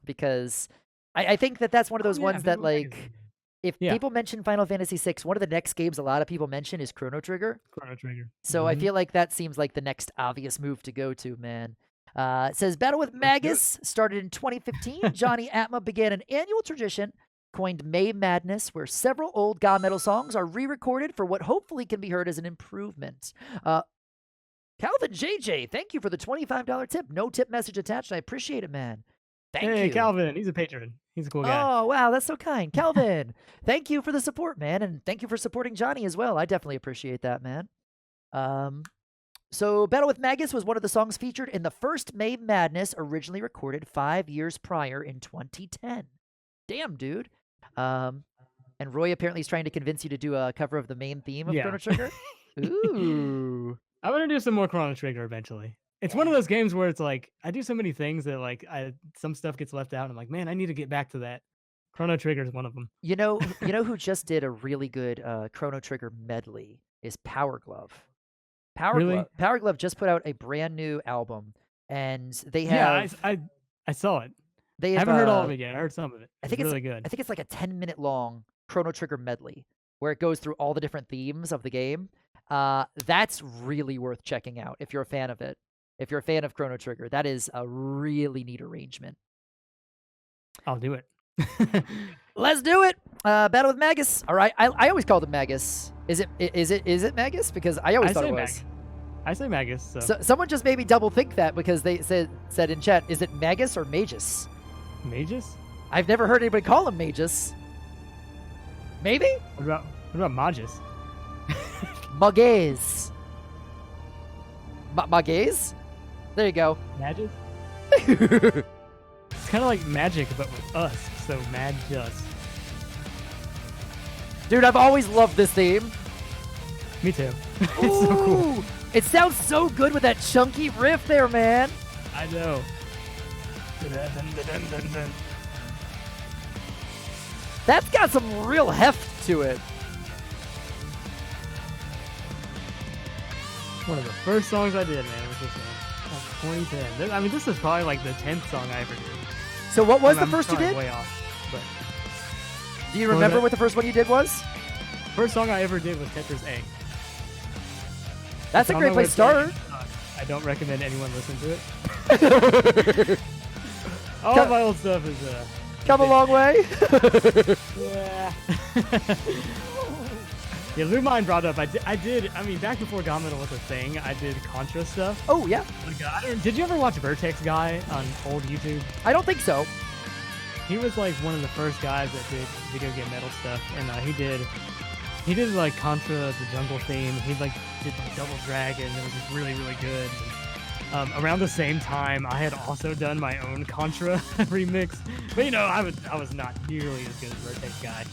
Because I think that's one of those ones that, like, if people mention Final Fantasy VI, one of the next games a lot of people mention is Chrono Trigger. Chrono Trigger. So I feel like that seems like the next obvious move to go to, man. It says, Battle with Magus started in 2015. Jonny Atma began an annual tradition coined May Madness, where several old GaMetal songs are re-recorded for what hopefully can be heard as an improvement. Calvin JJ, thank you for the $25 tip. No tip message attached. I appreciate it, man. Thank you. Hey, Calvin, he's a patron. He's a cool guy. Oh, wow, that's so kind. Calvin, thank you for the support, man, and thank you for supporting Jonny as well. I definitely appreciate that, man. So Battle with Magus was one of the songs featured in the first May Madness, originally recorded 5 years prior in 2010. Damn, dude. And Roy apparently is trying to convince you to do a cover of the main theme of Chrono Trigger. Ooh. I'm going to do some more Chrono Trigger eventually. It's one of those games where it's like, I do so many things that like some stuff gets left out. And I'm like, man, I need to get back to that. Chrono Trigger is one of them. You know who just did a really good Chrono Trigger medley is Power Glove. Power Glove just put out a brand new album, and they have. Yeah, I saw it. They I haven't heard all of it yet. I heard some of it. I think it's really good. I think it's like a 10-minute long Chrono Trigger medley where it goes through all the different themes of the game. That's really worth checking out if you're a fan of it. If you're a fan of Chrono Trigger, that is a really neat arrangement. I'll do it. Let's do it. Battle with Magus. All right. I always called it Magus. Is it Magus? Because I always thought it was. I say Magus. So someone just made me double think that because they said in chat, is it Magus or Magus? Magus? I've never heard anybody call him Magus. Maybe? What about Magus? Magus. Magus? There you go. Magus? It's kind of like magic, but with us. So Magus. Dude, I've always loved this theme. Me too. It's so cool. It sounds so good with that chunky riff there, man. I know. That's got some real heft to it. One of the first songs I did, man, was this one. 2010. I mean, this is probably like the 10th song I ever did. So what was the first you did? Way off, but do you remember what the first one you did was? First song I ever did was Tetris A. That's a great place to start. I don't recommend anyone listen to it. All my old stuff is come a long way. Yeah. Yeah, Lumine brought up. I mean, back before GaMetal was a thing, I did Contra stuff. Oh yeah. Did you ever watch Vertex Guy on old YouTube? I don't think so. He was like one of the first guys that did video game metal stuff, and he did like Contra, the jungle theme. He like did like Double Dragon. It was just really, really good. And, around the same time, I had also done my own Contra remix, but you know, I was not nearly as good as Vertex Guy.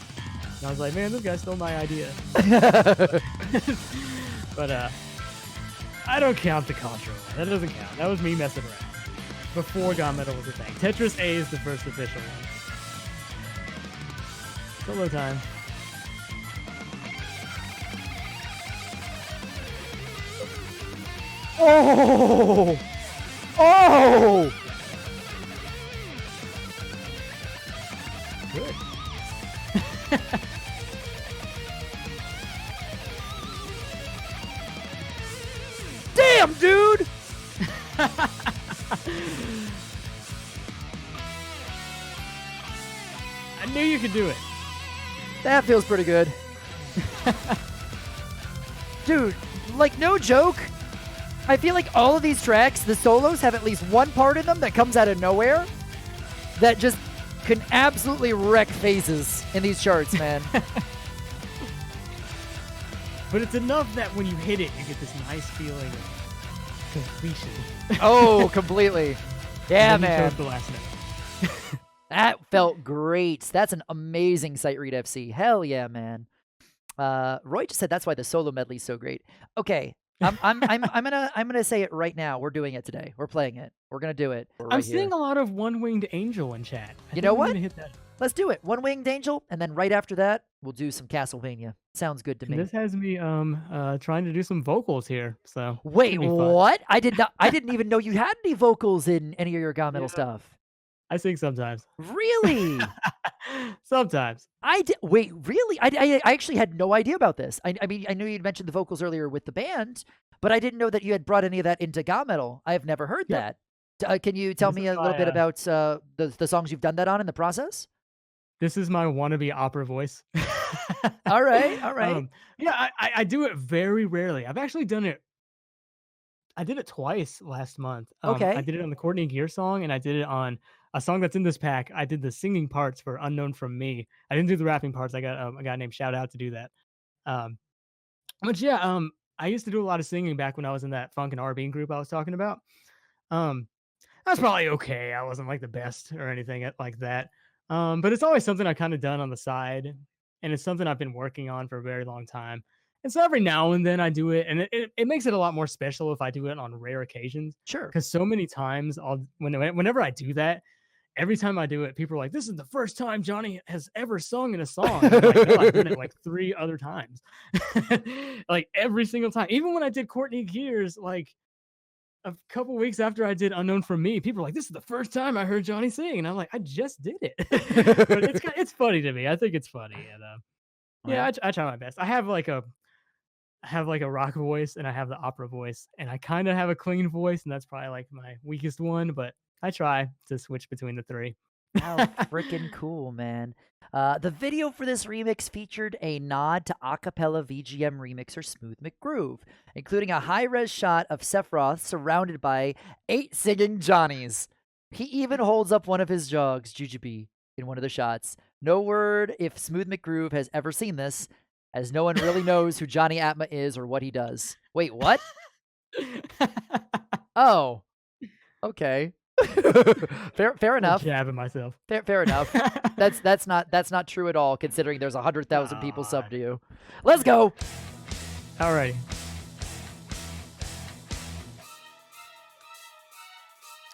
And I was like, man, this guy stole my idea. But I don't count the Contra one. That doesn't count. That was me messing around before GaMetal was a thing. Tetris A is the first official one. Solo time. Oh! Oh! Good. Damn, dude! I knew you could do it. That feels pretty good. Dude, like no joke, I feel like all of these tracks, the solos have at least one part in them that comes out of nowhere that just can absolutely wreck phases in these charts, man. But it's enough that when you hit it, you get this nice feeling of completion. Oh, completely. Yeah, man. The last note. That felt great. That's an amazing sight read FC. Hell yeah, man. Roy just said that's why the solo medley is so great. Okay, I'm gonna say it right now. We're doing it today. We're playing it. We're gonna do it. I'm seeing a lot of One-Winged Angel in chat. You know what? Let's do it. One-Winged Angel, and then right after that, we'll do some Castlevania. Sounds good to me. This has me trying to do some vocals here. So wait, what? I didn't even know you had any vocals in any of your GaMetal stuff. I sing sometimes. Really? Sometimes. Wait, really? I actually had no idea about this. I mean, I knew you'd mentioned the vocals earlier with the band, but I didn't know that you had brought any of that into GaMetal. I have never heard that. Can you tell me a little bit about the songs you've done that on in the process? This is my wannabe opera voice. All right, all right. Yeah, I do it very rarely. I've actually done it. I did it twice last month. I Okay. did it on the Courtney Gear song, and I did it on a song that's in this pack. I did the singing parts for "Unknown from Me." I didn't do the rapping parts. I got a guy named Shout Out to do that. Um, but yeah, I used to do a lot of singing back when I was in that funk and R&B group I was talking about. Um, That's probably okay. I wasn't like the best or anything like that. But it's always something I kind of done on the side, and it's something I've been working on for a very long time. And so every now and then I do it, and it makes it a lot more special if I do it on rare occasions. Sure. Because so many times whenever I do that, every time I do it, people are like, "This is the first time Johnny has ever sung in a song." And I'm like, "No, I've done it like 3 other times." Like every single time. Even when I did Courtney Gears, like a couple weeks after I did Unknown from Me, people are like, "This is the first time I heard Johnny sing," and I'm like, "I just did it." But it's funny to me. I think it's funny, and yeah, Well, I try my best. I have like a rock voice, and I have the opera voice, and I kind of have a clean voice, and that's probably like my weakest one. But I try to switch between the three. how freaking cool, man. The video for this remix featured a nod to acapella VGM remixer Smooth McGroove, including a high-res shot of Sephiroth surrounded by 8 singing Johnnies. He even holds up one of his jogs, Jujubee, in one of the shots. No word if Smooth McGroove has ever seen this, as no one really knows who Jonny Atma is or what he does. Wait, what? Oh, okay. Fair enough. Jabbing myself. Fair enough. That's not true at all, considering there's 100,000 people subbed to you. Let's go. All right.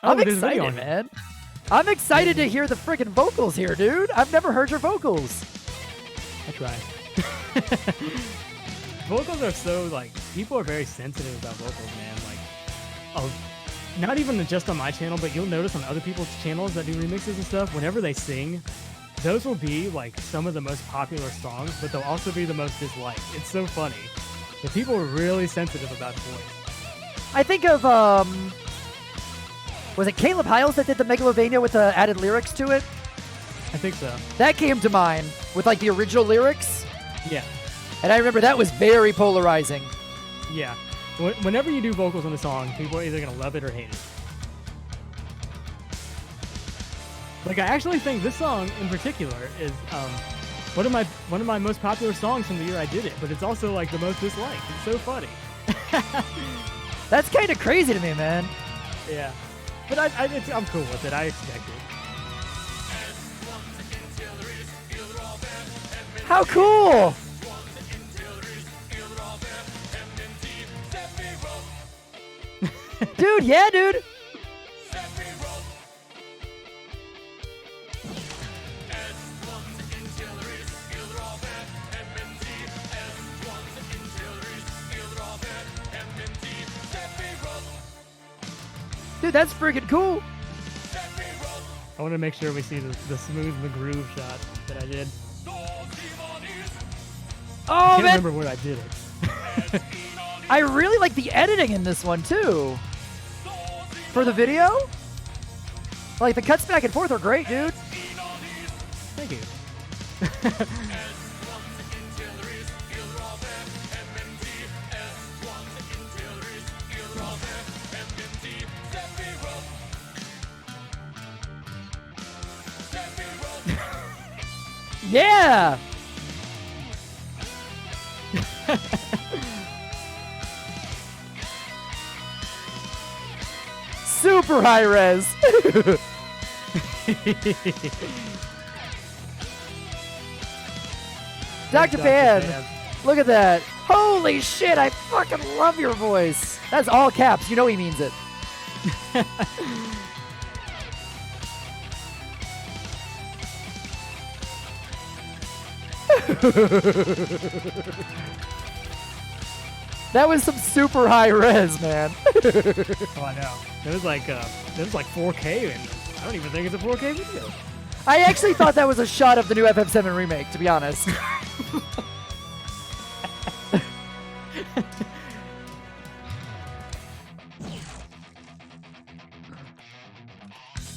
I'm excited, man. I'm excited to hear the freaking vocals here, dude. I've never heard your vocals. I try. Vocals are so like people are very sensitive about vocals, man. Like, oh, not even just on my channel, but you'll notice on other people's channels that do remixes and stuff. Whenever they sing, those will be like some of the most popular songs, but they'll also be the most disliked. It's so funny. The people are really sensitive about voice. I think of was it Caleb Hiles that did the Megalovania with the added lyrics to it? I think so. That came to mind with like the original lyrics. Yeah. And I remember that was very polarizing. Yeah. Whenever you do vocals on a song, people are either going to love it or hate it. Like, I actually think this song in particular is one of my most popular songs from the year I did it, but it's also like the most disliked. It's so funny. That's kind of crazy to me, man. Yeah. But I'm cool with it. I expect it. How cool! Dude, yeah, dude. Dude, that's freaking cool. I want to make sure we see the smooth McGroove shot that I did. Oh, I can't man. remember where I did it. I really like the editing in this one, too. For the video? Like, the cuts back and forth are great, dude. Thank you. Yeah! Super high res. Dr. Pan, look at that. Holy shit, I fucking love your voice. That's all caps. You know he means it. That was some super high res, man. Oh, I know. It was like 4K, and I don't even think it's a 4K video. I actually thought that was a shot of the new FF7 remake, to be honest.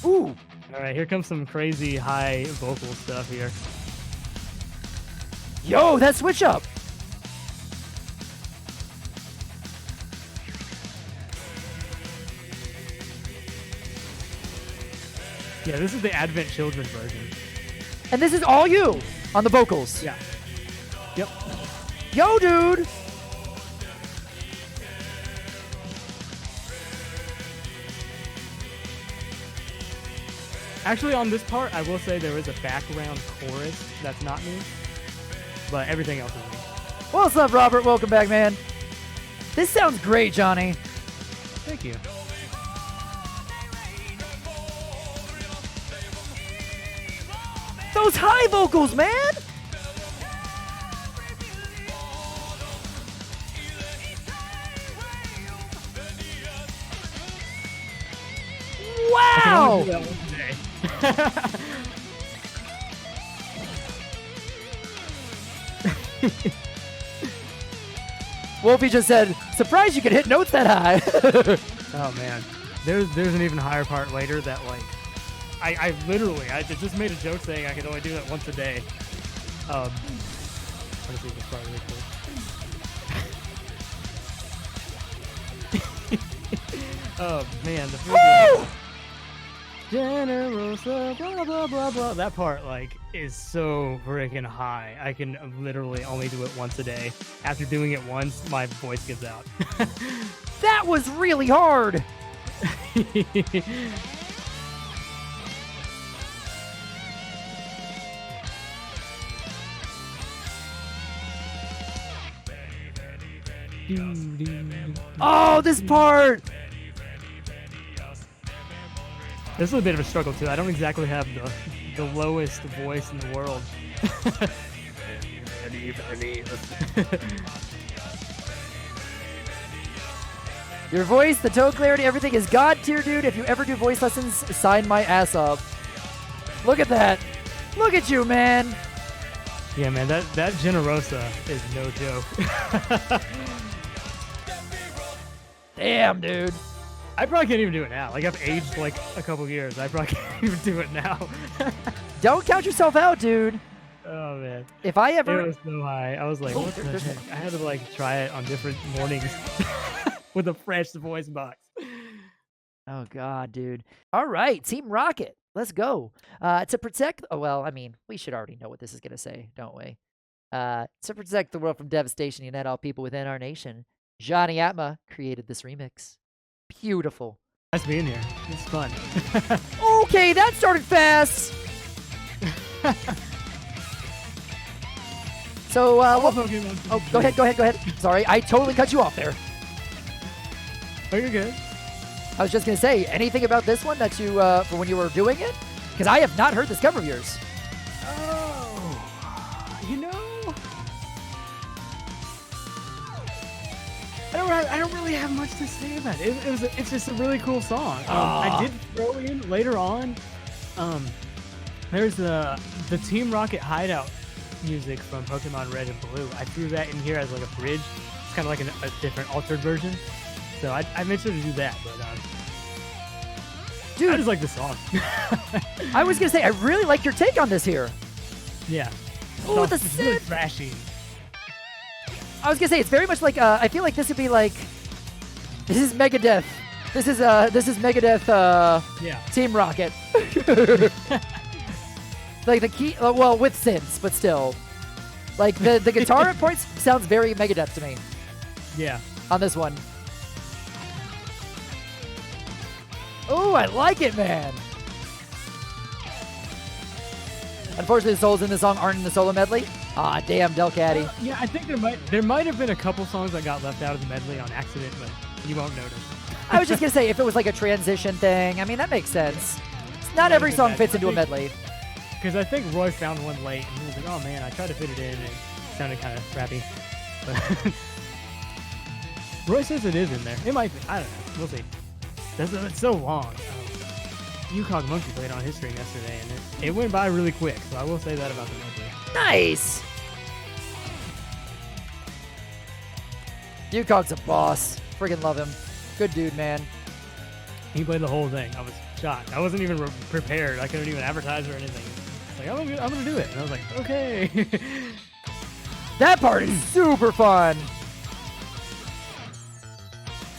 Ooh. All All right, here comes some crazy high vocal stuff here. Yo, that switch up. Yeah, this is the Advent Children version. And this is all you on the vocals. Yeah. Yep. Yo, dude. Actually, on this part, I will say there is a background chorus that's not me, but everything else is me. What's up, Robert? Welcome back, man. This sounds great, Johnny. Thank you. Those high vocals, man. Wow. Wolfie just said, surprised you could hit notes that high. Oh man, there's an even higher part later that like, I just made a joke saying I could only do that once a day. Let me see this part really quick. Oh man, the Woo! Generosa, blah blah blah blah. That part like is so freaking high. I can literally only do it once a day. After doing it once, my voice gives out. That was really hard. Oh, this part. This is a bit of a struggle too. I don't exactly have the lowest voice in the world. Your voice, the tone clarity, everything is God tier, dude. If you ever do voice lessons, sign my ass up. Look at that. Look at you, man. Yeah, man, that Generosa is no joke. Damn, dude. I probably can't even do it now. Like, I've aged like a couple years. I probably can't even do it now. Don't count yourself out, dude. Oh, man. If I ever... It was so high. I was like, what the heck? I had to, like, try it on different mornings with a fresh voice box. Oh, God, dude. All right, Team Rocket. Let's go. To protect... Oh, well, I mean, we should already know what this is going to say, don't we? To protect the world from devastation and unite all people within our nation, Jonny Atma created this remix. Beautiful. Nice being here. It's fun. Okay, that started fast. So, go ahead. Sorry, I totally cut you off there. Oh, you're good. I was just going to say, anything about this one that you, for when you were doing it? Because I have not heard this cover of yours. Oh, you know, I don't really have much to say about it. It's just a really cool song. I did throw in later on. There's the Team Rocket Hideout music from Pokemon Red and Blue. I threw that in here as like a bridge. It's kind of like a different altered version. So I made sure to do that, but dude, I just like the song. I was gonna say I really like your take on this here. Yeah. Oh, the it's really thrashy. I was gonna say it's very much like I feel like this would be like this is Megadeth. This is Megadeth. Yeah. Team Rocket. Like the key, well, with synths, but still, like the guitar at points sounds very Megadeth to me. Yeah. On this one. Oh, I like it, man. Unfortunately, the souls in the song aren't in the solo medley. Ah, damn, Del Caddy. Yeah, I think there might have been a couple songs that got left out of the medley on accident, but you won't notice. I was just gonna say if it was like a transition thing. I mean, that makes sense. Not every song fits into a medley. Because I think Roy found one late, and he was like, "Oh man, I tried to fit it in, and it sounded kind of crappy." But Roy says it is in there. It might be. I don't know. We'll see. It's so long. Yukog Monkey played on his stream yesterday, and it went by really quick. So I will say that about the medley. Nice. Yukog's a boss. Friggin' love him. Good dude, man. He played the whole thing. I was shot. I wasn't even prepared. I couldn't even advertise or anything. It's like, I'm gonna do it. And I was like, okay. That part is super fun.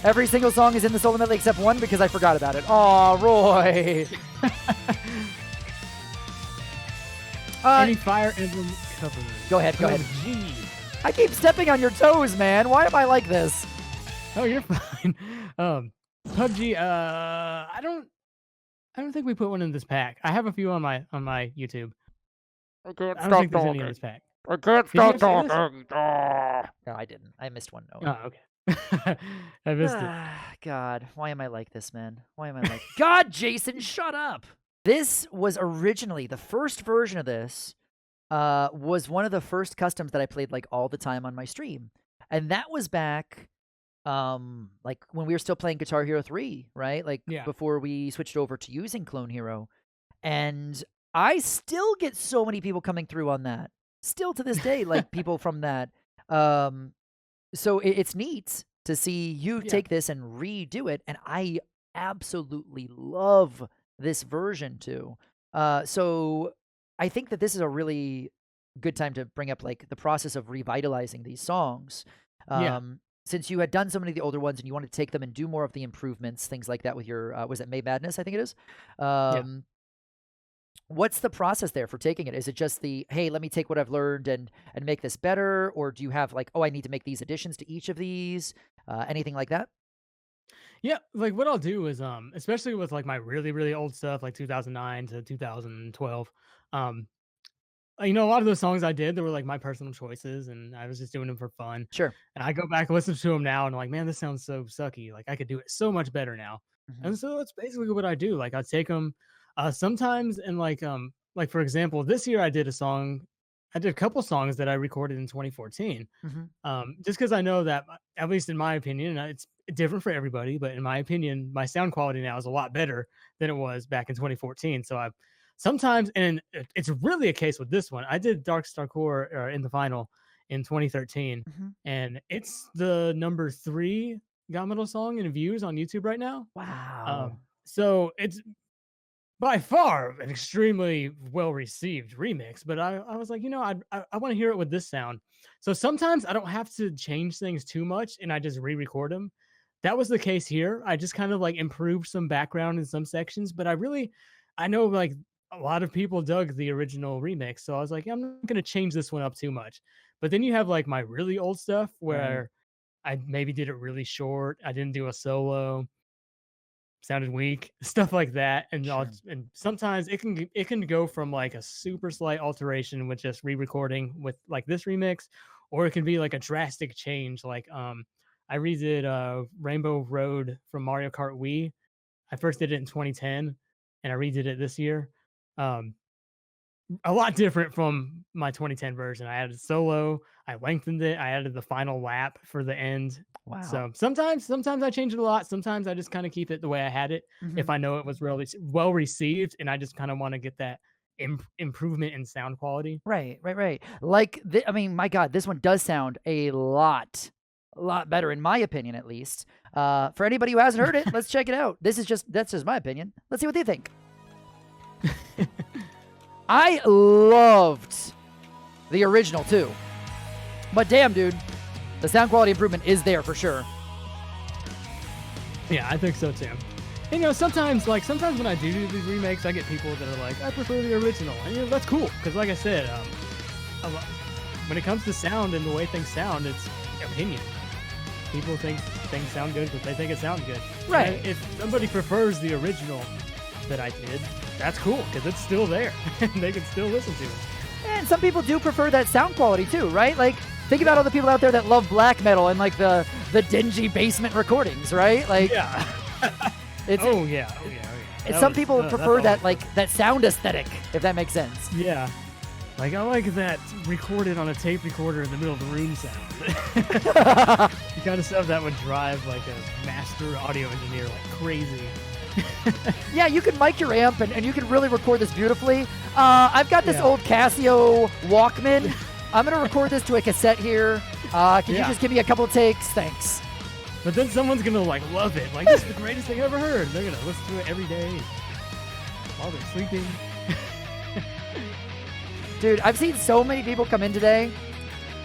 Every single song is in the solo medley except one because I forgot about it. Aw, Roy. Any Fire Emblem covers? Go ahead. Gee. I keep stepping on your toes, man. Why am I like this? Oh, you're fine. PUBG. I don't think we put one in this pack. I have a few on my YouTube. I can't I don't think there's any in this pack. I can't Did you stop actually talking. No, I didn't. I missed one. No. Oh, okay. I missed it. God, why am I like this, man? Why am I like... God, Jason, shut up! This was originally, the first version of this was one of the first customs that I played like all the time on my stream. And that was back like when we were still playing Guitar Hero 3, right? Like before we switched over to using Clone Hero. And I still get so many people coming through on that. Still to this day, like people from that. So it's neat to see you take this and redo it. And I absolutely love this version too. So I think that this is a really good time to bring up like the process of revitalizing these songs. Since you had done so many of the older ones and you want to take them and do more of the improvements, things like that with your, was it May Madness? I think it is. What's the process there for taking it? Is it just the, hey, let me take what I've learned and make this better? Or do you have like, oh, I need to make these additions to each of these? Anything like that? Yeah, like what I'll do is, especially with like my really, really old stuff, like 2009 to 2012, you know, a lot of those songs I did, they were like my personal choices and I was just doing them for fun. Sure. And I go back and listen to them now and I'm like, man, this sounds so sucky. Like I could do it so much better now. And so that's basically what I do. Like I take them sometimes and like for example, this year I did a couple songs that I recorded in 2014. Just because I know that, at least in my opinion, it's different for everybody, but in my opinion, my sound quality now is a lot better than it was back in 2014. So I've sometimes, and it's really a case with this one. I did Dark Star Core in the final in 2013, and it's the number 3 GaMetal song in views on YouTube right now. Wow. So it's by far an extremely well-received remix, but I was like, you know, I want to hear it with this sound. So sometimes I don't have to change things too much, and I just re-record them. That was the case here. I just kind of like improved some background in some sections, but I know like a lot of people dug the original remix, so I was like, I'm not going to change this one up too much. But then you have like my really old stuff where I maybe did it really short. I didn't do a solo. Sounded weak, stuff like that, and and sometimes it can go from like a super slight alteration with just re-recording with like this remix, or it can be like a drastic change. Like I redid Rainbow Road from Mario Kart Wii. I first did it in 2010, and I redid it this year. A lot different from my 2010 version. I added solo, I lengthened it, I added the final lap for the end. Wow. So sometimes I change it a lot. Sometimes I just kind of keep it the way I had it. If I know it was really well received and I just kind of want to get that improvement in sound quality. Right. Like, I mean, my God, this one does sound a lot better in my opinion, at least. For anybody who hasn't heard it, let's check it out. That's just my opinion. Let's see what they think. I loved the original too, but damn, dude, the sound quality improvement is there for sure. Yeah, I think so too. And, you know, sometimes when I do these remakes, I get people that are like, I prefer the original, and you know, that's cool because, like I said, when it comes to sound and the way things sound, it's opinion. People think things sound good because they think it sounds good. Right. And if somebody prefers the original that I did, that's cool because it's still there and they can still listen to it. And some people do prefer that sound quality too, right? Like, think about all the people out there that love black metal and like the dingy basement recordings, right? Like, yeah. It's, oh yeah. And some people prefer that that sound aesthetic, if that makes sense. Yeah. Like, I like that recorded on a tape recorder in the middle of the room sound. The kind of stuff that would drive like a master audio engineer like crazy. Yeah, you can mic your amp and you can really record this beautifully. I've got this old Casio Walkman. I'm going to record this to a cassette here. Can you just give me a couple of takes? Thanks. But then someone's going to like love it. Like, this is the greatest thing I've ever heard. They're going to listen to it every day. while they're sleeping. Dude, I've seen so many people come in today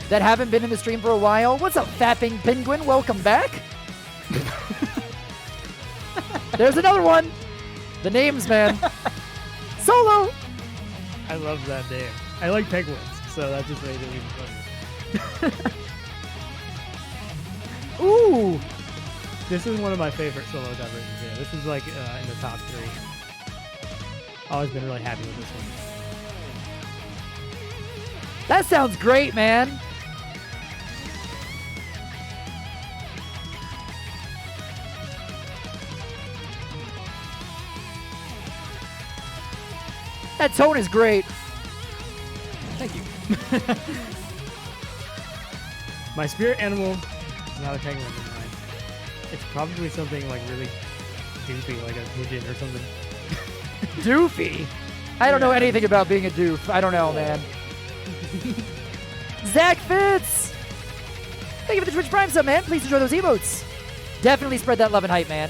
that haven't been in the stream for a while. What's up, Fapping Penguin? Welcome back. There's another one. The names, man. Solo. I love that name. I like penguins, so that just made it even funnier. Ooh. This is one of my favorite solo diversions. Yeah, this is like in the top 3. Always been really happy with this one. That sounds great, man. That tone is great. Thank you. My spirit animal is not a penguin in mine. It's probably something like really goofy, like a pigeon or something. Doofy? I don't know anything about being a doof. I don't know, man. Zach Fitz! Thank you for the Twitch Prime sub, man. Please enjoy those emotes. Definitely spread that love and hype, man.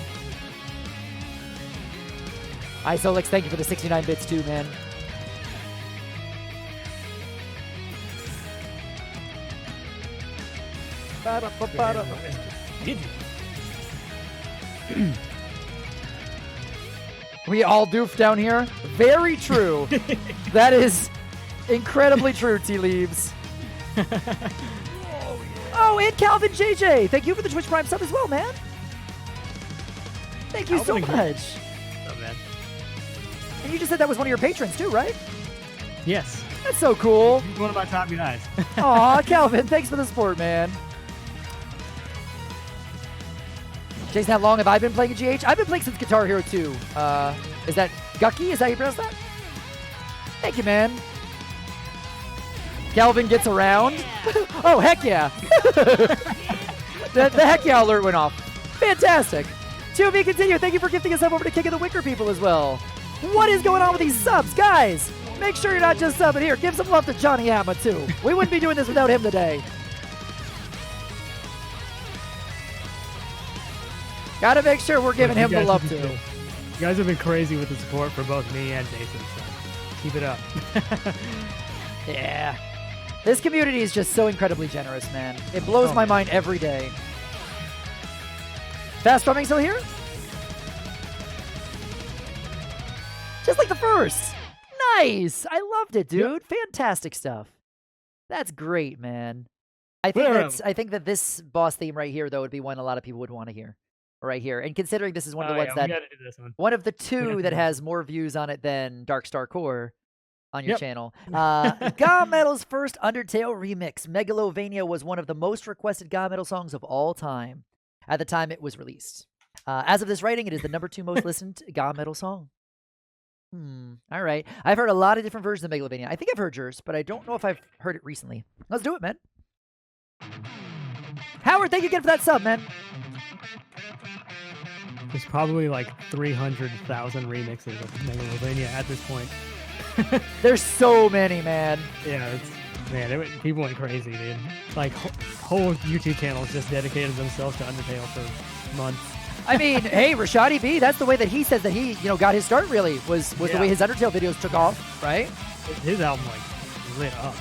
Isolix, thank you for the 69 bits too, man. We all doof down here? Very true. That is incredibly true, Tea Leaves. Oh, and Calvin JJ. Thank you for the Twitch Prime sub as well, man. Thank you so much. Oh, man. And you just said that was one of your patrons too, right? Yes. That's so cool. He's one of my top guys. Aw, Calvin, thanks for the support, man. Jason, how long have I been playing GH? I've been playing since Guitar Hero 2. Is that Gucky? Is that how you pronounce that? Thank you, man. Calvin gets around. Oh, heck yeah. the heck yeah alert went off. Fantastic. To be continued. Thank you for gifting us up over to King of the Wicker people as well. What is going on with these subs? Guys, make sure you're not just subbing here. Give some love to Jonny Atma, too. We wouldn't be doing this without him today. Gotta make sure we're giving him the love, too. You guys have been crazy with the support for both me and Jason, so keep it up. Yeah. This community is just so incredibly generous, man. It blows my mind every day. Fast Drumming still here? Just like the first. Nice. I loved it, dude. Yep. Fantastic stuff. That's great, man. I think that this boss theme right here, though, would be one a lot of people would want to hear. Right here. And considering this is one of the ones that one of the 2 that has more views on it than Dark Star Core on your channel. GaMetal's first Undertale remix, Megalovania, was one of the most requested GaMetal songs of all time at the time it was released. As of this writing, it is the #2 most listened GaMetal song. All right. I've heard a lot of different versions of Megalovania. I think I've heard yours, but I don't know if I've heard it recently. Let's do it, man. Howard, thank you again for that sub, man. There's probably like 300,000 remixes of Megalovania at this point. There's so many, man. Yeah, people went crazy, dude. Like whole YouTube channels just dedicated themselves to Undertale for months. I mean, hey, Rashadi B, that's the way that he says that he, got his start. Really was the way his Undertale videos took off, right? His album like lit up.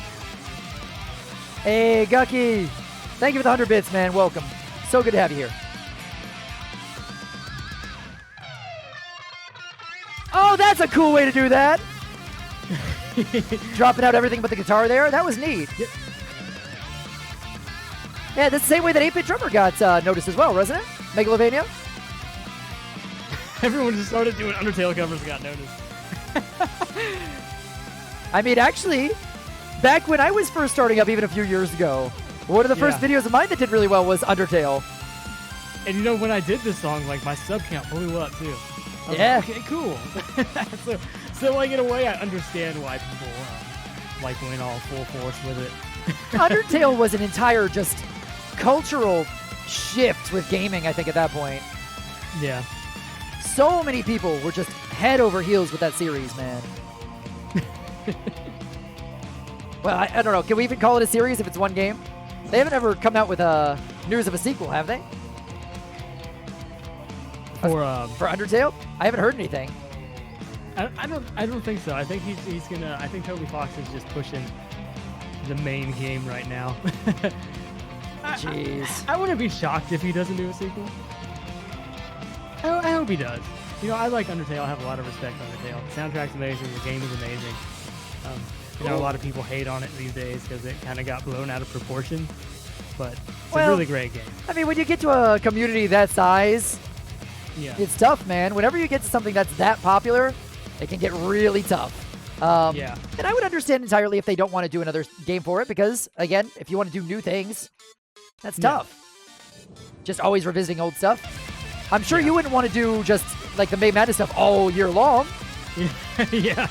Hey, Gucky, thank you for the 100 bits, man. Welcome. So good to have you here. Oh, that's a cool way to do that. Dropping out everything but the guitar there. That was neat. Yep. Yeah, that's the same way that 8-Bit Drummer got noticed as well, wasn't it? Megalovania? Everyone just started doing Undertale covers and got noticed. I mean, actually, back when I was first starting up even a few years ago, one of the first videos of mine that did really well was Undertale. And when I did this song, like my sub count blew up too. Yeah. Like, okay, cool. so like in a way, I understand why people like went all full force with it. Undertale was an entire just cultural shift with gaming, I think, at that point. Yeah. So many people were just head over heels with that series, man. Well, I don't know. Can we even call it a series if it's one game? They haven't ever come out with news of a sequel, have they? For Undertale? I haven't heard anything. I don't think so. I think he's gonna. I think Toby Fox is just pushing the main game right now. Jeez. I wouldn't be shocked if he doesn't do a sequel. I hope he does. You know, I like Undertale. I have a lot of respect for Undertale. The soundtrack's amazing. The game is amazing. You know, a lot of people hate on it these days because it kind of got blown out of proportion. But it's a really great game. I mean, when you get to a community that size, yeah, it's tough, man. Whenever you get to something that's that popular, it can get really tough. Yeah. And I would understand entirely if they don't want to do another game for it because, again, if you want to do new things, that's tough. Just always revisiting old stuff. I'm sure you wouldn't want to do just like the May Madness stuff all year long. Yeah.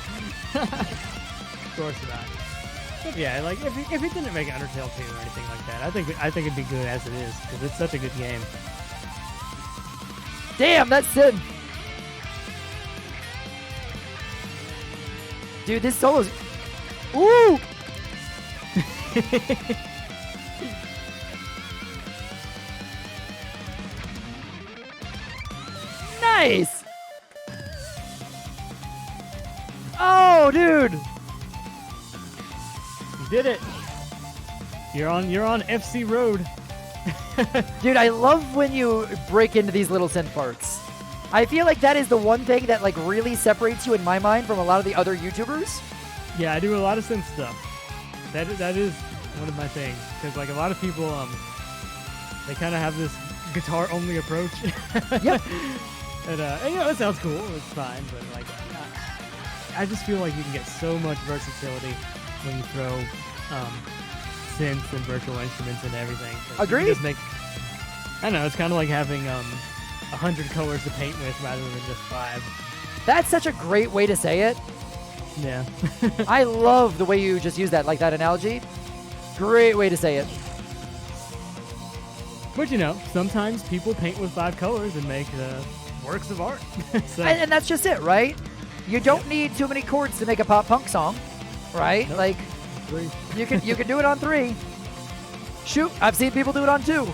Of course not. But yeah, like if it didn't make Undertale 2 or anything like that, I think it'd be good as it is because it's such a good game. Damn, that's sin. Dude, this solo's... Ooh! Nice! Oh, dude! You did it! You're on FC Road. Dude, I love when you break into these little synth parts. I feel like that is the one thing that like really separates you in my mind from a lot of the other YouTubers. Yeah, I do a lot of synth stuff. That is one of my things because like a lot of people they kind of have this guitar only approach. Yep. And you know, it sounds cool. It's fine, but like I just feel like you can get so much versatility when you throw synths and virtual instruments and everything. Agreed. Just make, I don't know. It's kind of like having 100 colors to paint with rather than just 5. That's such a great way to say it. Yeah. I love the way you just use that, like that analogy. Great way to say it. But you know, sometimes people paint with 5 colors and make works of art. So, And that's just it, right? You don't need too many chords to make a pop punk song, right? Nope. Like you can do it on 3. Shoot, I've seen people do it on 2.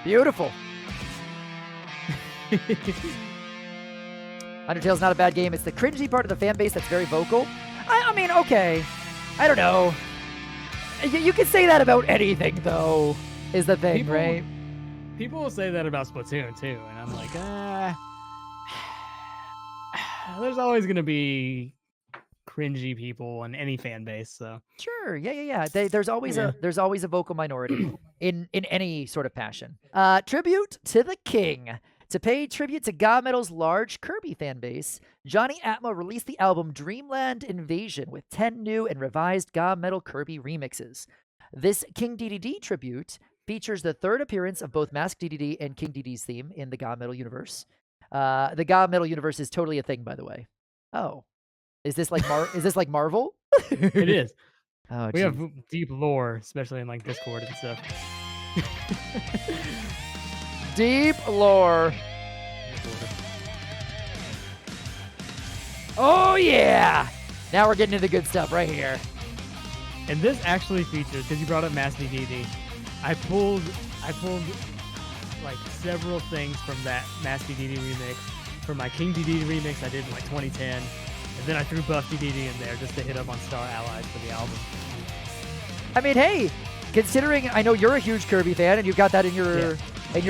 Beautiful. Undertale's not a bad game. It's the cringy part of the fan base that's very vocal. I mean, okay. I don't know. You can say that about anything, though, is the thing, right? People will say that about Splatoon, too. And I'm like, there's always going to be cringy people in any fan base, so. Sure, yeah. There's always a vocal minority in any sort of passion. Tribute to the king. To pay tribute to GaMetal's large Kirby fan base, Jonny Atma released the album Dreamland Invasion with 10 new and revised GaMetal Kirby remixes. This King DDD tribute features the third appearance of both Mask DDD and King DDD's theme in the GaMetal universe. The GaMetal universe is totally a thing, by the way. Oh, is this like Marvel? It is. Oh, we have deep lore, especially in like Discord and stuff. Deep lore. Oh yeah! Now we're getting into the good stuff right here. And this actually features, because you brought up Mass DDD, I pulled like several things from that Mass DDD remix. For my King DDD remix I did in like 2010. And then I threw Buff DDD in there just to hit up on Star Allies for the album. I mean, hey, considering I know you're a huge Kirby fan and you've got that in your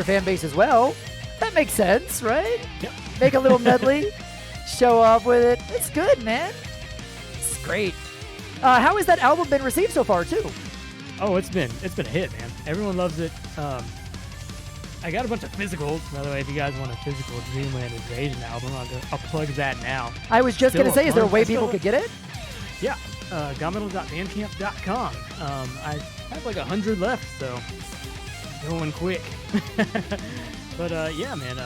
fan base as well, that makes sense, right? Yep. Make a little medley, show up with it. It's good, man. It's great. How has that album been received so far, too? Oh, it's been a hit, man. Everyone loves it. I got a bunch of physicals, by the way. If you guys want a physical Dreamland Invasion album, I'll plug that now. I was just going to say, is there a way people could get it? Yeah, GaMetal.bandcamp.com. I have like 100 left, so going quick. But yeah, man,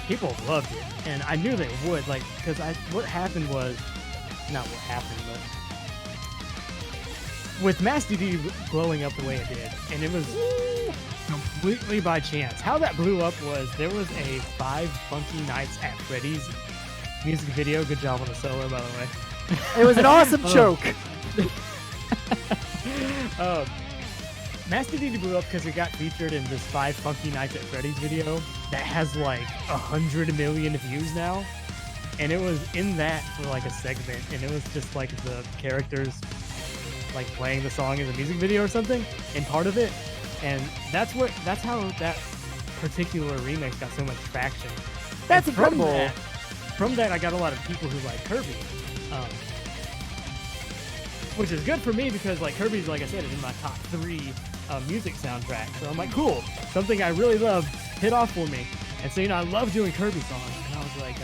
people loved it, and I knew they would, like, because what happened was, not what happened, but with Mass DD blowing up the way it did, and it was completely by chance. How that blew up was there was a 5 Funky Nights at Freddy's music video. Good job on the solo, by the way. It was an awesome choke. Master D blew up because it got featured in this 5 Funky Nights at Freddy's video that has like 100 million views now. And it was in that for like a segment, and it was just like the characters like playing the song as a music video or something in part of it. And that's how that particular remix got so much traction. That's and incredible. From that, I got a lot of people who like Kirby. Which is good for me because like Kirby's, like I said, is in my top 3 music soundtracks. So I'm like, cool, something I really love hit off for me. And so, I love doing Kirby songs. And I was like,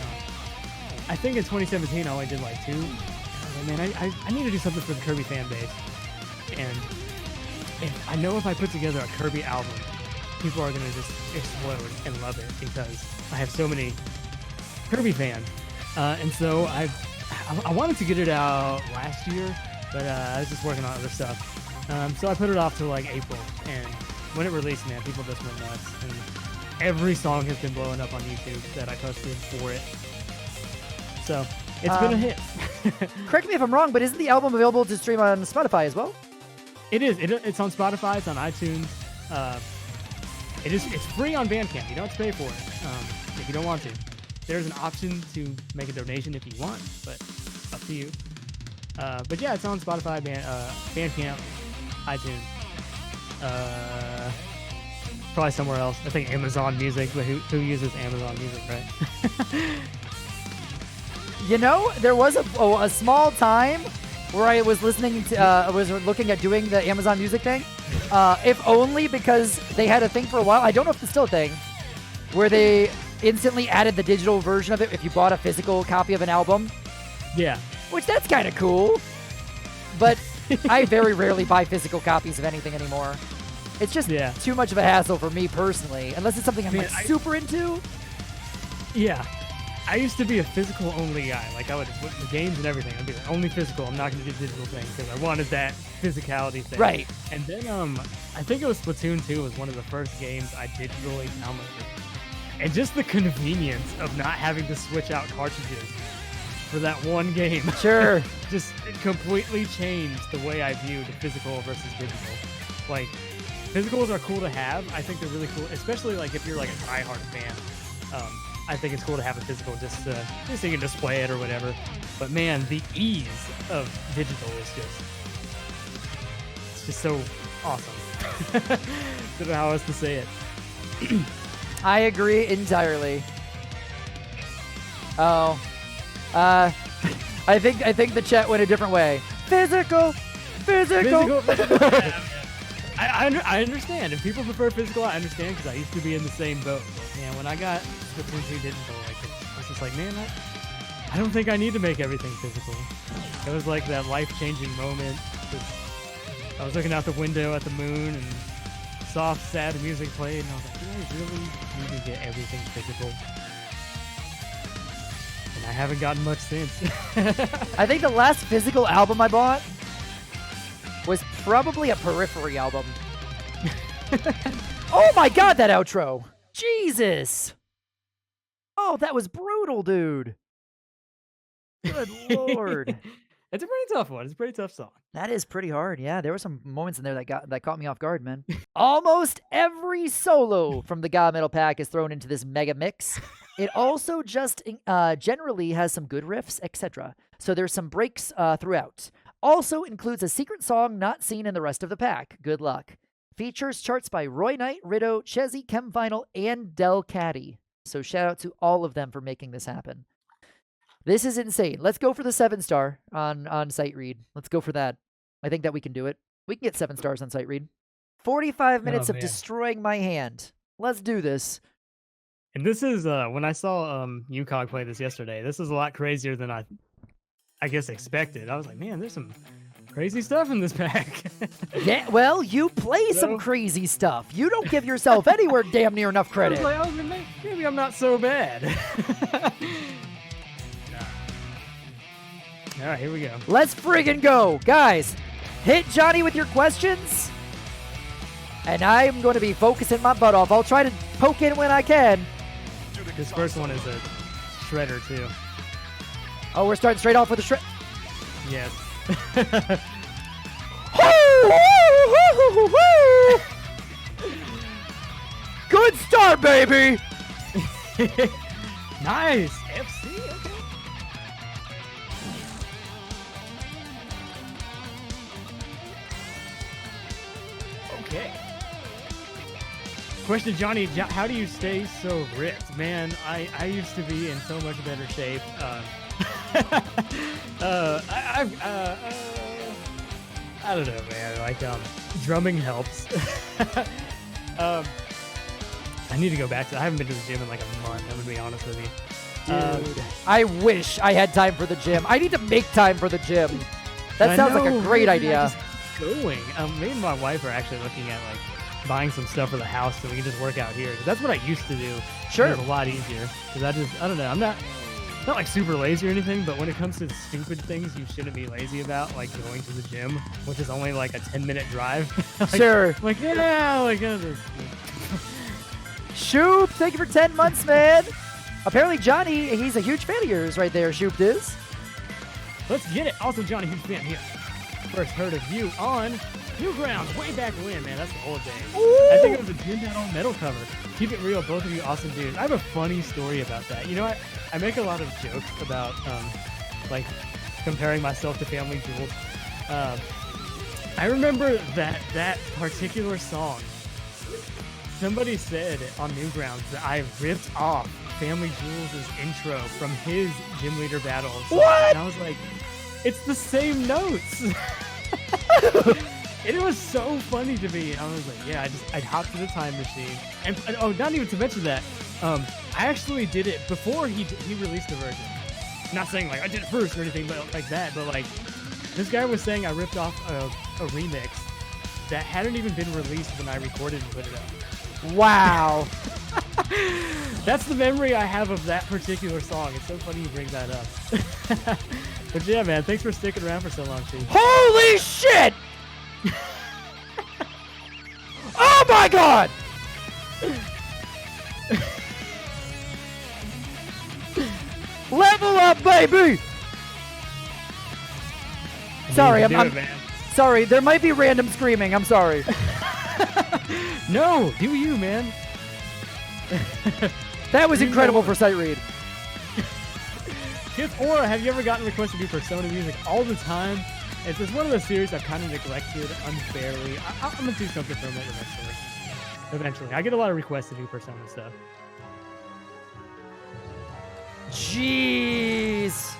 I think in 2017 I only did like 2. And I was like, man, I need to do something for the Kirby fan base. And I know if I put together a Kirby album, people are gonna just explode and love it because I have so many Kirby fans. And so I wanted to get it out last year, but I was just working on other stuff. So I put it off to like April, and when it released, man, people just went nuts. And every song has been blowing up on YouTube that I posted for it. So it's been a hit. Correct me if I'm wrong, but isn't the album available to stream on Spotify as well? It is. It's on Spotify. It's on iTunes. It's free on Bandcamp. You don't have to pay for it if you don't want to. There's an option to make a donation if you want, but up to you. But yeah, it's on Spotify, Bandcamp, iTunes, probably somewhere else. I think Amazon Music, but who uses Amazon Music, right? There was a small time where I was listening to, I was looking at doing the Amazon Music thing, if only because they had a thing for a while. I don't know if it's still a thing, where they instantly added the digital version of it if you bought a physical copy of an album. Yeah. Which that's kind of cool. But I very rarely buy physical copies of anything anymore. It's just too much of a hassle for me personally, unless it's something I'm super into. Yeah. I used to be a physical only guy. Like I would with the games and everything. I'd be like, only physical. I'm not going to do digital things because I wanted that physicality thing. Right. And then I think it was Splatoon 2 was one of the first games I digitally downloaded. And just the convenience of not having to switch out cartridges for that one game. Sure. Just completely changed the way I viewed physical versus digital. Like, physicals are cool to have. I think they're really cool, especially like if you're like a diehard fan. I think it's cool to have a physical just so you can display it or whatever. But man, the ease of digital is just so awesome. Don't know how else to say it. I agree entirely. Oh, I think the chat went a different way. Physical. I understand. If people prefer physical, I understand because I used to be in the same boat. Man, when I got Splatoon 2 digital, I was just like, man, I don't think I need to make everything physical. It was like that life-changing moment. I was looking out the window at the moon and soft, sad music played, and I was like, do I really need to get everything physical? And I haven't gotten much since. I think the last physical album I bought was probably a Periphery album. Oh my god, that outro! Jesus! Oh, that was brutal, dude. Good lord. It's a pretty tough one. It's a pretty tough song. That is pretty hard. Yeah, there were some moments in there that caught me off guard, man. Almost every solo from the GaMetal pack is thrown into this mega mix. It also just generally has some good riffs, etc. So there's some breaks throughout. Also includes a secret song not seen in the rest of the pack. Good luck. Features charts by Roy Knight, Ritto, Chezzy, Chemfinal, and Del Caddy. So shout out to all of them for making this happen. This is insane. Let's go for the 7-star on Sight Read. Let's go for that. I think that we can do it. We can get 7 stars on Sight Read. 45 minutes of destroying my hand. Let's do this. And this is when I saw UCOG play this yesterday. This is a lot crazier than I guess expected. I was like, man, there's some crazy stuff in this pack. Yeah, well, you play some crazy stuff. You don't give yourself anywhere damn near enough credit. I was like, maybe I'm not so bad. All right, here we go. Let's friggin' go. Guys, hit Johnny with your questions. And I'm going to be focusing my butt off. I'll try to poke in when I can. This first one is a shredder, too. Oh, we're starting straight off with a shred. Yes. Good start, baby. Nice. FC. Okay. Okay. Question, Johnny, how do you stay so ripped? Man, I used to be in so much better shape. I don't know, man. Like, drumming helps. I need to go back to. I haven't been to the gym in like a month. I'm gonna be honest with you. Dude, I wish I had time for the gym. I need to make time for the gym. That sounds like a great idea. Going. Me and my wife are actually looking at like buying some stuff for the house so we can just work out here. 'Cause that's what I used to do. Sure. It's a lot easier. Because I don't know. I'm not like super lazy or anything, but when it comes to stupid things you shouldn't be lazy about, like going to the gym, which is only like a 10-minute drive. Like, sure. Like, yeah, like. Shoop, thank you for 10 months, man. Apparently, Johnny, he's a huge fan of yours right there, Shoop is. Let's get it. Also, Johnny, huge fan here. First heard of you on Newgrounds way back when, man. That's the old days. Ooh. I think it was a GaMetal metal cover. Keep it real, both of you awesome dudes. I have a funny story about that. You know what? I make a lot of jokes about, like, comparing myself to Family Jewels. I remember that particular song. Somebody said on Newgrounds that I ripped off Family Jewels' intro from his gym leader battle. What? And I was like, it's the same notes. It was so funny to me. I was like, yeah, I hopped to the time machine. And oh, not even to mention that, I actually did it before he released the version. I'm not saying like I did it first or anything but like that, but like this guy was saying I ripped off a remix that hadn't even been released when I recorded and put it up. Wow. That's the memory I have of that particular song. It's so funny you bring that up. But yeah, man, thanks for sticking around for so long, Chief. Holy shit! Oh my god! Level up, baby! Sorry, I'm sorry. There might be random screaming. I'm sorry. No, do you, man? That was incredible for sight read. Kids, or have you ever gotten requests to do Persona music all the time? It's just one of those series I've kind of neglected unfairly. I'm gonna do something from it eventually. I get a lot of requests to do Persona stuff. Jeez.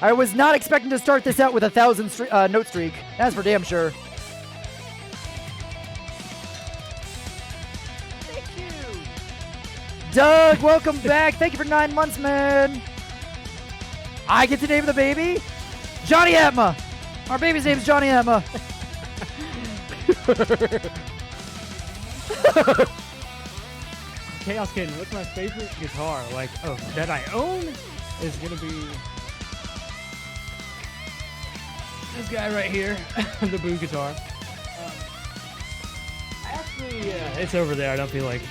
I was not expecting to start this out with a 1,000 note streak. That's for damn sure. Thank you. Doug, welcome back. Thank you for 9 months, man. I get to name the baby Jonny Atma. Our baby's name's Jonny Atma. Chaos Kitten, what's my favorite guitar? Like, oh, that I own is gonna be this guy right here, the Boo guitar. I actually, it's over there. I don't feel like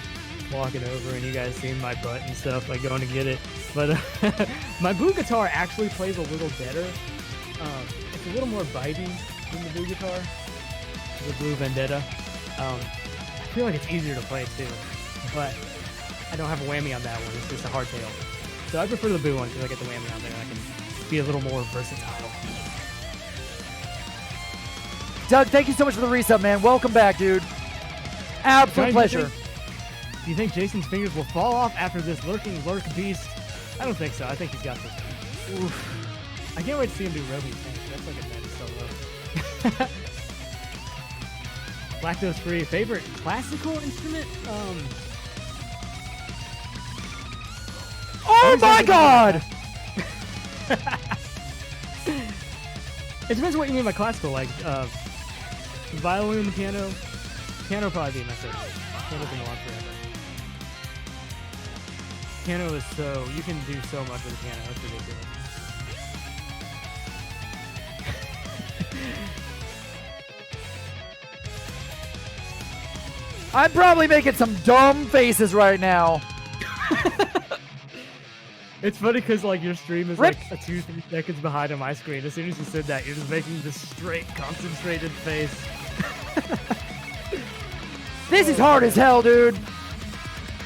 walking over and you guys seeing my butt and stuff, like going to get it. But my Boo guitar actually plays a little better. It's a little more bitey than the Boo guitar, the Boo Vendetta. I feel like it's easier to play too, but I don't have a whammy on that one. It's just a hardtail. So I prefer the Boo one because I get the whammy on there and I can be a little more versatile. Doug, thank you so much for the resub, man. Welcome back, dude. Absolute pleasure. Do you think Jason's fingers will fall off after this lurk beast? I don't think so. I think he's got this. Oof. I can't wait to see him do Roby Tank. That's like a nice solo. Lactose free. Favorite classical instrument? Oh my god! It depends what you mean by classical. Like, violin, piano. Piano would probably be my favorite. Piano's been around forever. Piano is so, you can do so much with the piano. It's ridiculous. I'm probably making some dumb faces right now. It's funny because like your stream is like 2-3 seconds behind on my screen. As soon as you said that, you're just making this straight, concentrated face. This is hard as hell, dude.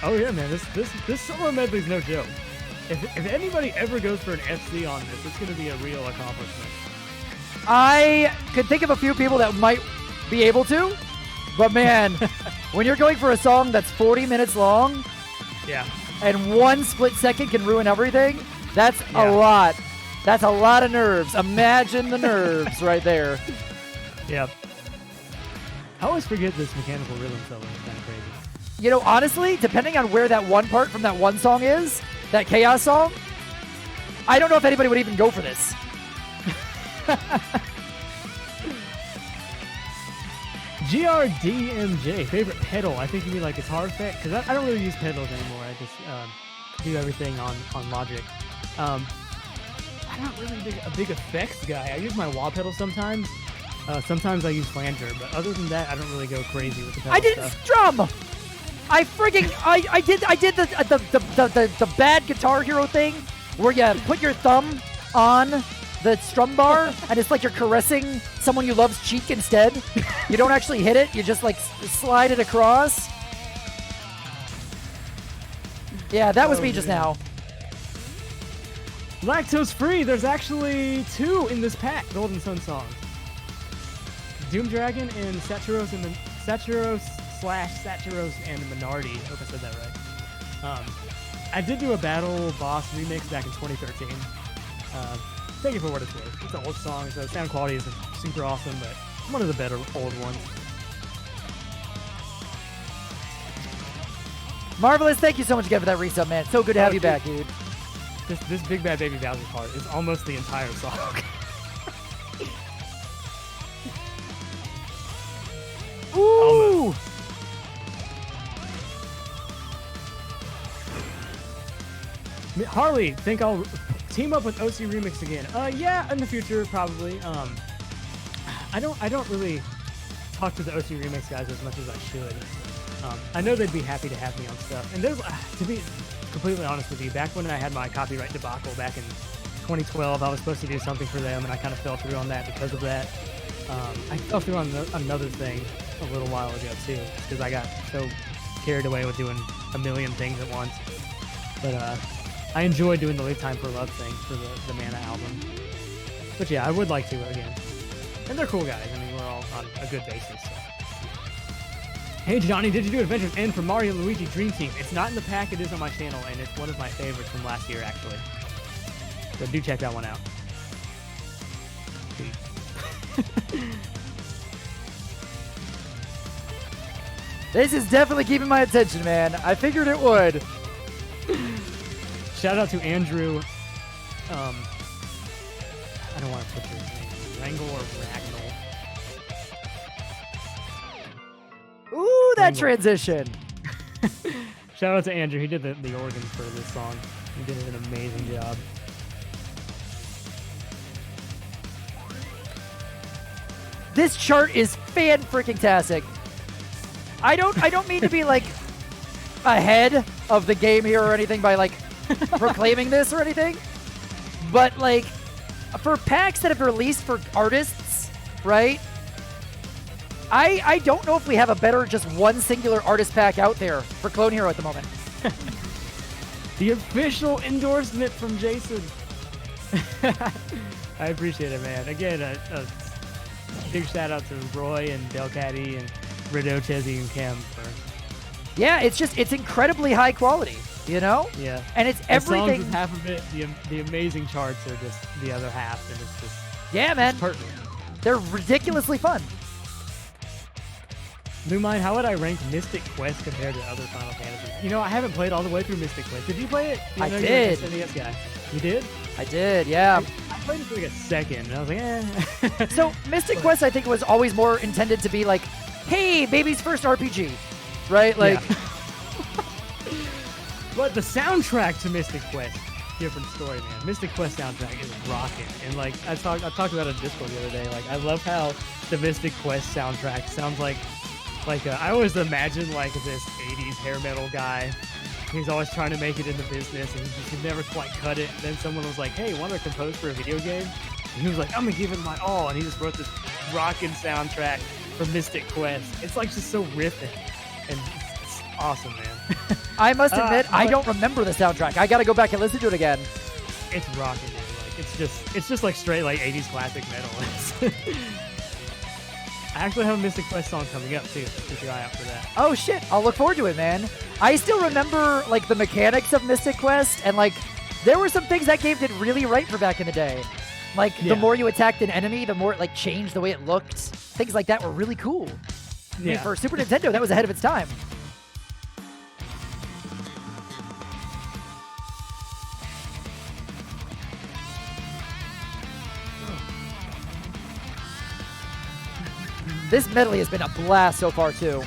Oh yeah, man. This solo medley is no joke. If anybody ever goes for an FC on this, it's gonna be a real accomplishment. I could think of a few people that might be able to, but man, when you're going for a song that's 40 minutes long, yeah, and 1 split second can ruin everything, that's a lot. That's a lot of nerves. Imagine the nerves right there. Yep. I always forget this mechanical rhythm solo. It's kind of crazy. You know, honestly, depending on where that one part from that one song is, that Chaos song, I don't know if anybody would even go for this. GRDMJ, favorite pedal. I think you mean like guitar effect, because I don't really use pedals anymore. I just do everything on Logic. I'm not really a big effects guy. I use my wah pedal sometimes. Sometimes I use flanger, but other than that, I don't really go crazy with the pedal I didn't stuff. strum. I did the bad Guitar Hero thing where you put your thumb on the strum bar and it's like you're caressing someone you love's cheek instead. You don't actually hit it. You just like slide it across. Yeah, that was me just now. Lactose free. There's actually 2 in this pack. Golden Sun songs. Doom Dragon and Saturos and Saturos and Minardi. Hope I said that right. I did do a Battle Boss remix back in 2013. Take it for what it's worth. It's an old song, so the sound quality isn't super awesome, but one of the better old ones. Marvelous, thank you so much again for that resub, man. So good to have you back, dude. This Big Bad Baby Bowser part is almost the entire song. Ooh! Harley, think I'll team up with OC Remix again. Yeah, in the future probably. I don't really talk to the OC Remix guys as much as I should. I know they'd be happy to have me on stuff. And there's, to be completely honest with you, back when I had my copyright debacle back in 2012, I was supposed to do something for them, and I kind of fell through on that because of that. I fell through on another thing a little while ago too, because I got so carried away with doing a million things at once. But I enjoyed doing the Leave Time for Love thing for the Mana album. But yeah, I would like to again. And they're cool guys. I mean, we're all on a good basis. So. Hey Johnny, did you do Adventures End for Mario and Luigi Dream Team? It's not in the pack, it is on my channel, and it's one of my favorites from last year actually. So do check that one out. This is definitely keeping my attention, man. I figured it would. Shout out to Andrew. I don't want to put his name. Wrangle or Ragnall. Ooh, that Wrangle. transition. Shout out to Andrew. He did the organ for this song. He did an amazing job. This chart is fan-freaking-tastic. I don't mean to be like ahead of the game here or anything by like proclaiming this or anything, but like for packs that have released for artists, right? I don't know if we have a better just one singular artist pack out there for Clone Hero at the moment. The official endorsement from Jason. I appreciate it, man. Again, a big shout out to Roy and Delcatty and Rido, Chezzy, and Cam for. Yeah, it's incredibly high quality, you know? Yeah. And it's the everything. songs is half of it. The amazing charts are just the other half, and it's just. Yeah, man. It's pertinent. They're ridiculously fun. Lumine, how would I rank Mystic Quest compared to other Final Fantasies? You know, I haven't played all the way through Mystic Quest. Did you play it? I did. You're an SNES guy. You did? I did, yeah. I played it for like a second, and I was like, eh. So Mystic Quest, I think, was always more intended to be like, hey, baby's first RPG, right? Like, yeah. But the soundtrack to Mystic Quest, different story, man. Mystic Quest soundtrack is rocking, and like I talked about it on Discord the other day. Like, I love how the Mystic Quest soundtrack sounds like I always imagine like this 80s hair metal guy. He's always trying to make it in the business, and he just could never quite cut it. And then someone was like, hey, want to compose for a video game? And he was like, I'm going to give it my all. And he just wrote this rockin' soundtrack for Mystic Quest. It's like just so riffing. awesome, man. I must admit, I don't remember the soundtrack. I gotta go back and listen to it again. It's rocking, dude. Like it's just like straight like 80s classic metal. I actually have a Mystic Quest song coming up too. Keep your eye out for that. Oh shit, I'll look forward to it, man. I still remember like the mechanics of Mystic Quest, and like there were some things that game did really right for back in the day. Like the more you attacked an enemy, the more it like changed the way it looked. Things like that were really cool. I mean, for Super Nintendo, that was ahead of its time. This medley has been a blast so far, too.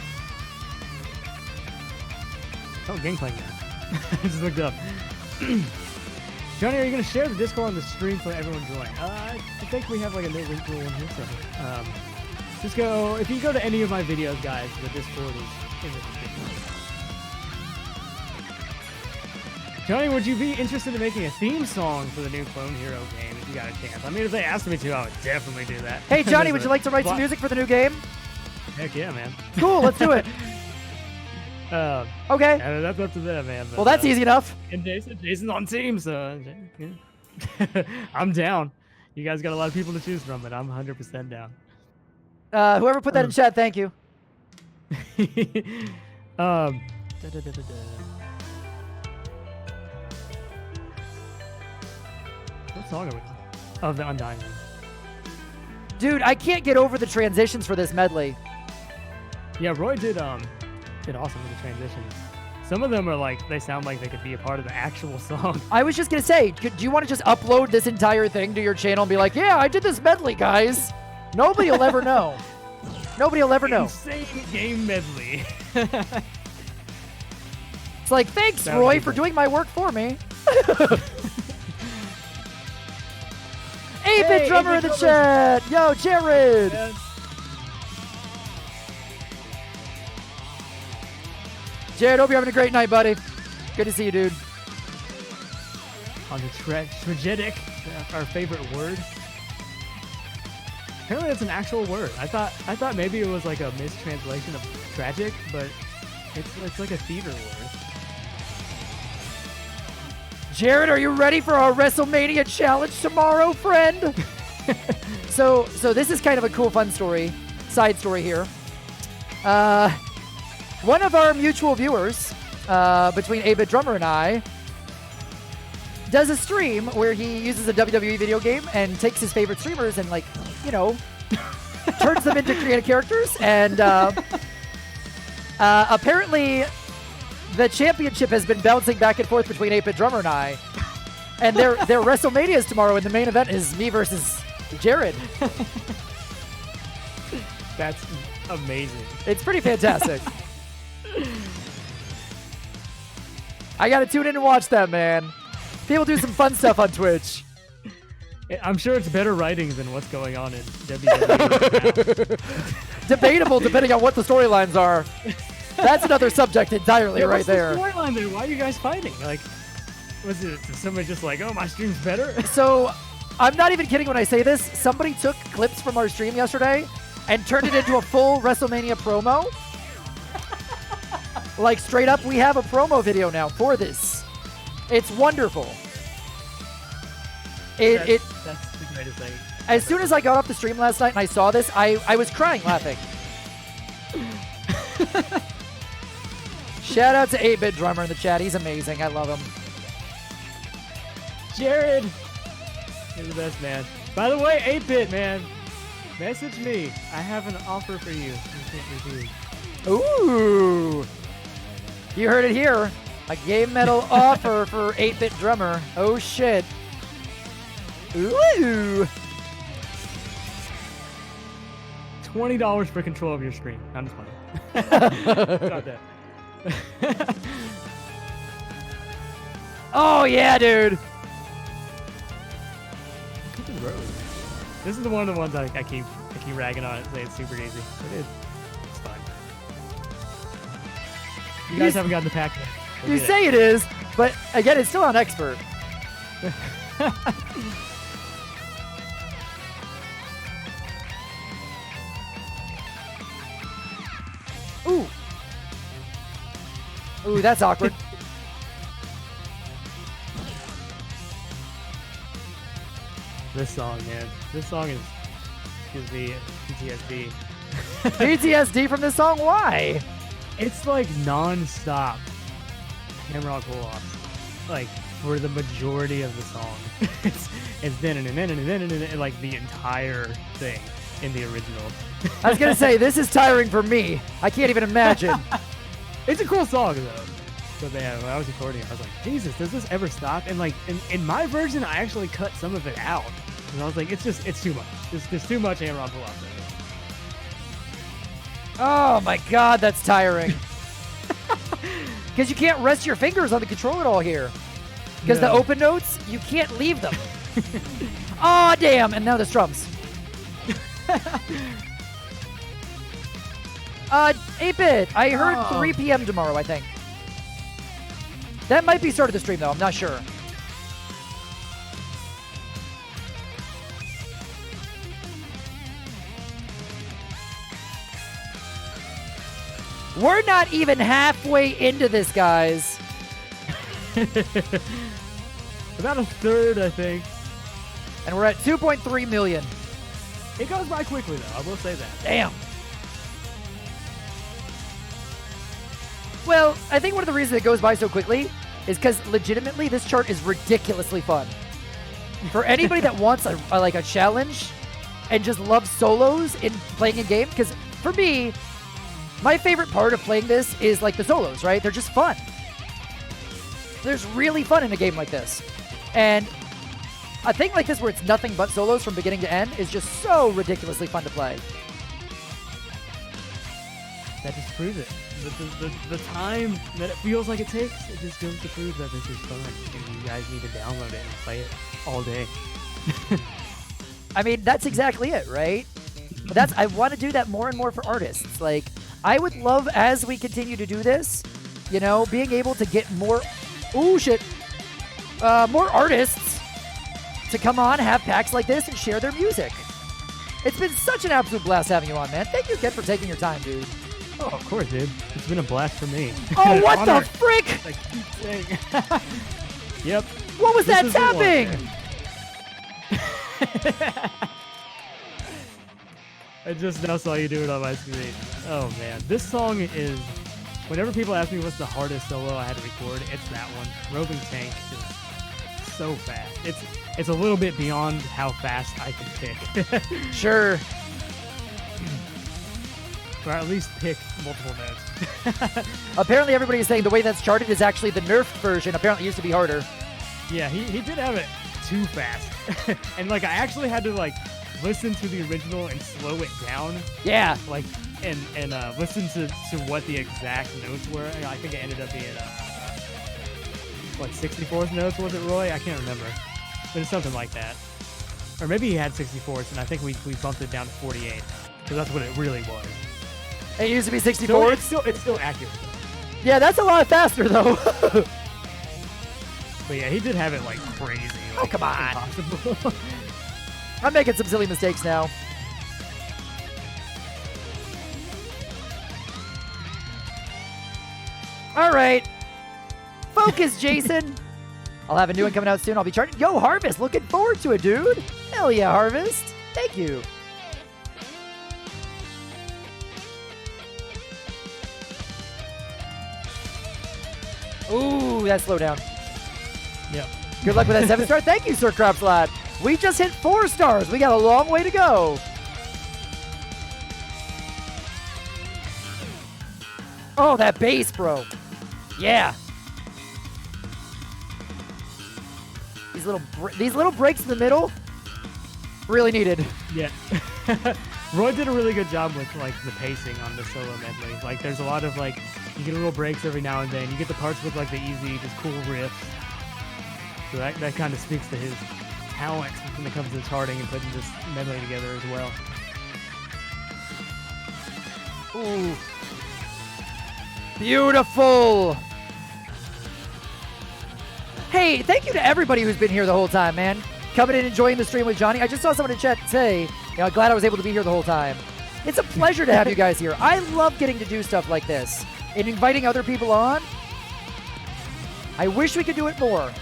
Oh, gameplay now. I just looked up. Johnny, are you going to share the Discord on the stream for everyone to join? I think we have like a new link to one here. So, just go, if you go to any of my videos, guys, the Discord is in the description. Johnny, would you be interested in making a theme song for the new Clone Hero game if you got a chance? I mean, if they asked me to, I would definitely do that. Hey, Johnny, would you like to write some music for the new game? Heck yeah, man. Cool, let's do it. Okay. Yeah, that's up to them, man. But, well, that's easy enough. And Jason's on team, so yeah. I'm down. You guys got a lot of people to choose from, but I'm 100% down. Whoever put that in chat, thank you. What song are we on? Oh, the Undying one. Dude, I can't get over the transitions for this medley. Yeah, Roy did awesome with the transitions. Some of them are like, they sound like they could be a part of the actual song. I was just gonna say, do you want to just upload this entire thing to your channel and be like, yeah, I did this medley, guys? Nobody will ever know. Nobody will ever know. Insane game medley. It's like, thanks, Roy, for doing my work for me. 8-bit drummer in the chat! Yo, Jared! Yeah. Jared, hope you're having a great night, buddy. Good to see you, dude. On the Tragedic, our favorite word. Apparently that's an actual word. I thought maybe it was like a mistranslation of tragic, but it's like a theater word. Jared, are you ready for our WrestleMania challenge tomorrow, friend? So this is kind of a cool, fun story, side story here. One of our mutual viewers, between 8-bit drummer and I, does a stream where he uses a WWE video game and takes his favorite streamers and, like, you know, turns them into creative characters. And apparently, the championship has been bouncing back and forth between 8-bit drummer and I. And their WrestleMania is tomorrow, and the main event is me versus Jared. That's amazing. It's pretty fantastic. I gotta tune in and watch that, man. People do some fun stuff on Twitch. I'm sure it's better writing than what's going on in WWE. Debatable, depending on what the storylines are. That's another subject entirely right there. What's the storyline there? Why are you guys fighting? Like, was it somebody just like, oh, my stream's better? So, I'm not even kidding when I say this. Somebody took clips from our stream yesterday and turned it into a full WrestleMania promo. Like, straight up, we have a promo video now for this. It's wonderful. That's the greatest thing. As soon as I got off the stream last night and I saw this, I was crying laughing. Shout out to 8-bit drummer in the chat. He's amazing. I love him. Jared, you're the best, man. By the way, 8-bit, man, message me. I have an offer for you. Ooh. You heard it here. A GaMetal offer for 8-bit drummer. Oh, shit. Ooh. $20 for control of your screen. I'm just playing. Got that. Oh, yeah, dude. This is one of the ones I keep ragging on it, say it's super easy. It is. It's fine. You guys haven't gotten the pack yet. You say it is, but again, it's still on expert. Ooh. Ooh, that's awkward. This song, man. This song gives me PTSD. PTSD from this song? Why? It's like non-stop camera pull-offs. Like, for the majority of the song. it's then like the entire thing in the original. I was going to say, this is tiring for me. I can't even imagine. It's a cool song, though. But man, when I was recording it, I was like, Jesus, does this ever stop? And like, in my version, I actually cut some of it out. And I was like, it's too much. There's too much hammer on pull-off. Oh my god, that's tiring. Because you can't rest your fingers on the control at all here. Because the open notes, you can't leave them. Oh damn, and now the strums. 8-bit, I heard 3 p.m. tomorrow, I think. That might be start of the stream though, I'm not sure. We're not even halfway into this, guys. About a third, I think. And we're at 2.3 million. It goes by quickly, though. I will say that. Damn. Well, I think one of the reasons it goes by so quickly is because legitimately this chart is ridiculously fun. For anybody that wants a challenge and just loves solos in playing a game, because for me, my favorite part of playing this is like the solos, right? They're just fun. There's really fun in a game like this. And a thing like this where it's nothing but solos from beginning to end is just so ridiculously fun to play. That just proves it. The time that it feels like it takes, it just goes to prove that this is fun. And you guys need to download it and play it all day. I mean, that's exactly it, right? But I want to do that more and more for artists. Like, I would love, as we continue to do this, you know, being able to get more, more artists to come on, have packs like this, and share their music. It's been such an absolute blast having you on, man. Thank you again for taking your time, dude. Oh, of course, dude. It's been a blast for me. Oh, what the frick? I keep saying. Yep. What was that tapping? I just now saw you do it on my screen. Oh, man. This song is... Whenever people ask me what's the hardest solo I had to record, it's that one. Roving Tank is so fast. It's a little bit beyond how fast I can pick. Sure. Or at least pick multiple notes. Apparently everybody is saying the way that's charted is actually the nerfed version. Apparently it used to be harder. Yeah, he did have it too fast. And like I actually had to like listen to the original and slow it down. Yeah. Like and listen to what the exact notes were. I think it ended up being what 64th notes was it, Roy? I can't remember. But it's something like that. Or maybe he had 64ths and I think we bumped it down to 48. Because that's what it really was. It used to be 64. So it's still accurate. Yeah, that's a lot faster though. But yeah, he did have it like crazy. Like, oh, come on. Impossible. I'm making some silly mistakes now. All right. Focus, Jason. I'll have a new one coming out soon. I'll be charting. Yo, Harvest. Looking forward to it, dude. Hell yeah, Harvest. Thank you. Ooh, that slowed down. Yep. Good luck with that 7-star. Thank you, Sir Cropslot. We just hit 4 stars. We got a long way to go. Oh, that bass, bro. Yeah. These little breaks in the middle, really needed. Yeah. Roy did a really good job with like the pacing on the solo medley. Like there's a lot of like, you get little breaks every now and then. You get the parts with like the easy, just cool riffs. So that kind of speaks to his talent when it comes to charting and putting this medley together as well. Ooh. Beautiful. Hey, thank you to everybody who's been here the whole time, man. Coming in, enjoying the stream with Johnny. I just saw someone in chat say, glad I was able to be here the whole time. It's a pleasure to have you guys here. I love getting to do stuff like this and inviting other people on. I wish we could do it more.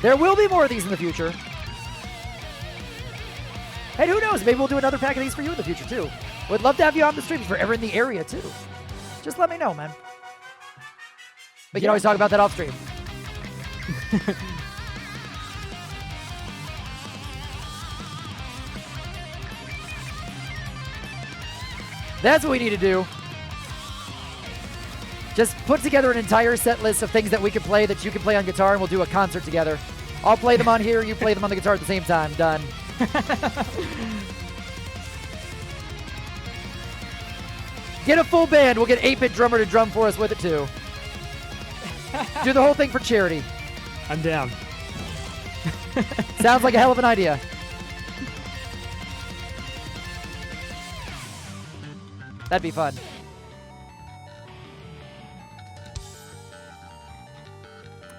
There will be more of these in the future. And who knows, maybe we'll do another pack of these for you in the future, too. Would love to have you on the stream if you're ever in the area, too. Just let me know, man. We can always talk about that off stream. That's what we need to do. Just put together an entire set list of things that we can play that you can play on guitar, and we'll do a concert together. I'll play them on here, you play them on the guitar at the same time. Done. Get a full band. We'll get 8-bit drummer to drum for us with it, too. Do the whole thing for charity. I'm down. Sounds like a hell of an idea. That'd be fun.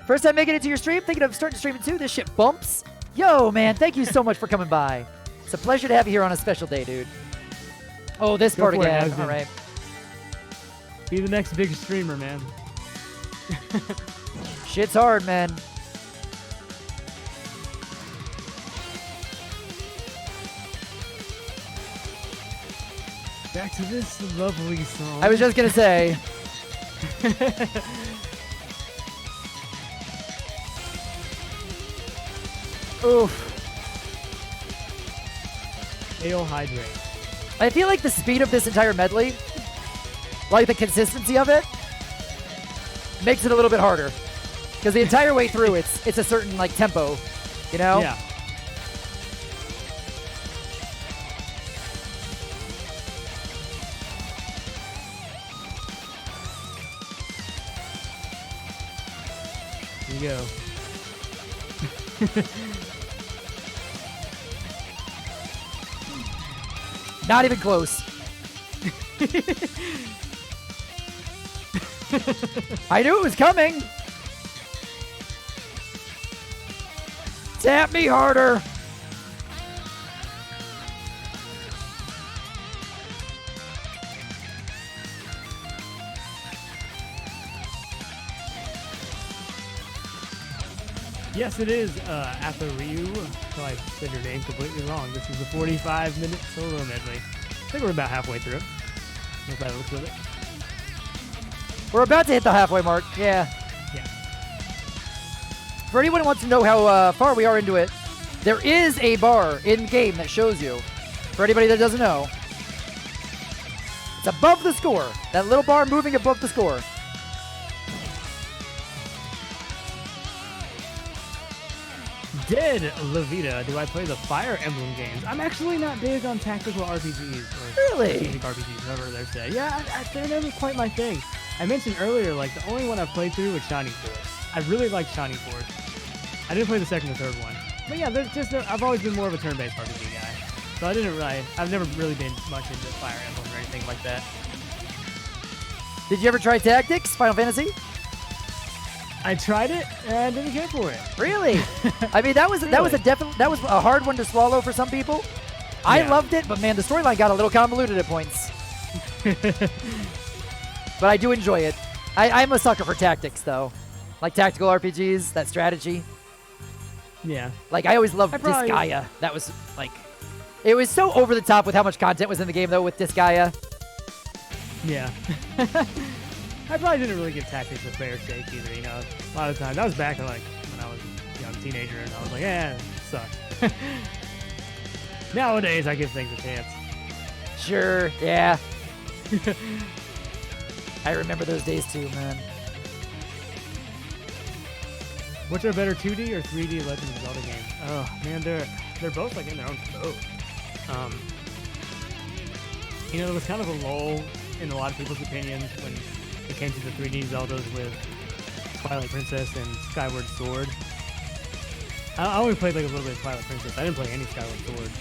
First time making it to your stream? Thinking of starting streaming too? This shit bumps? Yo, man, thank you so much for coming by. It's a pleasure to have you here on a special day, dude. Oh, this part again. All right. Be the next big streamer, man. Shit's hard, man. Back to this lovely song. I was just gonna say. Oof. Ale hydrate. I feel like the speed of this entire medley, like the consistency of it, makes it a little bit harder. Because the entire way through, it's a certain like tempo, you know? Yeah. Here you go. Not even close. I knew it was coming. Tap me harder. Yes, it is Atma Ryu. So I said your name completely wrong. This is a 45-minute solo medley. I think we're about halfway through. If I look with it. We're about to hit the halfway mark. Yeah. Yeah. For anyone who wants to know how far we are into it, there is a bar in game that shows you. For anybody that doesn't know, it's above the score. That little bar moving above the score. Did Lufia, do I play the Fire Emblem games? I'm actually not big on tactical RPGs. Or Really? strategic RPGs, whatever they're saying. Yeah, they're never quite my thing. I mentioned earlier, like, the only one I've played through was Shining Force. I really like Shining Force. I didn't play the second or third one. But yeah, I've always been more of a turn-based RPG guy. So I've never really been much into Fire Emblem or anything like that. Did you ever try Tactics, Final Fantasy? I tried it and I didn't care for it. Really? I mean, that was a hard one to swallow for some people. I loved it, but man, the storyline got a little convoluted at points. But I do enjoy it. I'm a sucker for tactics, though. Like tactical RPGs, that strategy. Yeah. Like, I always loved Disgaea. That was, like... It was so over the top with how much content was in the game, though, with Disgaea. Yeah. I probably didn't really give tactics a fair shake either, you know. A lot of times, that was back in, like, when I was a young teenager, and I was like, yeah, it sucks. Nowadays, I give things a chance. Sure, yeah. I remember those days too, man. Which are better, 2D or 3D Legend of Zelda games? Oh, man, they're both, like, in their own boat. You know, there was kind of a lull in a lot of people's opinions when it came to the 3D Zeldas with Twilight Princess and Skyward Sword. I only played like a little bit of Twilight Princess. I didn't play any Skyward Sword.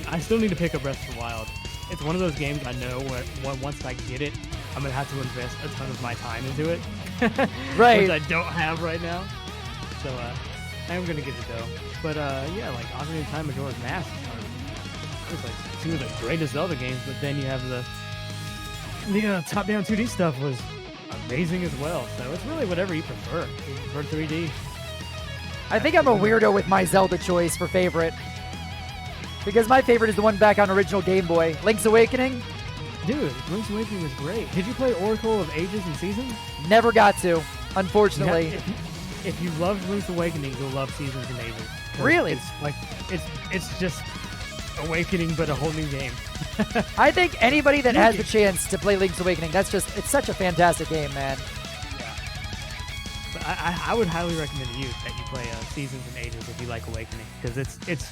I still need to pick up Breath of the Wild. It's one of those games I know where once I get it, I'm going to have to invest a ton of my time into it. Right. Which I don't have right now. So I am going to get it though. But yeah, like Ocarina of Time, Majora's Mask are like two of the greatest Zelda games, but then you have the top-down 2D stuff was amazing as well. So it's really whatever you prefer. If you prefer 3D. I think I'm a weirdo with my Zelda choice for favorite. Because my favorite is the one back on original Game Boy. Link's Awakening? Dude, Link's Awakening was great. Did you play Oracle of Ages and Seasons? Never got to, unfortunately. If you loved Link's Awakening, you'll love Seasons and Ages. Really? It's just Awakening, but a whole new game. I think anybody that has the chance to play Link's Awakening, it's such a fantastic game, man. Yeah. But I would highly recommend to you that you play Seasons and Ages if you like Awakening, because it's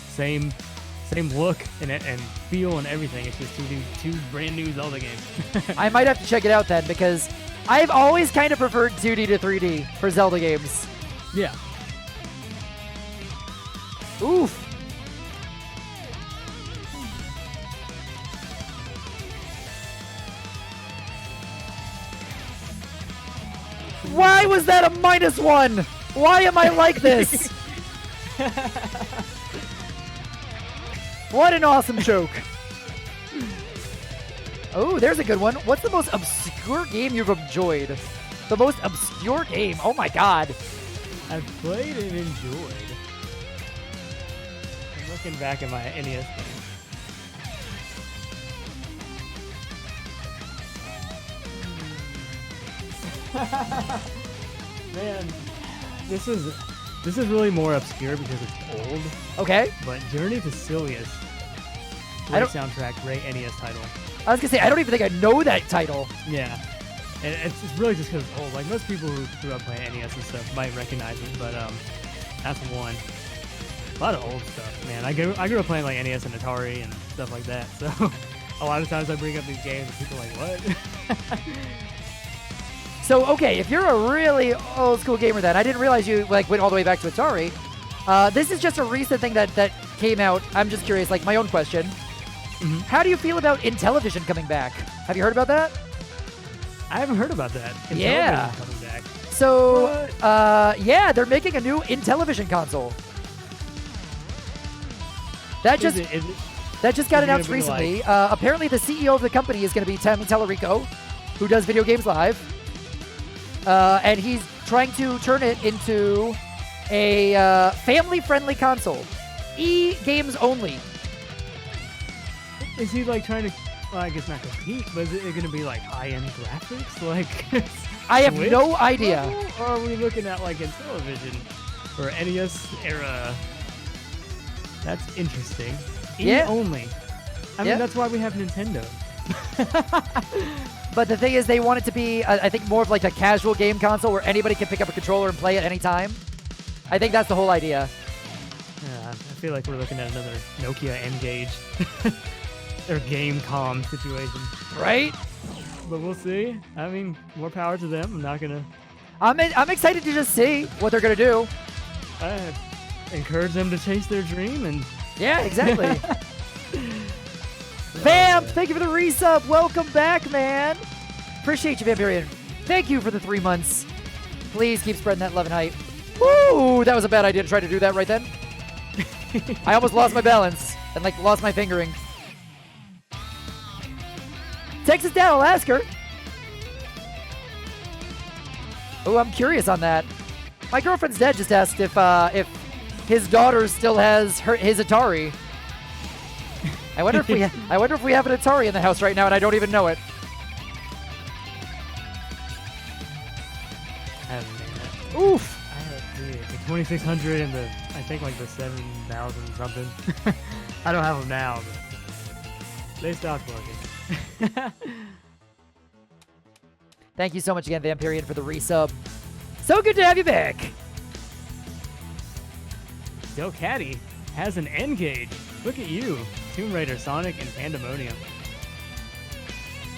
same look and feel and everything. It's just two brand new Zelda games. I might have to check it out then, because I've always kind of preferred 2D to 3D for Zelda games. Yeah. Oof. Why was that a -1? Why am I like this? What an awesome joke. Oh, there's a good one. What's the most obscure game you've enjoyed? The most obscure game? Oh my god. I've played and enjoyed. I'm looking back at my NES games. Man, this is really more obscure because it's old. Okay. But Journey to Silius, great soundtrack, great NES title. I was gonna say, I don't even think I know that title. Yeah. And it's really just because it's old. Like, most people who grew up playing NES and stuff might recognize it, but that's one. A lot of old stuff, man. I grew up playing like NES and Atari and stuff like that, so a lot of times I bring up these games and people are like, what? So, okay, if you're a really old school gamer then, I didn't realize you like went all the way back to Atari. This is just a recent thing that came out. I'm just curious, like my own question. Mm-hmm. How do you feel about Intellivision coming back? Have you heard about that? I haven't heard about that. Yeah. Intellivision coming back. So, yeah, they're making a new Intellivision console. That just got announced recently. Like... Apparently, the CEO of the company is going to be Tammy Tallarico, who does Video Games Live. And he's trying to turn it into a family-friendly console. E-games only. Is he like trying to, well, I guess not compete, but is it going to be like high-end graphics? Like, I have no idea. Level? Or are we looking at like Intellivision or NES era? That's interesting. Yeah. only. I mean, that's why we have Nintendo. But the thing is, they want it to be, I think, more of like a casual game console where anybody can pick up a controller and play at any time. I think that's the whole idea. Yeah, I feel like we're looking at another Nokia N-Gage or Gamecom situation. Right? But we'll see. I mean, more power to them. I'm not going to... I'm excited to just see what they're going to do. I encourage them to chase their dream and... Yeah, exactly. Vamp, thank you for the resub. Welcome back, man. Appreciate you, Vampirian. Thank you for the 3 months. Please keep spreading that love and hype. Woo! That was a bad idea to try to do that right then. I almost lost my balance and like lost my fingering. Texas down, I'll ask her. Oh, I'm curious on that. My girlfriend's dad just asked if his daughter still has his Atari. I wonder if we have an Atari in the house right now and I don't even know it. I haven't made that. Oof. I have the 2600 and I think like the 7000 something. I don't have them now, but they stopped working. Thank you so much again, Vampirian, for the resub. So good to have you back. Del Caddy has an N-Gage. Look at you. Tomb Raider, Sonic, and Pandemonium.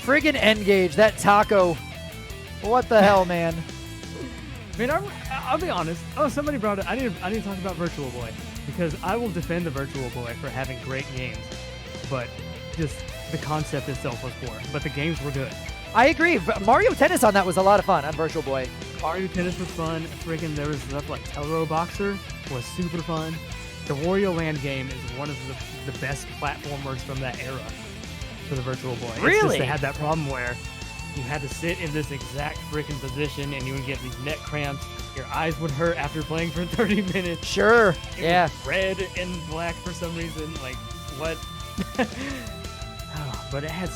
Friggin' N-Gage, that taco. What the hell, man? I mean, I'll be honest. Oh, somebody brought it. I need to talk about Virtual Boy because I will defend the Virtual Boy for having great games, but just the concept itself was poor. But the games were good. I agree. Mario Tennis on that was a lot of fun on Virtual Boy. Mario Tennis was fun. Friggin' there was stuff like Telro Boxer was super fun. The Wario Land game is one of the best platformers from that era for the Virtual Boy. Really? It's just they had that problem where You had to sit in this exact freaking position, and you would get these neck cramps. Your eyes would hurt after playing for 30 minutes. Sure. It Yeah. was red and black for some reason. Like, what? Oh, but it had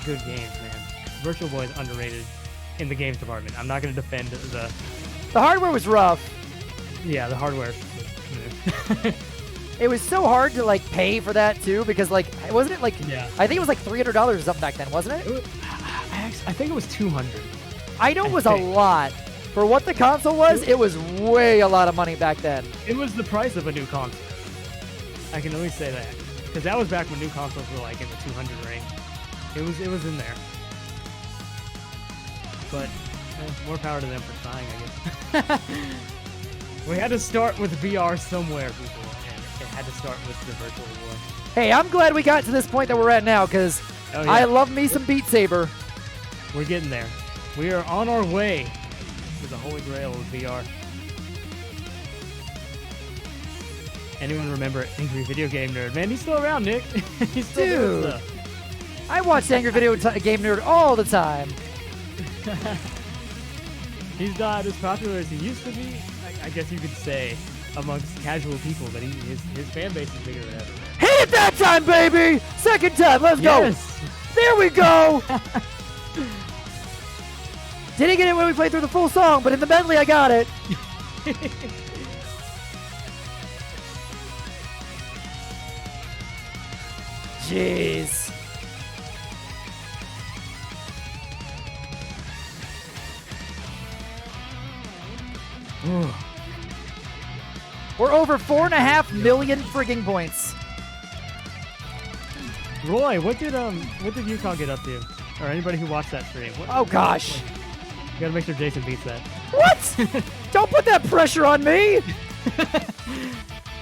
good games, man. Virtual Boy is underrated in the games department. I'm not going to defend the hardware was rough. Yeah, the hardware. It was so hard to like pay for that too, because like wasn't it like I think it was like $300 or something back then, wasn't it? I think it was 200. I know it was a lot for what the console was. It was way a lot of money back then. It was the price of a new console. I can only say that because that was back when new consoles were like in the 200 range. It was in there. But more power to them for trying, I guess. We had to start with VR somewhere, people, and it had to start with the Virtual Boy. Hey, I'm glad we got to this point that we're at now, because I love me some Beat Saber. We're getting there. We are on our way to the holy grail of VR. Anyone remember Angry Video Game Nerd? Man, he's still around, Nick. He's still doing stuff. I watch Angry Video Game Nerd all the time. He's not as popular as he used to be, I guess you could say, amongst casual people, but his fan base is bigger than ever. Hit it that time, baby! Second time, let's go! There we go! Didn't get it when we played through the full song, but in the medley I got it. Jeez. We're over 4.5 million frigging points. Roy, what did Yukon get up to? Or anybody who watched that stream? Oh gosh. You gotta make sure Jason beats that. What? Don't put that pressure on me!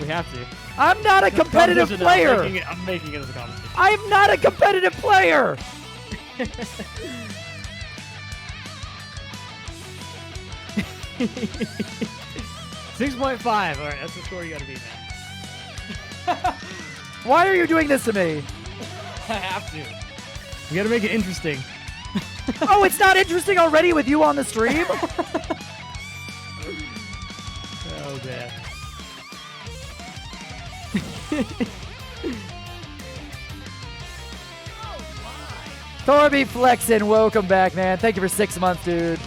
We have to. I'm not a competitive player! I'm making it as a competition. I'm not a competitive player! 6.5. Alright, that's the score you gotta beat now. Why are you doing this to me? I have to. We gotta make it interesting. Oh, it's not interesting already with you on the stream? Oh, man. Kirby flexing, welcome back, man. Thank you for 6 months, dude.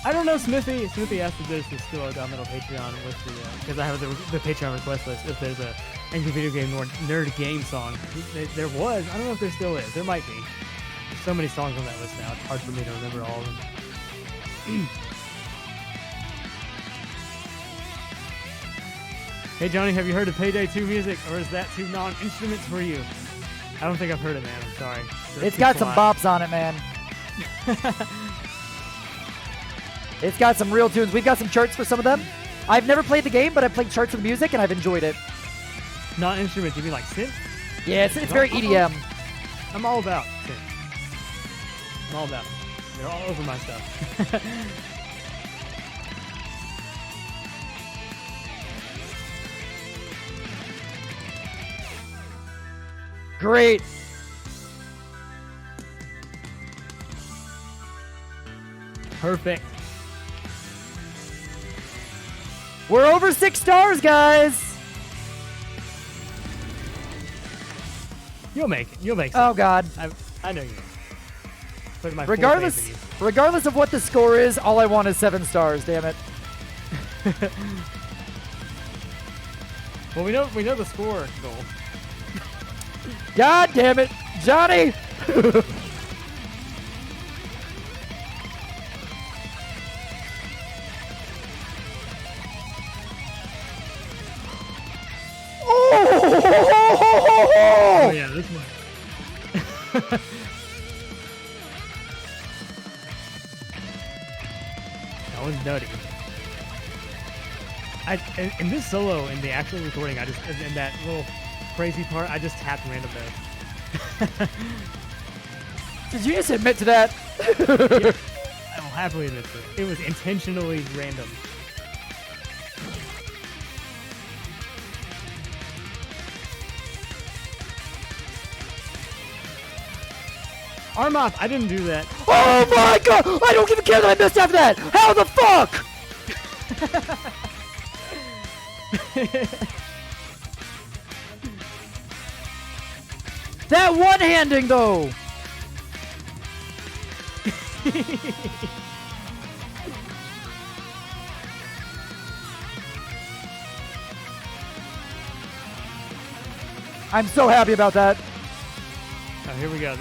I don't know, Smithy. Smithy asked if there's still a GaMetal Patreon with the, because I have the Patreon request list, if there's a Angry Video Game Nerd game song. There was. I don't know if there still is. There might be. There's so many songs on that list now. It's hard for me to remember all of them. Hey, Johnny, have you heard of Payday 2 music, or is that too non-instruments for you? I don't think I've heard it, man. I'm sorry. It's got some bops on it, man. It's got some real tunes. We've got some charts for some of them. I've never played the game, but I've played charts of music, and I've enjoyed it. Non-instruments, you mean like synth? Yeah, it's very EDM. I'm all about synth. I'm all about it. They're all over my stuff. Great. Perfect. We're over 6 stars, guys. You'll make it. You'll make it. Oh God. I know you will. Put my Regardless of what the score is, all I want is 7 stars. Damn it. Well, we know the score goal. God damn it, Johnny! Oh yeah, this one. That was nutty. In this solo, in the actual recording, in that little crazy part, I just tapped random notes. Did you just admit to that? Yeah, I will happily admit to it. It was intentionally random. Armoth, I didn't do that. Oh my god! I don't even care that I missed after that! How the fuck? That one-handing though! I'm so happy about that. Oh, here we go.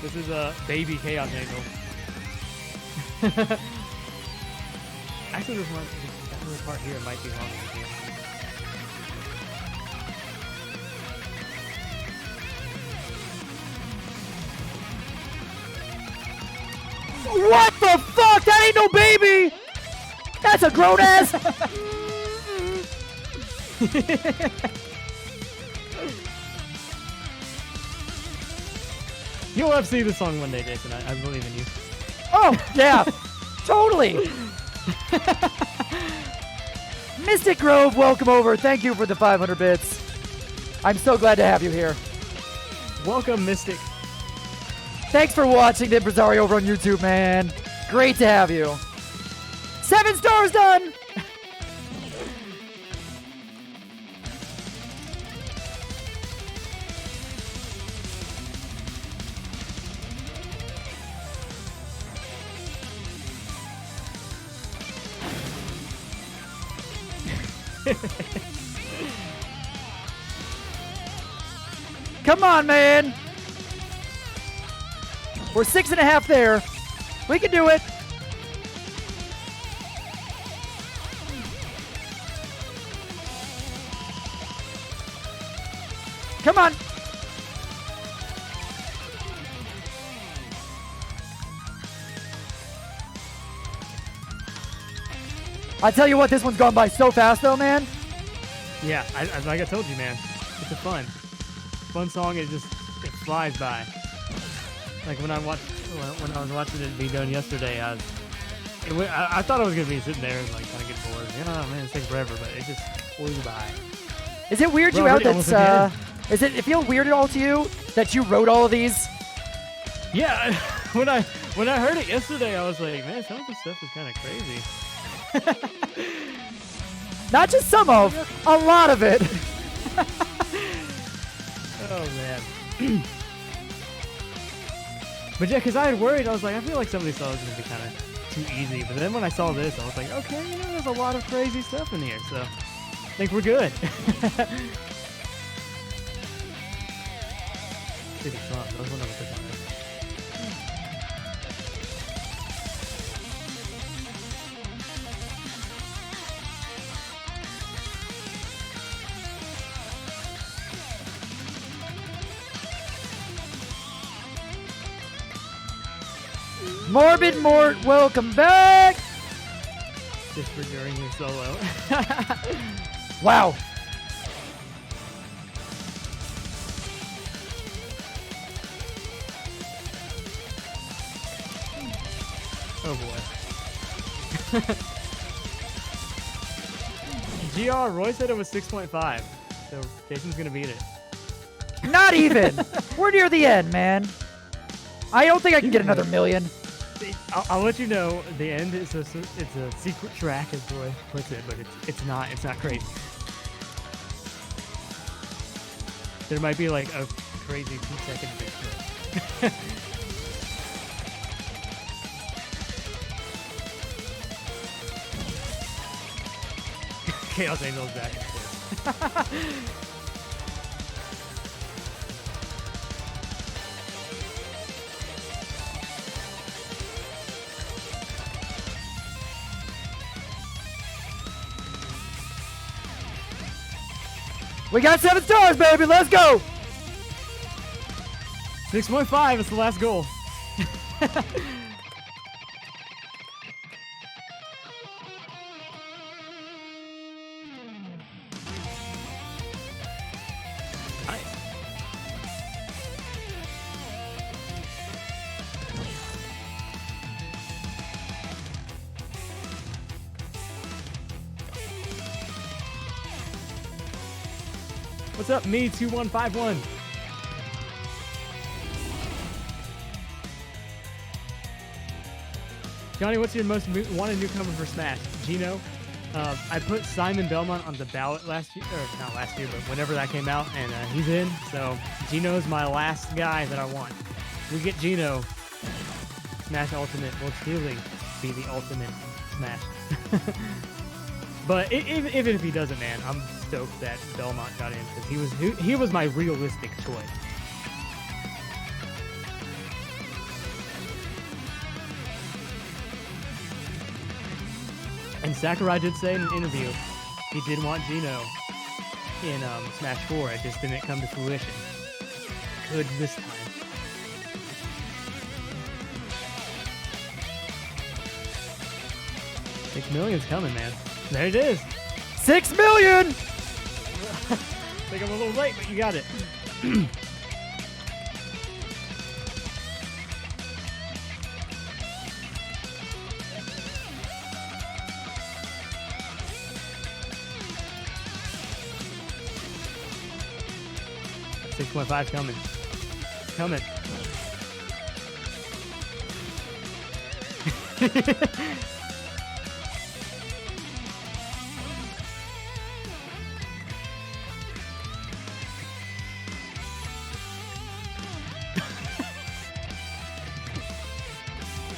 This is a baby Chaos Angel. Actually, this little part here might be longer than here. What the fuck? That ain't no baby! That's a grown ass! You'll have to see this song one day, Jason. I believe in you. Oh, yeah. Totally. Mystic Grove, welcome over. Thank you for the 500 bits. I'm so glad to have you here. Welcome, Mystic. Thanks for watching the Impresario over on YouTube, man. Great to have you. 7 stars done! Come on, man. We're 6.5 there. We can do it. Come on. I tell you what, this one's gone by so fast though, man. Yeah, like I told you, man. It's a fun song. It flies by. Like when I was watching it be done yesterday, I thought I was gonna be sitting there and like kind of get bored. Oh man, it's taking forever, but it just flew by. Is it weird you out that it feel weird at all to you that you wrote all of these? Yeah, when I heard it yesterday, I was like, man, some of this stuff is kind of crazy. Not just some of, a lot of it. Oh man. But yeah, because I had worried, I was like, I feel like some of these songs are gonna be kind of too easy. But then when I saw this, I was like, okay, there's a lot of crazy stuff in here, so I think we're good. Stupid song. That was one of the good ones. Morbid Mort, welcome back. Just for during your solo. Wow. Oh boy. GR, Roy said it was 6.5, so Jason's gonna beat it. Not even. We're near the end, man. I don't think I can get another million. I'll let you know. The end is it's a secret track, as Roy puts it, but it's not crazy. There might be like a crazy 2-second bit. Chaos Angel's back and forth. We got 7 stars, baby. Let's go. 6.5 is the last goal. Nice. What's up, me 2151? Johnny, what's your most wanted newcomer for Smash? Gino. I put Simon Belmont on the ballot last year, or not last year, but whenever that came out, and he's in. So Gino's my last guy that I want. If we get Gino, Smash Ultimate will truly be the ultimate Smash. But even if he doesn't, man, I'm stoked that Belmont got in because he was my realistic choice. And Sakurai did say in an interview he did want Gino in Smash 4. It just didn't come to fruition. Could this time. $6 million's coming, man. There it is. 6 million! I think I'm a little late, but you got it. $6.5 coming. Coming.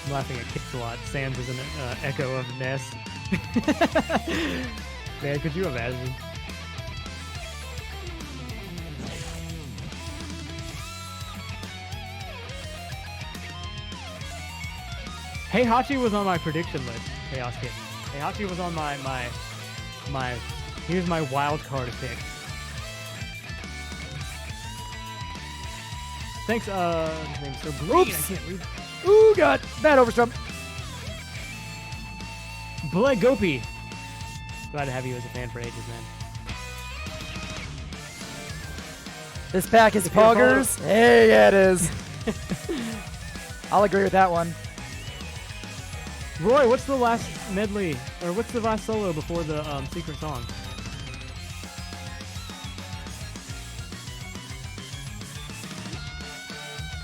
I'm laughing at Kicks a lot. Sans is an echo of Ness. Man, could you imagine? Heihachi was on my prediction list. Chaos Kitten. Heihachi was on my here's my wild card pick. Thanks, his name's so green. Oops. I can't read. Ooh, God. Bad overstrum. Blake Gopi. Glad to have you as a fan for ages, man. This pack is If you're a follower- poggers. Hey, yeah, it is. I'll agree with that one. Roy, what's the last medley, or what's the last solo before the secret song?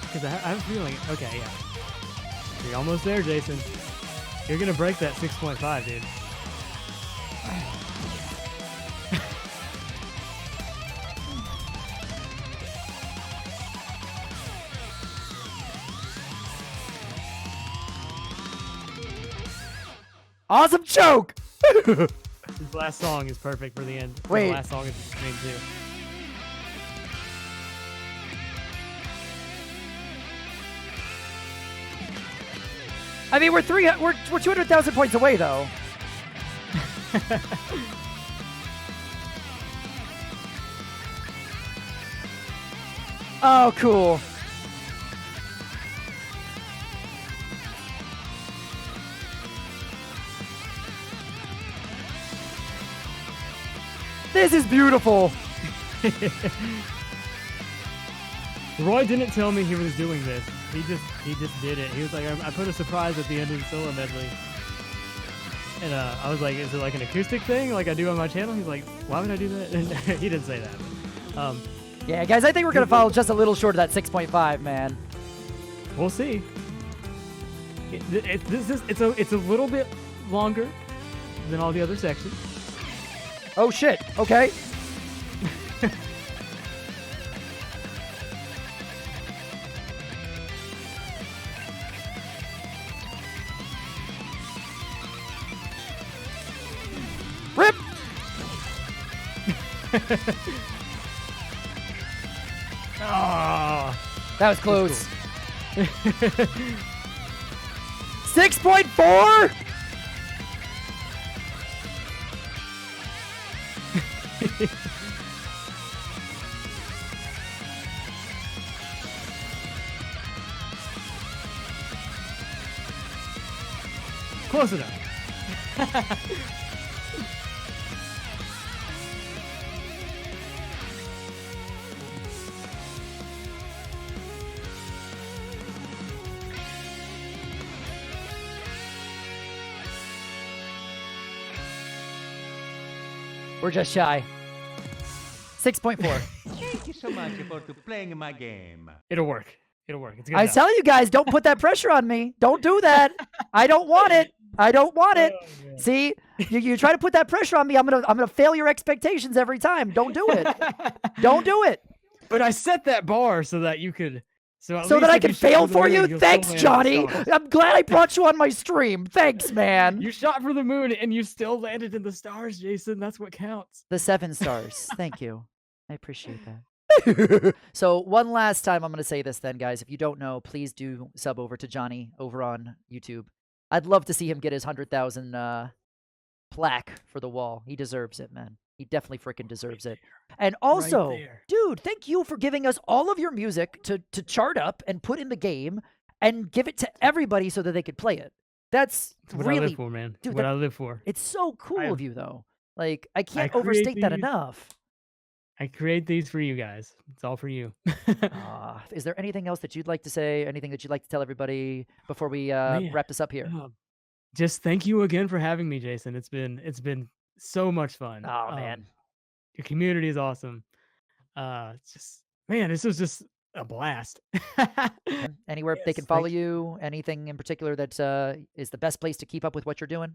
Because I have a feeling, okay, yeah. You're almost there, Jason. You're going to break that 6.5, dude. Awesome choke! This last song is perfect for the end. Wait. The last song is the name, too. I mean, we're 200,000 points away, though. Oh, cool. This is beautiful. Roy didn't tell me he was doing this. He just did it. He was like, I put a surprise at the end of the solo medley. And I was like, is it like an acoustic thing like I do on my channel? He's like, why would I do that? And he didn't say that. But, Yeah, guys, I think we're going to fall just a little short of that 6.5, man. we'll see. It's a little bit longer than all the other sections. Oh, shit. Okay. Rip! Oh, That was close. 6.4? close enough. We're just shy. 6.4. Thank you so much for playing my game. It'll work. It'll work. It's good. I tell you guys, don't put that pressure on me. Don't do that. I don't want it. I don't want it. Oh, See, you try to put that pressure on me. I'm gonna fail your expectations every time. Don't do it. Don't do it. But I set that bar so that you could. So that I can fail for you? Thanks, Johnny. I'm glad I brought you on my stream. Thanks, man. You shot for the moon and you still landed in the stars, Jason. That's what counts. The 7 stars. Thank you. I appreciate that. So one last time I'm going to say this then, guys. If you don't know, please do sub over to Johnny over on YouTube. I'd love to see him get his 100,000 plaque for the wall. He deserves it, man. He definitely freaking deserves it. And also, dude, thank you for giving us all of your music to chart up and put in the game and give it to everybody so that they could play it. That's what really, I live for, man. Dude, what I live for. It's so cool of you, though. Like, I can't overstate that enough. I create these for you guys. It's all for you. Is there anything else that you'd like to say? Anything that you'd like to tell everybody before we wrap this up here? Just thank you again for having me, Jason. It's been so much fun. Oh man, your community is awesome. It's just, man, this was just a blast. Anywhere they can follow you? Anything in particular that is the best place to keep up with what you're doing?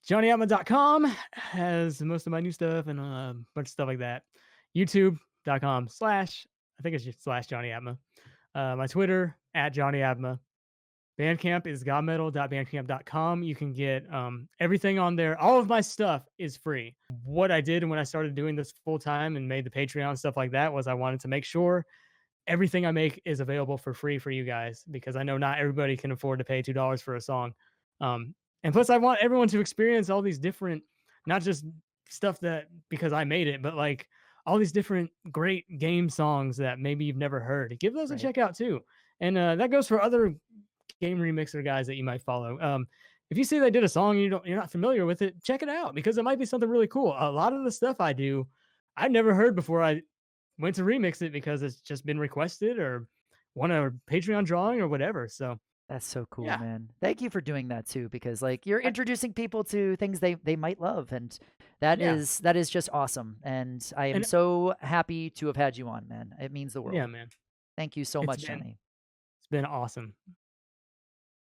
JonnyAtma.com has most of my new stuff and a bunch of stuff like that. YouTube.com/ I think it's just /Jonny Atma. My Twitter @Jonny Atma. Bandcamp is GaMetal.bandcamp.com. You can get everything on there. All of my stuff is free. What I did when I started doing this full time and made the Patreon stuff like that was I wanted to make sure everything I make is available for free for you guys, because I know not everybody can afford to pay $2 for a song. And plus I want everyone to experience all these different, not just stuff that because I made it, but like all these different great game songs that maybe you've never heard. Give those a check out too. And that goes for other game remixer guys that you might follow. If you see they did a song and you're not familiar with it, check it out, because it might be something really cool. A lot of the stuff I do, I've never heard before I went to remix it because it's just been requested or won a Patreon drawing or whatever. So that's so cool, man. Thank you for doing that too, because like you're introducing people to things they might love, and that is just awesome. And I am so happy to have had you on, man. It means the world. Yeah, man. Thank you so much, Johnny. It's been awesome.